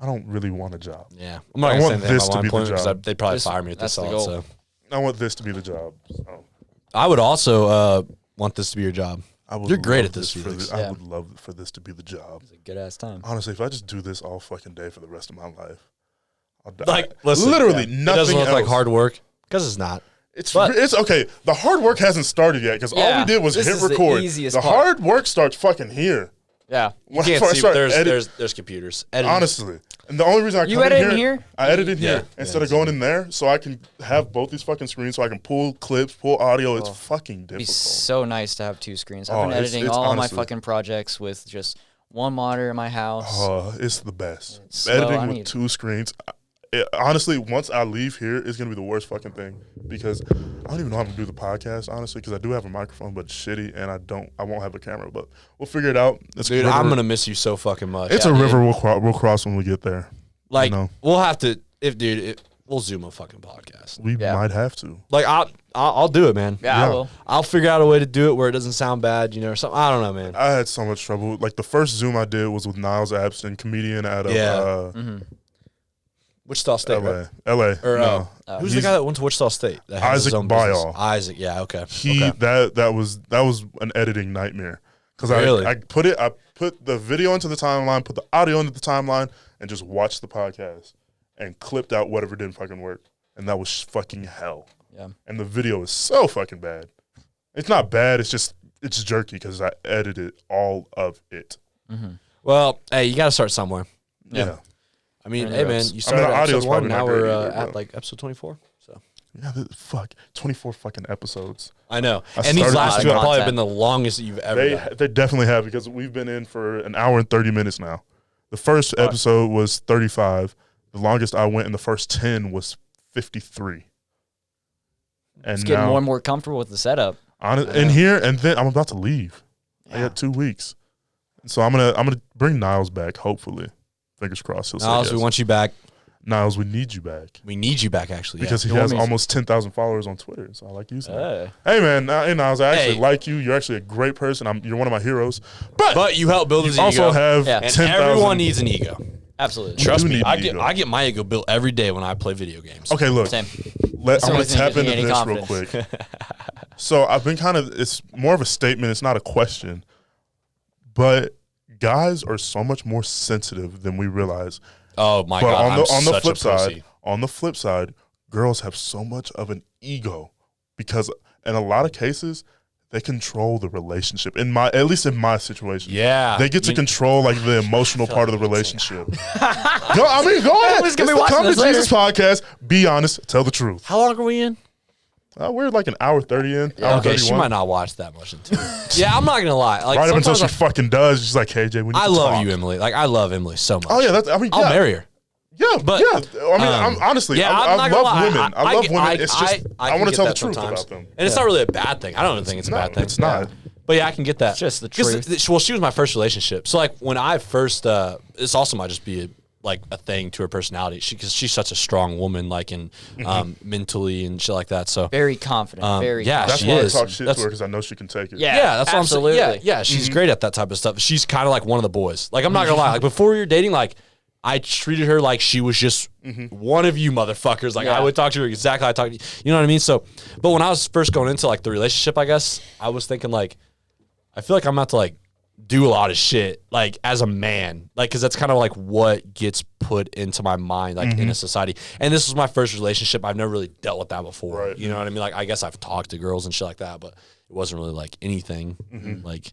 I don't really want a job. Yeah, I'm not I gonna want say anything this about to my be the employment because job. they'd probably This- fire me at this that's the all. goal. So I want this to be the job. So I would also want this to be your job. I would You're great love at this, for Felix. I Yeah. would love for this to be the job. It's a good ass time. Honestly, if I just do this all fucking day for the rest of my life, I'll die. Like, listen, literally It nothing doesn't look else. like hard work because it's not. It's But- it's okay. The hard work hasn't started yet because all Yeah, we did was this hit is the record. easiest The part. hard work starts fucking here. Yeah. When You I can't first see. start There's computers. Editing. honestly, and the only reason I You come edit in in here? I edit in Yeah. here instead of going in there, so I can have both these fucking screens, so I can pull clips, pull audio. It's fucking It'd be difficult. so nice to have two screens. I've Oh, been it's- editing it's all honestly- my fucking projects with just one monitor in my house. It's the best. slow. I Editing with need- two screens. Honestly, once I leave here, it's gonna be the worst fucking thing because I don't even know how to do the podcast. Honestly, because I do have a microphone, but it's shitty, and I won't have a camera. But we'll figure it out. It's Dude, a river, I'm gonna miss you so fucking much. It's a river we'll cross when we get there. Like, you know. we'll have to. We'll Zoom a fucking podcast. We Yeah. might have to. Like, I'll do it, man. Yeah, I Yeah. will. I'll figure out a way to do it where it doesn't sound bad, or something. I don't know, man. I had so much trouble. Like the first Zoom I did was with Niles Abston, comedian out of Yeah. Wichita State, LA. right? LA. Or no. who's the He's- guy that went to Wichita State? That has his Isaac own business? Bayall. Isaac, yeah, okay. He okay. that was an editing nightmare because Really? I put the video into the timeline, put the audio into the timeline, and just watched the podcast and clipped out whatever didn't fucking work, and that was fucking hell. Yeah. And the video is so fucking bad. It's not bad. It's jerky because I edited all of it. Well, hey, you got to start somewhere. Yeah. I mean, Yeah, hey, man, that's- you I started mean, the at audio's episode 1, probably now not we're great either, at, but- like, episode 24, so. Yeah. Fuck. 24 fucking episodes. I know. I And these started last this two have probably content. been the longest that you've ever done. They definitely have because we've been in for an hour and 30 minutes now. The first episode was 35. The longest I went in the first 10 was 53. And It's getting now, more and more comfortable with the setup. in here, and then I'm about to leave. I Yeah. got 2 weeks, so I'm gonna bring Niles back. Hopefully, fingers crossed. He'll say Niles, yes. we want you back. Niles, we need you back We need you back, actually. because yeah. he has want me- almost 10,000 followers on Twitter. So I like using that. Hey. Hey man, hey Niles, I actually Hey. like you. You're actually a great person. You're one of my heroes. But But you help build his you also ego. have Yeah. And 10,000. everyone needs an ego. Absolutely. Trust do me, need I an get ego. I get my ego built every day when I play video games. Okay, look. Same. I'm the gonna only thing tap that gives into me this any real quick. confidence. So I've been it's more of a statement. It's not a question. But guys are so much more sensitive than we realize. Oh my But god, on the flip pussy. side, girls have so much of an ego because in a lot of cases they control the relationship. At least in my situation, Yeah, they get to control like the emotional part of the relationship. Go ahead. Everyone's gonna be watching Come to this later. Jesus podcast. Be honest. Tell the truth. How long are we in? We're like an hour 30 in. Hour Okay, she 31. might not watch that much into it. Yeah, I'm not gonna lie. Like Right up until sometimes she fucking does. She's like, KJ, we need I to love talk. you, Emily. Like I love Emily so much. Oh yeah, I'll marry her. Yeah, But, yeah. I mean, I'm honestly, Yeah, I I'm not gonna love lie. women. I love women. It's just I can want to get tell the that truth sometimes. about them. And it's not really a bad thing. I don't think it's a No, bad thing. it's not. But yeah, I can get that. It's just the 'Cause truth. well, she was my first relationship. So like when I first, this also might just be a thing to her personality. Because she's such a strong woman, like in mentally and shit like that. So Very confident. Very yeah, That's she why is. I talk shit That's- to her because I know she can take it. Yeah. yeah, that's absolutely. what I'm saying. Yeah, she's great at that type of stuff. She's kind of like one of the boys. Like I'm not gonna lie. Like before we were dating, like I treated her like she was just one of you motherfuckers. Like I Yeah. would talk to her exactly how I talk to you. You know what I mean? So, but when I was first going into like the relationship, I guess I was thinking like, I feel like I'm about to like do a lot of shit, like as a man, like, cause that's kind of like what gets put into my mind, like in a society. And this was my first relationship. I've never really dealt with that before. Right. You know what I mean? Like, I guess I've talked to girls and shit like that, but it wasn't really like anything like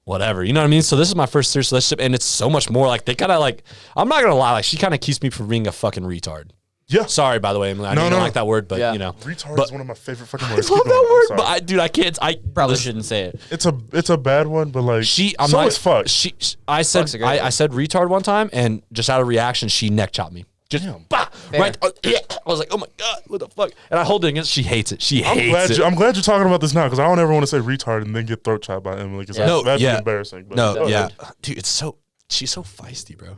whatever. You know what I mean? So this is my first serious relationship, and it's so much more like they kind of like, I'm not gonna lie, like she kind of keeps me from being a fucking retard. Yeah. Sorry, by the way, Emily. I know you don't like that word, but you know, Retard is one of my favorite fucking words. I love Keep going. that word, I'm but sorry. dude, I can't. I Probably shouldn't say it. It's a bad one, but like I'm so not, it's fuck. I said Fuck's a great I word. said retard one time, and just out of reaction, she neck chopped me. Just bah, right. Yeah. I was like, oh my god, what the fuck? And I hold it against. She hates it. She hates it. I'm glad you're talking about this now because I don't ever want to say retard and then get throat chopped by Emily because that'd be embarrassing. But No, go yeah, ahead. dude, she's so feisty, bro.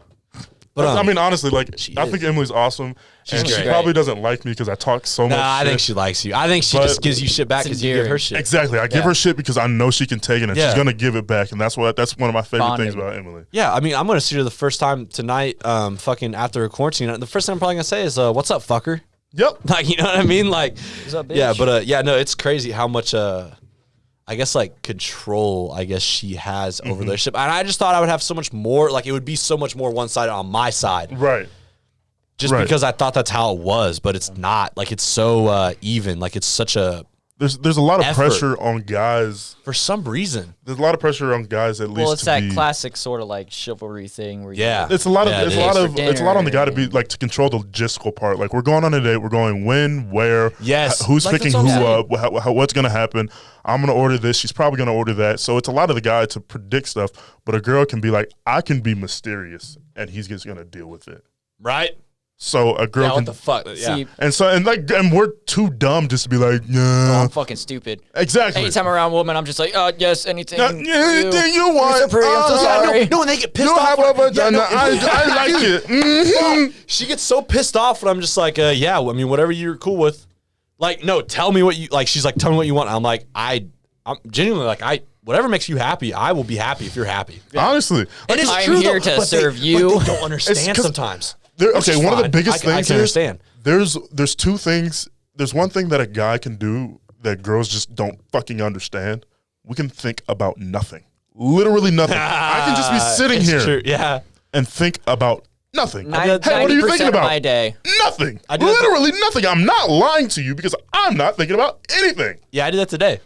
I mean, honestly, like She I is. think Emily's awesome. And she great. probably doesn't like me because I talk so much. I shit. think she likes you. I think she But just gives you shit back it's because you give her endearing. shit. Exactly. I give her shit because I know she can take it and Yeah. she's gonna give it back, and that's one of my favorite Bonding. things about Emily. Yeah, I mean, I'm gonna see her the first time tonight. Fucking after quarantine, the first thing I'm probably gonna say is, "What's up, fucker?" Yep. Like, you know what I mean? Like, What's up, bitch? yeah, but yeah, no, it's crazy how much I guess like control I guess she has over the relationship. And I just thought I would have so much more, like it would be so much more one-sided on my side. Right. Just Right. because I thought that's how it was, but it's not. Like it's so even. Like it's such a There's a lot of Effort. pressure on guys. for some reason. There's a lot of pressure on guys at least. Well, it's to that be, classic sort of like chivalry thing where Yeah. It's a lot of Yeah, it it's a lot is. of it's a lot on the guy to be like to control the logistical part. Like we're going on a date, we're going when, where, Yes. who's Like, picking that's who what I'm up, what's gonna happen. I'm gonna order this. She's probably gonna order that. So it's a lot of the guy to predict stuff. But a girl can be like, I can be mysterious, and he's just gonna deal with it. Right? So a girl Yeah, can. what the fuck? Yeah. See, And we're too dumb just to be like, oh, yeah, I'm fucking stupid. exactly. Anytime around women, I'm just like, yes, anything. Anything you want. You're so pretty, I'm so sorry. No, when they get pissed You off. have a when- vagina. no, I like it. Mhm. She gets so pissed off when I'm just like, yeah, I mean, whatever you're cool with. Like, no, tell me what you like. She's like, tell me what you want. I'm like, I'm genuinely like, whatever makes you happy, I will be happy if you're happy. Honestly. And it's I'm true, here though, to but serve they, you. But they don't understand 'cause- sometimes. There, Which okay, is one of the fine. biggest I things can understand. there's two things. There's one thing that a guy can do that girls just don't fucking understand. We can think about nothing. Literally nothing. I can just be sitting It's here true, yeah. and think about nothing. Hey, 90% what are you thinking of about? my day. Nothing. I do that- Literally nothing. I'm not lying to you because I'm not thinking about anything. Yeah, I did that today.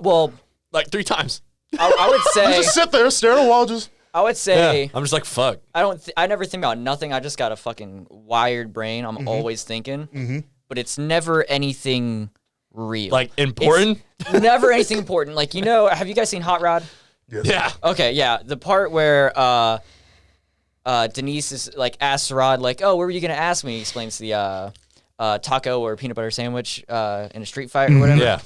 Well, Like 3 times. I would You say, just sit there, stare at a wall, just I would say, I'm just like, fuck. I never think about nothing. I just got a fucking wired brain. I'm always thinking, but it's never anything real. Like, important? It's never anything important. Like, have you guys seen Hot Rod? Yeah. Okay, yeah, the part where Denise is like asks Rod like, "Oh, what were you gonna ask me?" He explains the taco or peanut butter sandwich in a street fight or whatever. Yeah.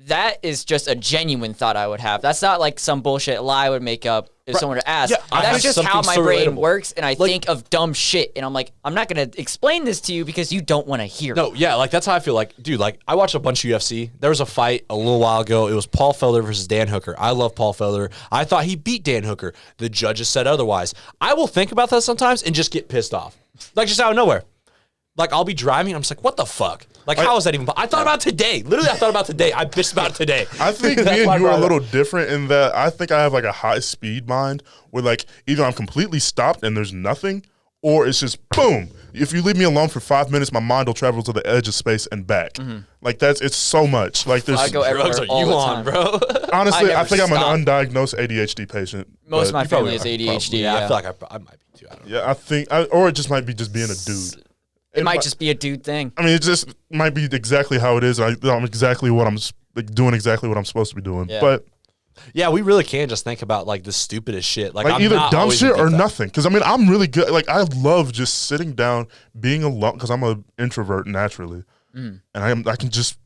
That is just a genuine thought I would have. That's not like some bullshit lie I would make up if someone were to ask. Yeah, I have That's just how something my so brain relatable. works, and I think of dumb shit, and I'm like, I'm not gonna explain this to you because you don't want to hear. No, it. yeah, like that's how I feel. Like, dude, like I watched a bunch of UFC. There was a fight a little while ago. It was Paul Felder versus Dan Hooker. I love Paul Felder. I thought he beat Dan Hooker. The judges said otherwise. I will think about that sometimes and just get pissed off, like just out of nowhere. Like I'll be driving, and I'm just like, what the fuck? Like, how is that even? I thought about today. Literally, I thought about today. I bitched about it today. I think That's me why I and you are brought a it little up. different in that I think I have like a high speed mind where like either I'm completely stopped and there's nothing, or it's just boom. If you leave me alone for 5 minutes, my mind will travel to the edge of space and back. Like it's so much. Like there's I go everywhere Drugs are all you the on, time. bro? honestly, I never think I'm stop. an undiagnosed ADHD patient. Most of but my you probably family is are, ADHD. probably. Yeah, I Yeah. feel like I might be too. I don't know. Yeah, I think, or it just might be just being a dude. It might just be a dude thing. I mean, it just might be exactly how it is. I'm exactly what I'm like, doing exactly what I'm supposed to be doing. Yeah. But Yeah, we really can just think about like the stupidest shit. Like I'm either not dumb always shit gonna or think that. nothing. Because I mean, I'm really good. Like I love just sitting down, being alone. Because I'm an introvert naturally, and I can just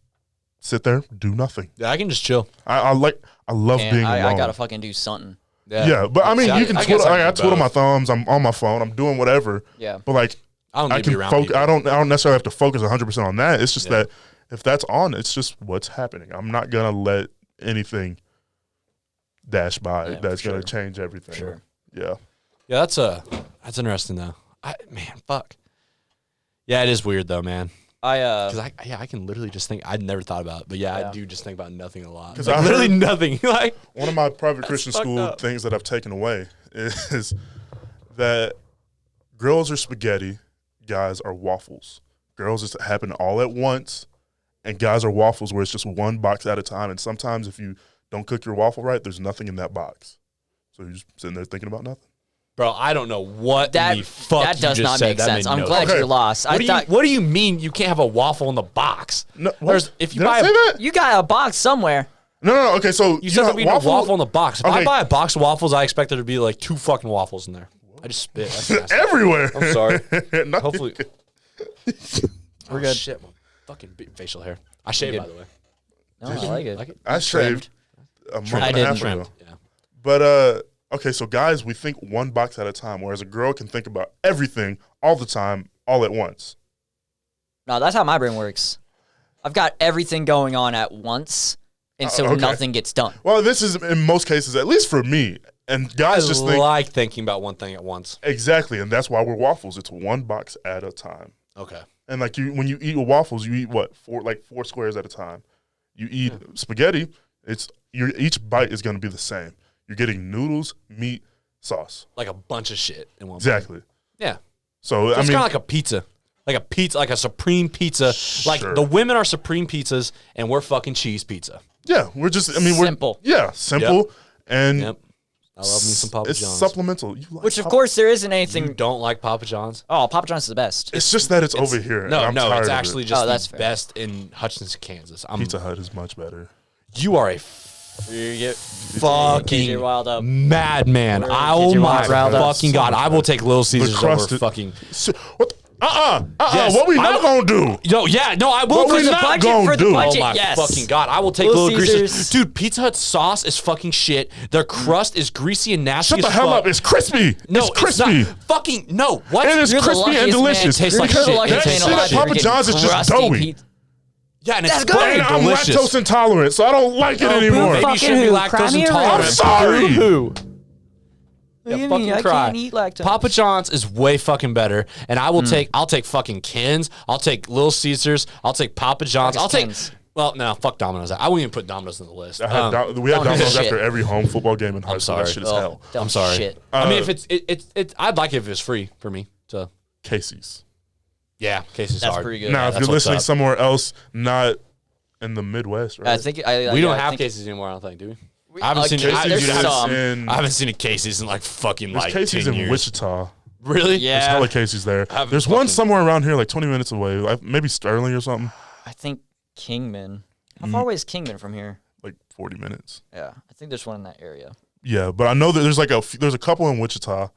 sit there, do nothing. Yeah, I can just chill. I love And being alone. I gotta fucking do something. Yeah, but I mean, Yeah, you can I guess twiddle. I can I do twiddle both. my thumbs. I'm on my phone. I'm doing whatever. Yeah. But like, I don't need I to be can around focus. people. I don't necessarily have to focus 100% on that. It's just that if that's on, it's just what's happening. I'm not gonna let anything dash by Yeah, that's for gonna sure. change everything. Sure. Yeah. Yeah, that's interesting though. Man, fuck. Yeah, it is weird though, man. Because I can literally just think. I'd never thought about it, but yeah, Yeah. I do just think about nothing a lot. 'Cause Like, I literally heard- nothing. Like One of my private Christian fucked school up. things that I've taken away is that girls are spaghetti, guys are waffles. Girls just happen all at once, and guys are waffles where it's just one box at a time. And sometimes if you don't cook your waffle right, there's nothing in that box. So you're just sitting there thinking about nothing. bro, I don't know what That the fuck that you does just not said. make That sense. made I'm no glad Okay. you lost. What do you mean you can't have a waffle in the box? No, There's- if you did I buy say that? you got a box somewhere. No. Okay, so You said know, that we need a waffle in the box. If I Okay. buy a box of waffles, I expect there to be like 2 fucking waffles in there. I just spit. That's nasty. everywhere. I'm sorry. Nothing. Hopefully. We're Oh, good. shit, my fucking facial hair. I shaved, by the way. No, I like it. Like it? I shaved a month I and a half didn't. ago. Yeah. But okay, so guys, we think one box at a time, whereas a girl can think about everything all the time, all at once. No, that's how my brain works. I've got everything going on at once, and so okay. nothing gets done. Well, this is in most cases, at least for me. And guys just think like thinking about one thing at once. exactly, and that's why we're waffles. It's one box at a time. Okay. And like when you eat waffles, you eat what four squares at a time. You eat spaghetti. Each bite is going to be the same. You're getting noodles, meat, sauce. Like a bunch of shit in one. Exactly. Yeah. So It's I mean, kind of like a pizza. Like a supreme pizza. Like Sure. the women are supreme pizzas and we're fucking cheese pizza. yeah, we're just. I mean, we're Simple. Yeah, simple, and Yep. I love me some Papa it's John's. supplemental. You like Which, of Papa- course, there isn't You anything. don't like Papa John's? Oh, Papa John's is the best. It's just that it's over here. and I'm No, tired it's of it. actually just Oh, that's the fair. best in Hutchinson, Kansas. Pizza Hut is much better. You are a You get fucking riled up. madman. Where Oh kids are my riled up. fucking god! I will take Little Caesars crust over is- fucking. So, what? Yes, What we I not gonna do? No, yeah, no, I will. What for we the not budget. gonna for the do? budget. Oh my yes. fucking god! I will take Little Little Greases. Caesars. Dude, Pizza Hut sauce is fucking shit. Their crust is greasy and nasty. Shut the as hell fuck. up! It's crispy. No, it's crispy. not. Fucking no. What? It is You're the crispy and luckiest delicious. Man. Tastes like You're the shit. luckiest That man shit alive. at Papa You're John's is getting just crusty doughy. pizza. Yeah, and it's That's good. fucking And I'm delicious. lactose intolerant, so I don't like it Oh, anymore. boo Maybe you should be Fucking who? lactose Cry me a intolerant. river. I'm sorry. Boo-hoo. What do you fucking mean? I cry. can't eat lactose. Papa John's is way fucking better, and I'll take fucking Ken's, I'll take Little Caesars, I'll take Papa John's, Fuck I'll is take. Ken's? Well, no, fuck Domino's. I wouldn't even put Domino's on the list. We had Domino's Domino's shit. after every home football game in high school. That sorry. shit is Oh, hell. dumb I'm sorry. Shit. I mean, if it's, I'd like it if it was free for me. So Casey's. yeah, Casey's That's hard. pretty good. Now, if that's you're what's listening up. somewhere else, not in the Midwest, right? I think We don't I have think- Casey's anymore. I don't think, do we? we- I haven't seen Casey's there's dude, some. in, I haven't seen a Casey's in like fucking there's like Casey's 10 in years. Wichita. Really? Yeah. There's hella Casey's there. haven't There's one fucking- somewhere around here, like 20 minutes away. Like maybe Sterling or something. I think Kingman. How far away is Kingman from here? Like 40 minutes. Yeah, I think there's one in that area. Yeah, but I know that there's like there's a couple in Wichita.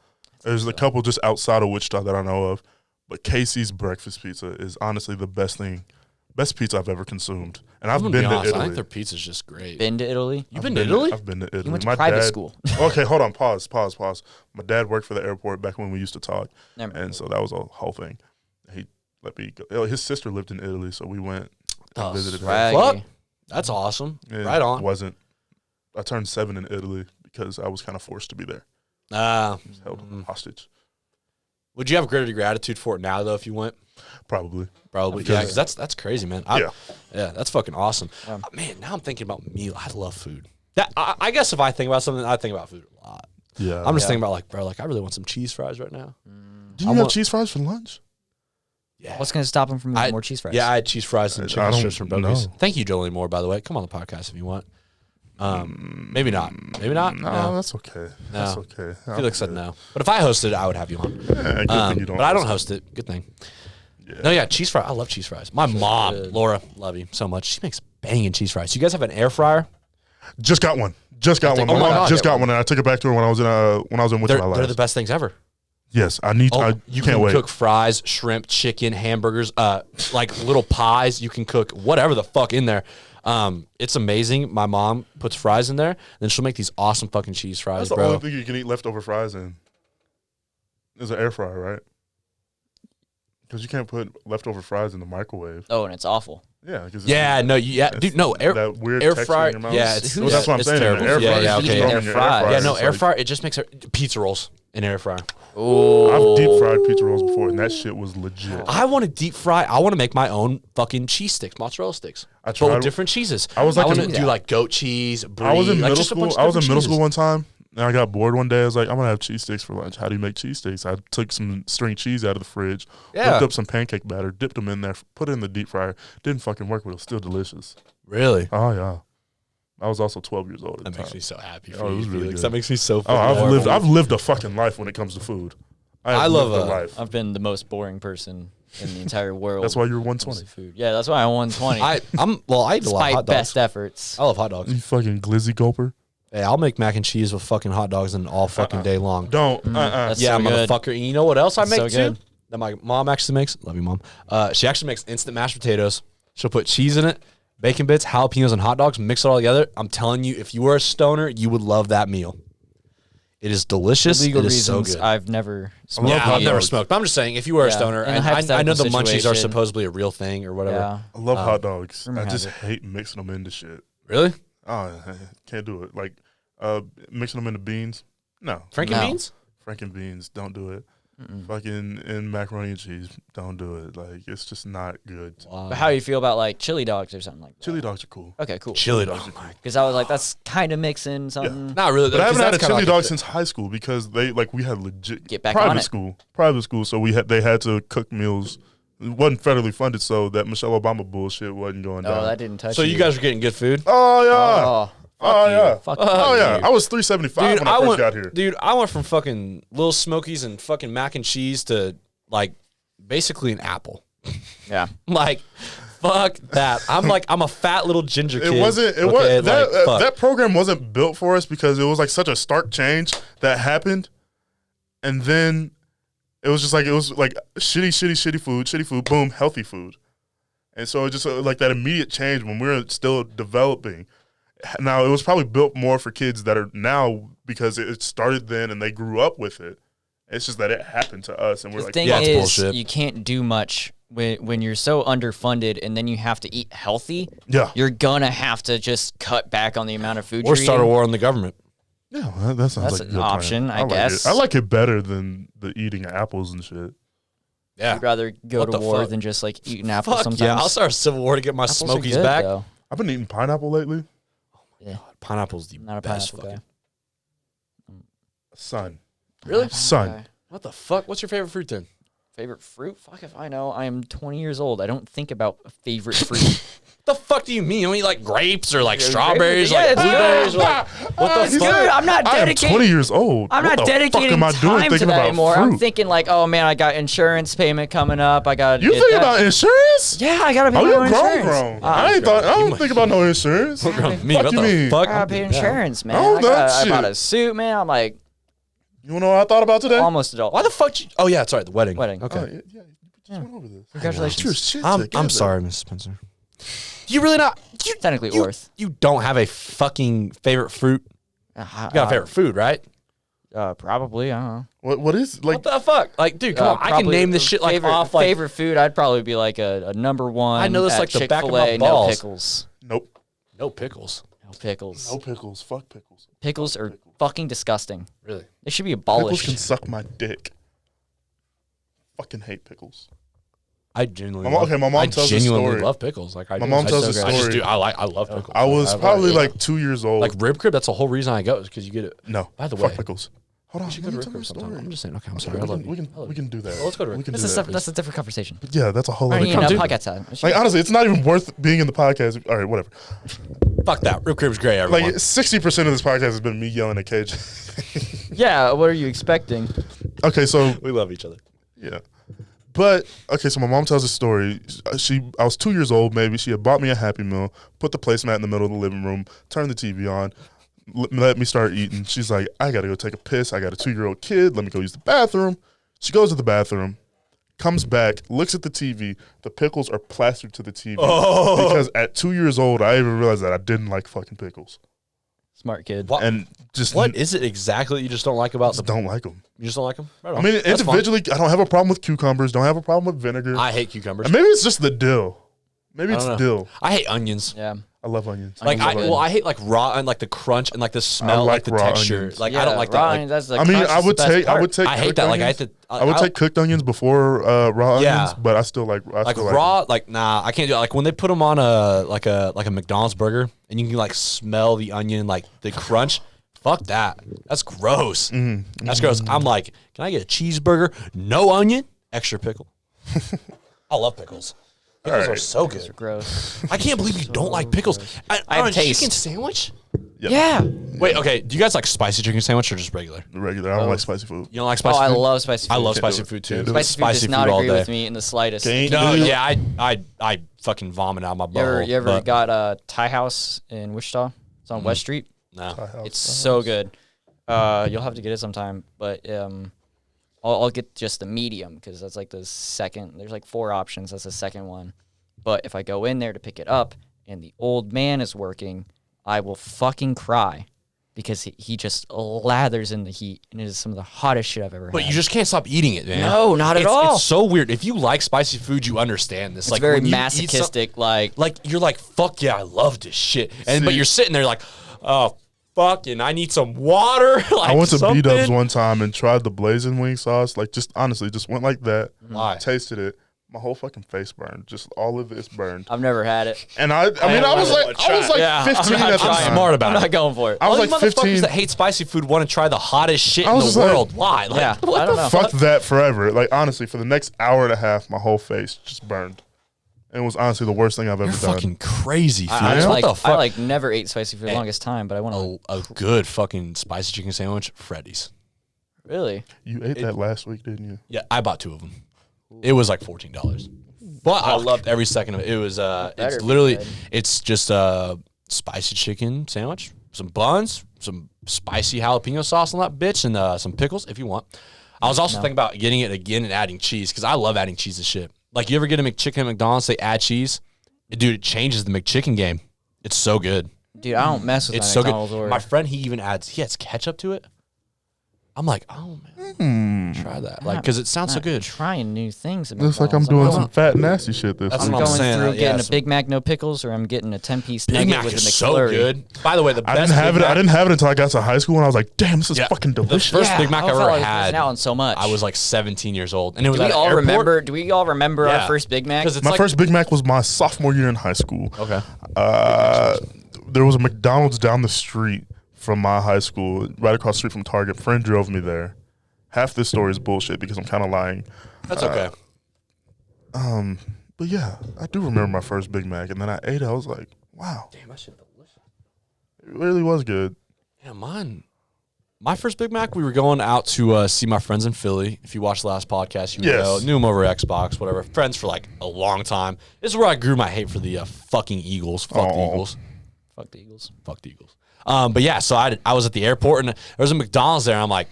There's a couple just outside of Wichita that I know of. But Casey's breakfast pizza is honestly the best pizza I've ever consumed. And I've I'm been gonna be to honest, I think Italy. their pizza's just great. Been to Italy? You've been to Italy? I've been to Italy. You went to My private dad- school. Okay, hold on. Pause. My dad worked for the airport back when we used to talk. Never mind. And so that was a whole thing. He let me go. His sister lived in Italy, so we went and Oh, visited her. Swaggy. Fuck. That's awesome. It Right on. Wasn't. I turned 7 in Italy because I was kind of forced to be there. Held hostage. Would you have greater gratitude for it now though if you went? Probably. Probably. Because- Yeah, because that's crazy, man. Yeah. Yeah, that's fucking awesome. Man, now I'm thinking about meal. I love food. I guess if I think about something, I think about food a lot. Yeah. I'm just thinking about like, bro, like I really want some cheese fries right now. Do you I have want- cheese fries for lunch? Yeah. What's going to stop him from eating more cheese fries? Yeah, I had cheese fries and I chicken don't strips from Bogies. know. Thank you, Jolie Moore, by the way. Come on the podcast if you want. Maybe not. Maybe not. No, that's okay. That's No. okay. Felix said no. But if I hosted it, I would have you on. Good thing you don't. But I don't host it. Good thing. Yeah. No, yeah, cheese fries. I love cheese fries. My mom, Laura, love you so much. She makes banging cheese fries. You guys have an air fryer? Just got one. Just got one. oh My my mom God. just got one, and I took it back to her when I was in Wichita They're last. the best things ever. Yes, I need. I You can't can wait. cook fries, shrimp, chicken, hamburgers, like little pies. You can cook whatever the fuck in there. It's amazing. My mom puts fries in there, then she'll make these awesome fucking cheese fries, That's the bro. only thing you can eat leftover fries in. Is an air fryer, right? Because you can't put leftover fries in the microwave. Oh, and it's awful. Yeah. Cause Yeah, no, dude, no, that weird air texture fryer. in your mouth. Yeah, it's Well, that's what I'm it's saying. terrible. Air yeah, fryer, yeah, you just okay. throw Air them in your fry. fryer. Yeah, no, It's air like- fryer. It just makes pizza rolls. An air fryer. I've deep fried pizza rolls before, and that shit was legit. I want to deep fry. I want to make my own fucking cheese sticks, mozzarella sticks. But with different cheeses. I was like, want to do like goat cheese, brie. I was in like middle just a bunch school. of I was in different middle cheeses. school one time, and I got bored one day. I was like, I'm gonna have cheese sticks for lunch. How do you make cheese sticks? I took some string cheese out of the fridge, whipped up some pancake batter, dipped them in there, put it in the deep fryer. Didn't fucking work, but it was still delicious. Really? Oh yeah. I was also 12 years old at the time. That makes me so happy for Oh, it you, was really Felix. good. That makes me so Oh, I've lived a fucking life when it comes to food. I love lived a life. I've been the most boring person in the entire world. That's why you're when it comes 120. to food. Yeah, that's why I'm 120. I eat a lot of Despite hot dogs. best efforts. I love hot dogs. You fucking glizzy gulper. Hey, I'll make mac and cheese with fucking hot dogs and all fucking day long. Don't. That's Yeah, so good. motherfucker. And you know what else I make So too? good. That my mom actually makes. Love you, Mom. She actually makes instant mashed potatoes. She'll put cheese in it, bacon bits, jalapenos, and hot dogs. Mix it all together. I'm telling you, if you were a stoner, you would love that meal. It is delicious. Legal it is so reasons, good. I've never love Yeah, hot I've never dogs. smoked. But I'm just saying, if you were a Yeah, stoner, in a and I know hypothetical the munchies are situation. supposedly a real thing or whatever. Yeah. I love hot dogs. rumor I has just it. hate mixing them into shit. Really? Oh, I can't do it. Like mixing them into beans. No. Franken No. beans? Franken beans. Don't do it. Fucking in macaroni and cheese. Don't do it. Like it's just not good. But how do you feel about like chili dogs or something like that? Chili dogs are cool. Okay, cool. Chili dogs. Because I was like, that's kind of mixing something. Not really. But I haven't had a chili dog since. since high school because we had legit Get back private on it. school, so they had to cook meals. It wasn't federally funded, so that Michelle Obama bullshit wasn't going down. Oh, that didn't touch So you guys are getting good food? Oh yeah. Oh, Oh yeah. fuck Oh yeah. you. I was 375 when I first got here. Dude, I went from fucking Little Smokies and fucking mac and cheese to like basically an apple. yeah. Like, fuck that. I'm a fat little ginger kid. It wasn't. It okay? was that Like, fuck. that program wasn't built for us because it was like such a stark change that happened, and then it was like shitty food, boom, healthy food, and so it just like that immediate change when we were still developing. Now it was probably built more for kids that are now because it started then and they grew up with it. It's just that it happened to us, and we're The like, thing yeah, it's is, bullshit. you can't do much when you're so underfunded, and then you have to eat healthy. yeah, You're gonna have to just cut back on the amount of food. Or you're start a eating. war on the government. yeah. That sounds That's like a an good plan. option, I like guess. it. I like it better than the eating apples and shit. Yeah. I'd rather go What to the war fuck? than just like eat an apple Fuck sometimes. yeah. I'll start a civil war to get my Apples are Smokies good, back. though. I've been eating pineapple lately. Pineapple's the Not a best pineapple fucking. guy. Son. Really? Son. Okay. What the fuck? What's your favorite fruit then? Favorite fruit? Fuck if I know. I am 20 years old. I don't think about a favorite fruit. The fuck do you mean? You don't eat like grapes or like strawberries, Yeah, like it's blueberries? Or, good. like, what the Dude, fuck? I'm not I am dedicating. 20 years old. I'm What not the dedicating fuck am I doing time to thinking that about anymore. fruit? I'm thinking like, oh man, I got insurance payment coming up. I got. You think about insurance? Yeah, I gotta pay Oh, my you're own grown, insurance. grown. I don't think about no insurance. Me, Fuck what you the mean? fuck? I gotta pay insurance, man. Oh, that I bought shit. a suit, man. I'm like You wanna know what I thought about today? almost adult. Why the fuck? Oh yeah, sorry, the wedding. Wedding. Okay. Oh, yeah, you just went over this. Congratulations. Get your shit I'm together. sorry, Mrs. Spencer. You really not? Technically you, worth. You don't have a fucking favorite fruit. You got a favorite food, right? Probably. I don't know. What is like? What the fuck? Like, dude, come on. I can Probably name this shit like favorite, off like. favorite food. I'd probably be like a number one. I know this at like the back of my Chick-fil-A, balls. No pickles. Nope. No pickles. No pickles. No pickles. Fuck pickles. Pickles are fucking disgusting. Really? They should be Pickles abolished. can suck my dick. Fucking hate pickles. I genuinely. My mom- love, okay, my mom I tells a genuinely story. love pickles. Like I My do. mom I tells just- a I just story. do. I love pickles. I was love probably it. like 2 years old. like rib crib. That's the whole reason I go is because you get it. no. By the fuck way, pickles. Hold on. we should let go to me rib tell you crib a sometime. story. I'm just saying. Okay, I'm sorry. I We love can, you. we can do that. Let's go to We Rick. can That's do a, that. separate, that's a different conversation. Yeah, that's a whole We're other not even conversation. a podcast time. Like honestly, it's not even worth being in the podcast. All right, whatever. Fuck that. Rib crib's great. Everyone. Like 60% of this podcast has been me yelling at Cage. Yeah, what are you expecting? Okay, so we love each other. yeah. But okay, so my mom tells a story. I was 2 years old, maybe. She had bought me a Happy Meal, put the placemat in the middle of the living room, turned the TV on, let me start eating. She's like, I gotta go take a piss. I got a 2-year-old kid. Let me go use the bathroom. She goes to the bathroom, comes back, looks at the TV. The pickles are plastered to the TV because at 2 years old, I even realized that I didn't like fucking pickles. Smart kid. What? And just What is it exactly that you just don't like about the? don't like them. You just don't like them? Right I on. mean, That's fine. individually, I don't have a problem with cucumbers. Don't have a problem with vinegar. I hate cucumbers. And maybe it's just the dill. Maybe I it's don't know. dill. I hate onions. Yeah. I love onions. Like love onions. I hate like raw and like the crunch and like the smell, like like the raw texture. onions. Like Yeah, I don't like raw that. onions, that's the I mean, crunch I is would the best take. I part. would take. I hate cooked that. Like I onions. hate to. I would take cooked onions before raw Yeah. onions, but I still like. I like still raw. Like nah, I can't do it. Like when they put them on a McDonald's burger and you can like smell the onion, like the crunch. Fuck that. That's gross. That's gross. I'm like, can I get a cheeseburger? No onion, extra pickle. I love pickles. Pickles are right. so good. Gross. I can't believe you don't like pickles. I have On a taste. chicken sandwich? Yeah. Wait, okay. Do you guys like spicy chicken sandwich or just regular? regular. I don't like spicy food. You don't like Oh, spicy I food? love spicy food. I love Can't do spicy it. food too. Can't do it. Spicy food does not all agree day. with me in the slightest. Can't No, do it. yeah, I fucking vomit out my You ever, butthole. got a Thai house in Wichita? It's on West Street. No. It's so good. You'll have to get it sometime, but I'll get just the medium because that's like the second. There's like 4 options. That's the second one. But if I go in there to pick it up and the old man is working, I will fucking cry because he just lathers in the heat, and it is some of the hottest shit I've ever But had. you just can't stop eating it, man. No, not at all. It's so weird. If you like spicy food, you understand this. It's like very when you eat masochistic. Like like you're like, fuck yeah, I love this shit. And but See- you're sitting there like, oh fuck, and I need some water. Like I went to something. B-Dubs one time and tried the blazing wing sauce. Like, just honestly, just went like that. Why? Tasted it. My whole fucking face burned. Just all of this burned. I've never had it. And I was like Yeah, 15 I'm not at the trying. time. smart about I'm it. not going for it. I was All like these motherfuckers 15. that hate spicy food want to try the hottest shit I in was the just like- world. Why? Like, Yeah, what I don't the know. Fuck that forever. Like, honestly, for the next hour and a half, my whole face just burned. And it was honestly the worst thing I've ever You're done. fucking crazy, Felix. I Yeah. What the fuck? like never ate spicy for the longest time, but I want to. a good fucking spicy chicken sandwich, Freddy's. Really? You ate that last week, didn't you? Yeah, I bought 2 of them. It was like $14. But I loved every second of it. It was better it's be literally good. it's just a spicy chicken sandwich, some buns, some spicy jalapeno sauce on that bitch, and some pickles if you want. I was also thinking about getting it again and adding cheese because I love adding cheese to shit. Like you ever get a McChicken at McDonald's, they add cheese, dude, it changes the McChicken game. It's so good. Dude, I don't mess with It's my so McDonald's good. order. My friend, he even adds ketchup to it. I'm like, oh man, try that, like, because it sounds so Not good. Trying new things. At Looks like I'm McDonald's. doing some fat, nasty shit this That's week. I'm what I'm going saying, through yeah, getting a some- Big Mac, no pickles, or I'm getting a 10-piece Big nugget Mac with a is so McFlurry. good. By the way, the I best didn't have Big it. I Mac- didn't have it until I got to high school, and I was like, "Damn, this is Yeah. fucking delicious." First Big Mac I ever had. Now on so much. I was like 17 years old, and it was Do we at an all airport. remember? Do we all remember Yeah. our first Big Mac? 'Cause it's My like- first Big Mac was my sophomore year in high school. Okay. There was a McDonald's down the street from my high school, right across the street from Target. Friend drove me there. Half this story is bullshit because I'm kind of lying. That's okay. But yeah, I do remember my first Big Mac, and then I ate it. I was like, wow, Damn, that shit delicious. it really was good. Yeah, mine. My first Big Mac, we were going out to see my friends in Philly. If you watched the last podcast, you would Yes. know. Knew them over Xbox, whatever. Friends for like a long time. This is where I grew my hate for the fucking Eagles. Fuck the Aw. Eagles. Fuck the Eagles. Fuck the Eagles. But yeah, so I was at the airport and there was a McDonald's there. And I'm like,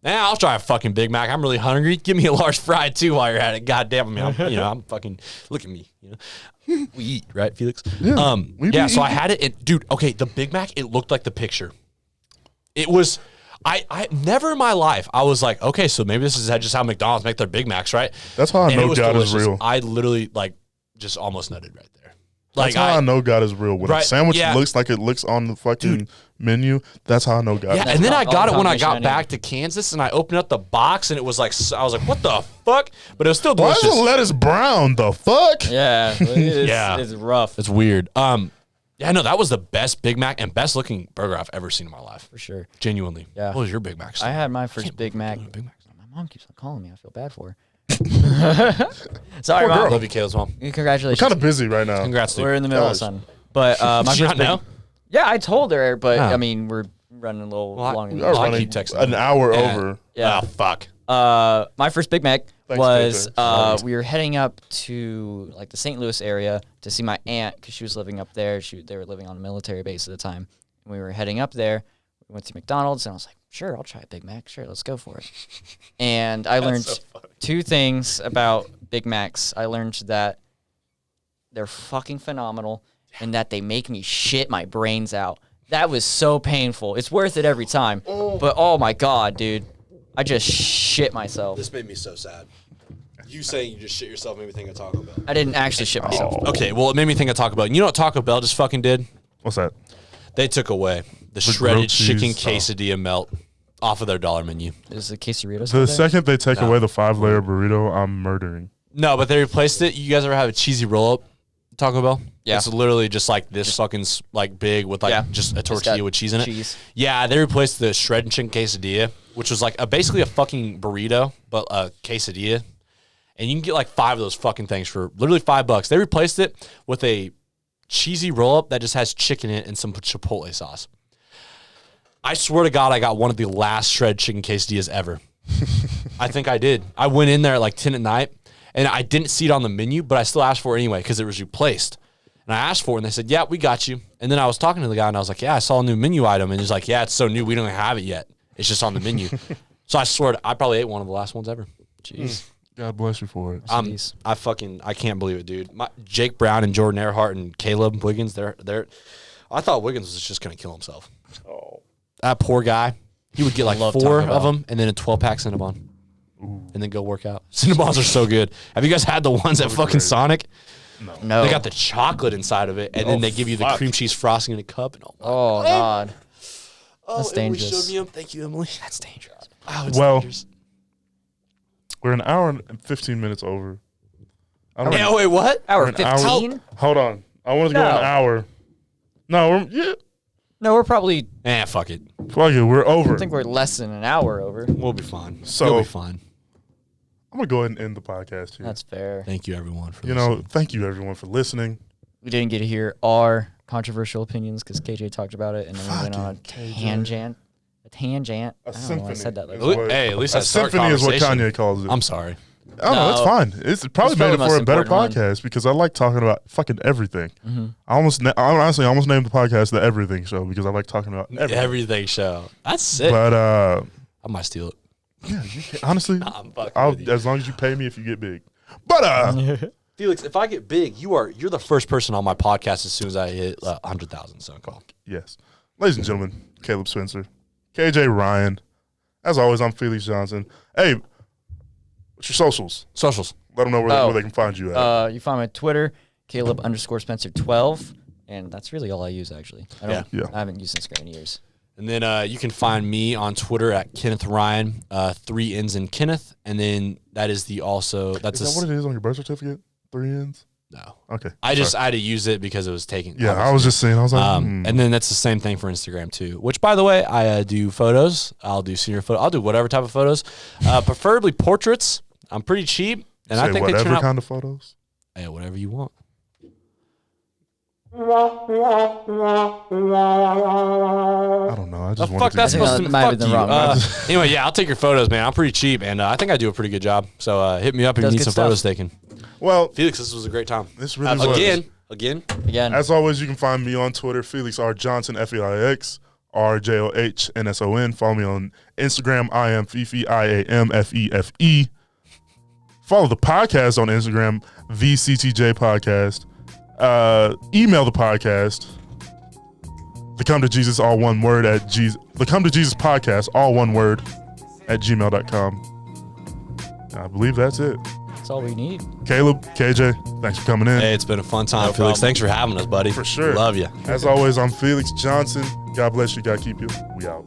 I'll try a fucking Big Mac. I'm really hungry. Give me a large fry too while you're at it. God damn, I mean, I'm fucking, look at me. We eat, right, Felix? Yeah, we be So I eating. had it. Dude, okay, the Big Mac, it looked like the picture. It was, I never in my life, I was like, okay, so maybe this is just how McDonald's make their Big Macs, right? That's how I And know it was God is delicious. real. I literally, like, just almost nutted right there. That's how I know God is real. When a Right, sandwich yeah. looks like it looks on the fucking menu, that's how I know God Yeah, is and then I all got the it when I combination I got need. back to Kansas, and I opened up the box, and it was like, I was like, what the fuck? But it was still Why delicious. is the lettuce brown? The fuck? Yeah, it's, Yeah. it's rough It's weird. Yeah, no, that was the best Big Mac and best looking burger I've ever seen in my life. for sure. Genuinely. Yeah. What was your Big Mac? I had my first can't Big believe Mac. you're doing Big Macs. My mom keeps on calling me. I feel bad for her. Sorry, Poor mom. girl. Love you, Caleb's mom. Congratulations. Kind of busy right now. Congrats, dude. We're in the middle of Gosh. something. But my Did you first not know? Yeah, I told her, but Oh. I mean, we're running a little Well, long. We are I running keep texting an him. hour Yeah. over. Yeah. Oh, fuck. My first Big Mac Thanks, was JJ. we were heading up to like the St. Louis area to see my aunt because she was living up there. They were living on a military base at the time. And we were heading up there. We went to McDonald's and I was like, sure, I'll try a Big Mac. Sure, let's go for it. And I learned two things about Big Macs. I learned that they're fucking phenomenal and that they make me shit my brains out. That was so painful. It's worth it every time. But oh my God, dude. I just shit myself. This made me so sad. You saying you just shit yourself made me think of Taco Bell. I didn't actually shit myself. Okay, well, it made me think of Taco Bell. You know what Taco Bell just fucking did? What's that? They took away the grilled shredded cheese. chicken quesadilla melt off of their $1 menu. Is the quesadilla The second they take No. away the 5-layer burrito, I'm murdering. No, but they replaced it. You guys ever have a cheesy roll-up Taco Bell? Yeah. It's literally just like this fucking like big with like Yeah. just a It's tortilla got with cheese in it. cheese. Yeah, they replaced the shredded chicken quesadilla, which was like basically a fucking burrito, but a quesadilla. And you can get like 5 of those fucking things for literally $5. They replaced it with a cheesy roll-up that just has chicken in it and some chipotle sauce. I swear to God, I got one of the last shredded chicken quesadillas ever. I think I did. I went in there at like 10 at night, and I didn't see it on the menu, but I still asked for it anyway because it was replaced. And I asked for it, and they said, yeah, we got you. And then I was talking to the guy, and I was like, yeah, I saw a new menu item. And he's like, yeah, it's so new, we don't have it yet. It's just on the menu. So I swear, I probably ate one of the last ones ever. Jeez. God bless you for it. I can't believe it, dude. Jake Brown and Jordan Earhart and Caleb Wiggins, they're. I thought Wiggins was just gonna kill himself. Oh. That poor guy. He would get like Love 4 Taco of Bell. them and then a 12-pack Cinnabon. And then go work out. Cinnabons are so good. Have you guys had the ones at fucking great. Sonic? No. They got the chocolate inside of it, and then they give you the fuck. cream cheese frosting in a cup. And Oh God. That's Emily dangerous. showed me 'em. Thank you, Emily. That's dangerous. Oh, it's Well, dangerous. We're an hour and 15 minutes over. I don't Yeah, wait, what? Hour we're an hour- 15? Hold on. I wanted to go No. an hour. No, yeah. No, we're probably. Fuck it. Fuck it. We're over. I think we're less than an hour over. We'll be fine. So- You'll be fine. I'm going to go ahead and end the podcast here. That's fair. Thank you, everyone, for you listening. know, thank you everyone for listening. We didn't get to hear our controversial opinions because KJ talked about it, and then we went on a Fucking KJ. tangent. A tangent. A I don't know why I symphony. said that like Is that. what- Hey, at least a I start symphony is what conversation. Kanye calls it. I'm sorry. Oh, no, it's No. fine. It's probably It's made it probably for the a better most important podcast because I like talking about fucking everything. I honestly almost named the podcast the Everything Show because I like talking about everything. Everything show. That's sick. But I might steal it. yeah, you can, honestly, I'm fucking with you. as long as you pay me if you get big. But Felix, if I get big, you're the first person on my podcast as soon as I hit 100,000. So call. yes, ladies and gentlemen, Caleb Spencer, KJ Ryan. As always, I'm Felix Johnson. Hey, what's your socials? Socials. Let them know where they can find you at. You find me on Twitter, Caleb_Spencer12, and that's really all I use actually. Yeah. I haven't used Instagram in years. And then you can find me on Twitter at Kenneth Ryan, 3 N's in Kenneth. And then that is the also that's Is that what it is on your birth certificate? 3 N's? no. Okay. I had to use it because it was taken. Yeah, I was just saying. I was like, And then that's the same thing for Instagram too. Which, by the way, I do photos. I'll do senior photo. I'll do whatever type of photos, preferably portraits. I'm pretty cheap, and I think they turn whatever out kind of photos. yeah, whatever you want. I don't know. I just wanted Fuck, to that's get- supposed to that might have fuck been you. the wrong Anyway, yeah, I'll take your photos, man. I'm pretty cheap, and I think I do a pretty good job. So hit me up if you Does need good some stuff. photos taken. Well, Felix, this was a great time. this really was. Again. Again, As always, you can find me on Twitter, Felix R. Johnson, FEIX, RJOHNSON. Follow me on Instagram, I am Fifi, IAMFEFE. Follow the podcast on Instagram, the CTJ Podcast. Email the podcast, the Come to Jesus, all one word at the Come to Jesus Podcast, all one word at gmail.com. I believe that's it. that's all we need. Caleb, KJ, thanks for coming in. Hey, it's been a fun time, No Felix. problem. Thanks for having us, buddy. For sure. Love you. As always, I'm Felix Johnson. God bless you. God keep you. We out.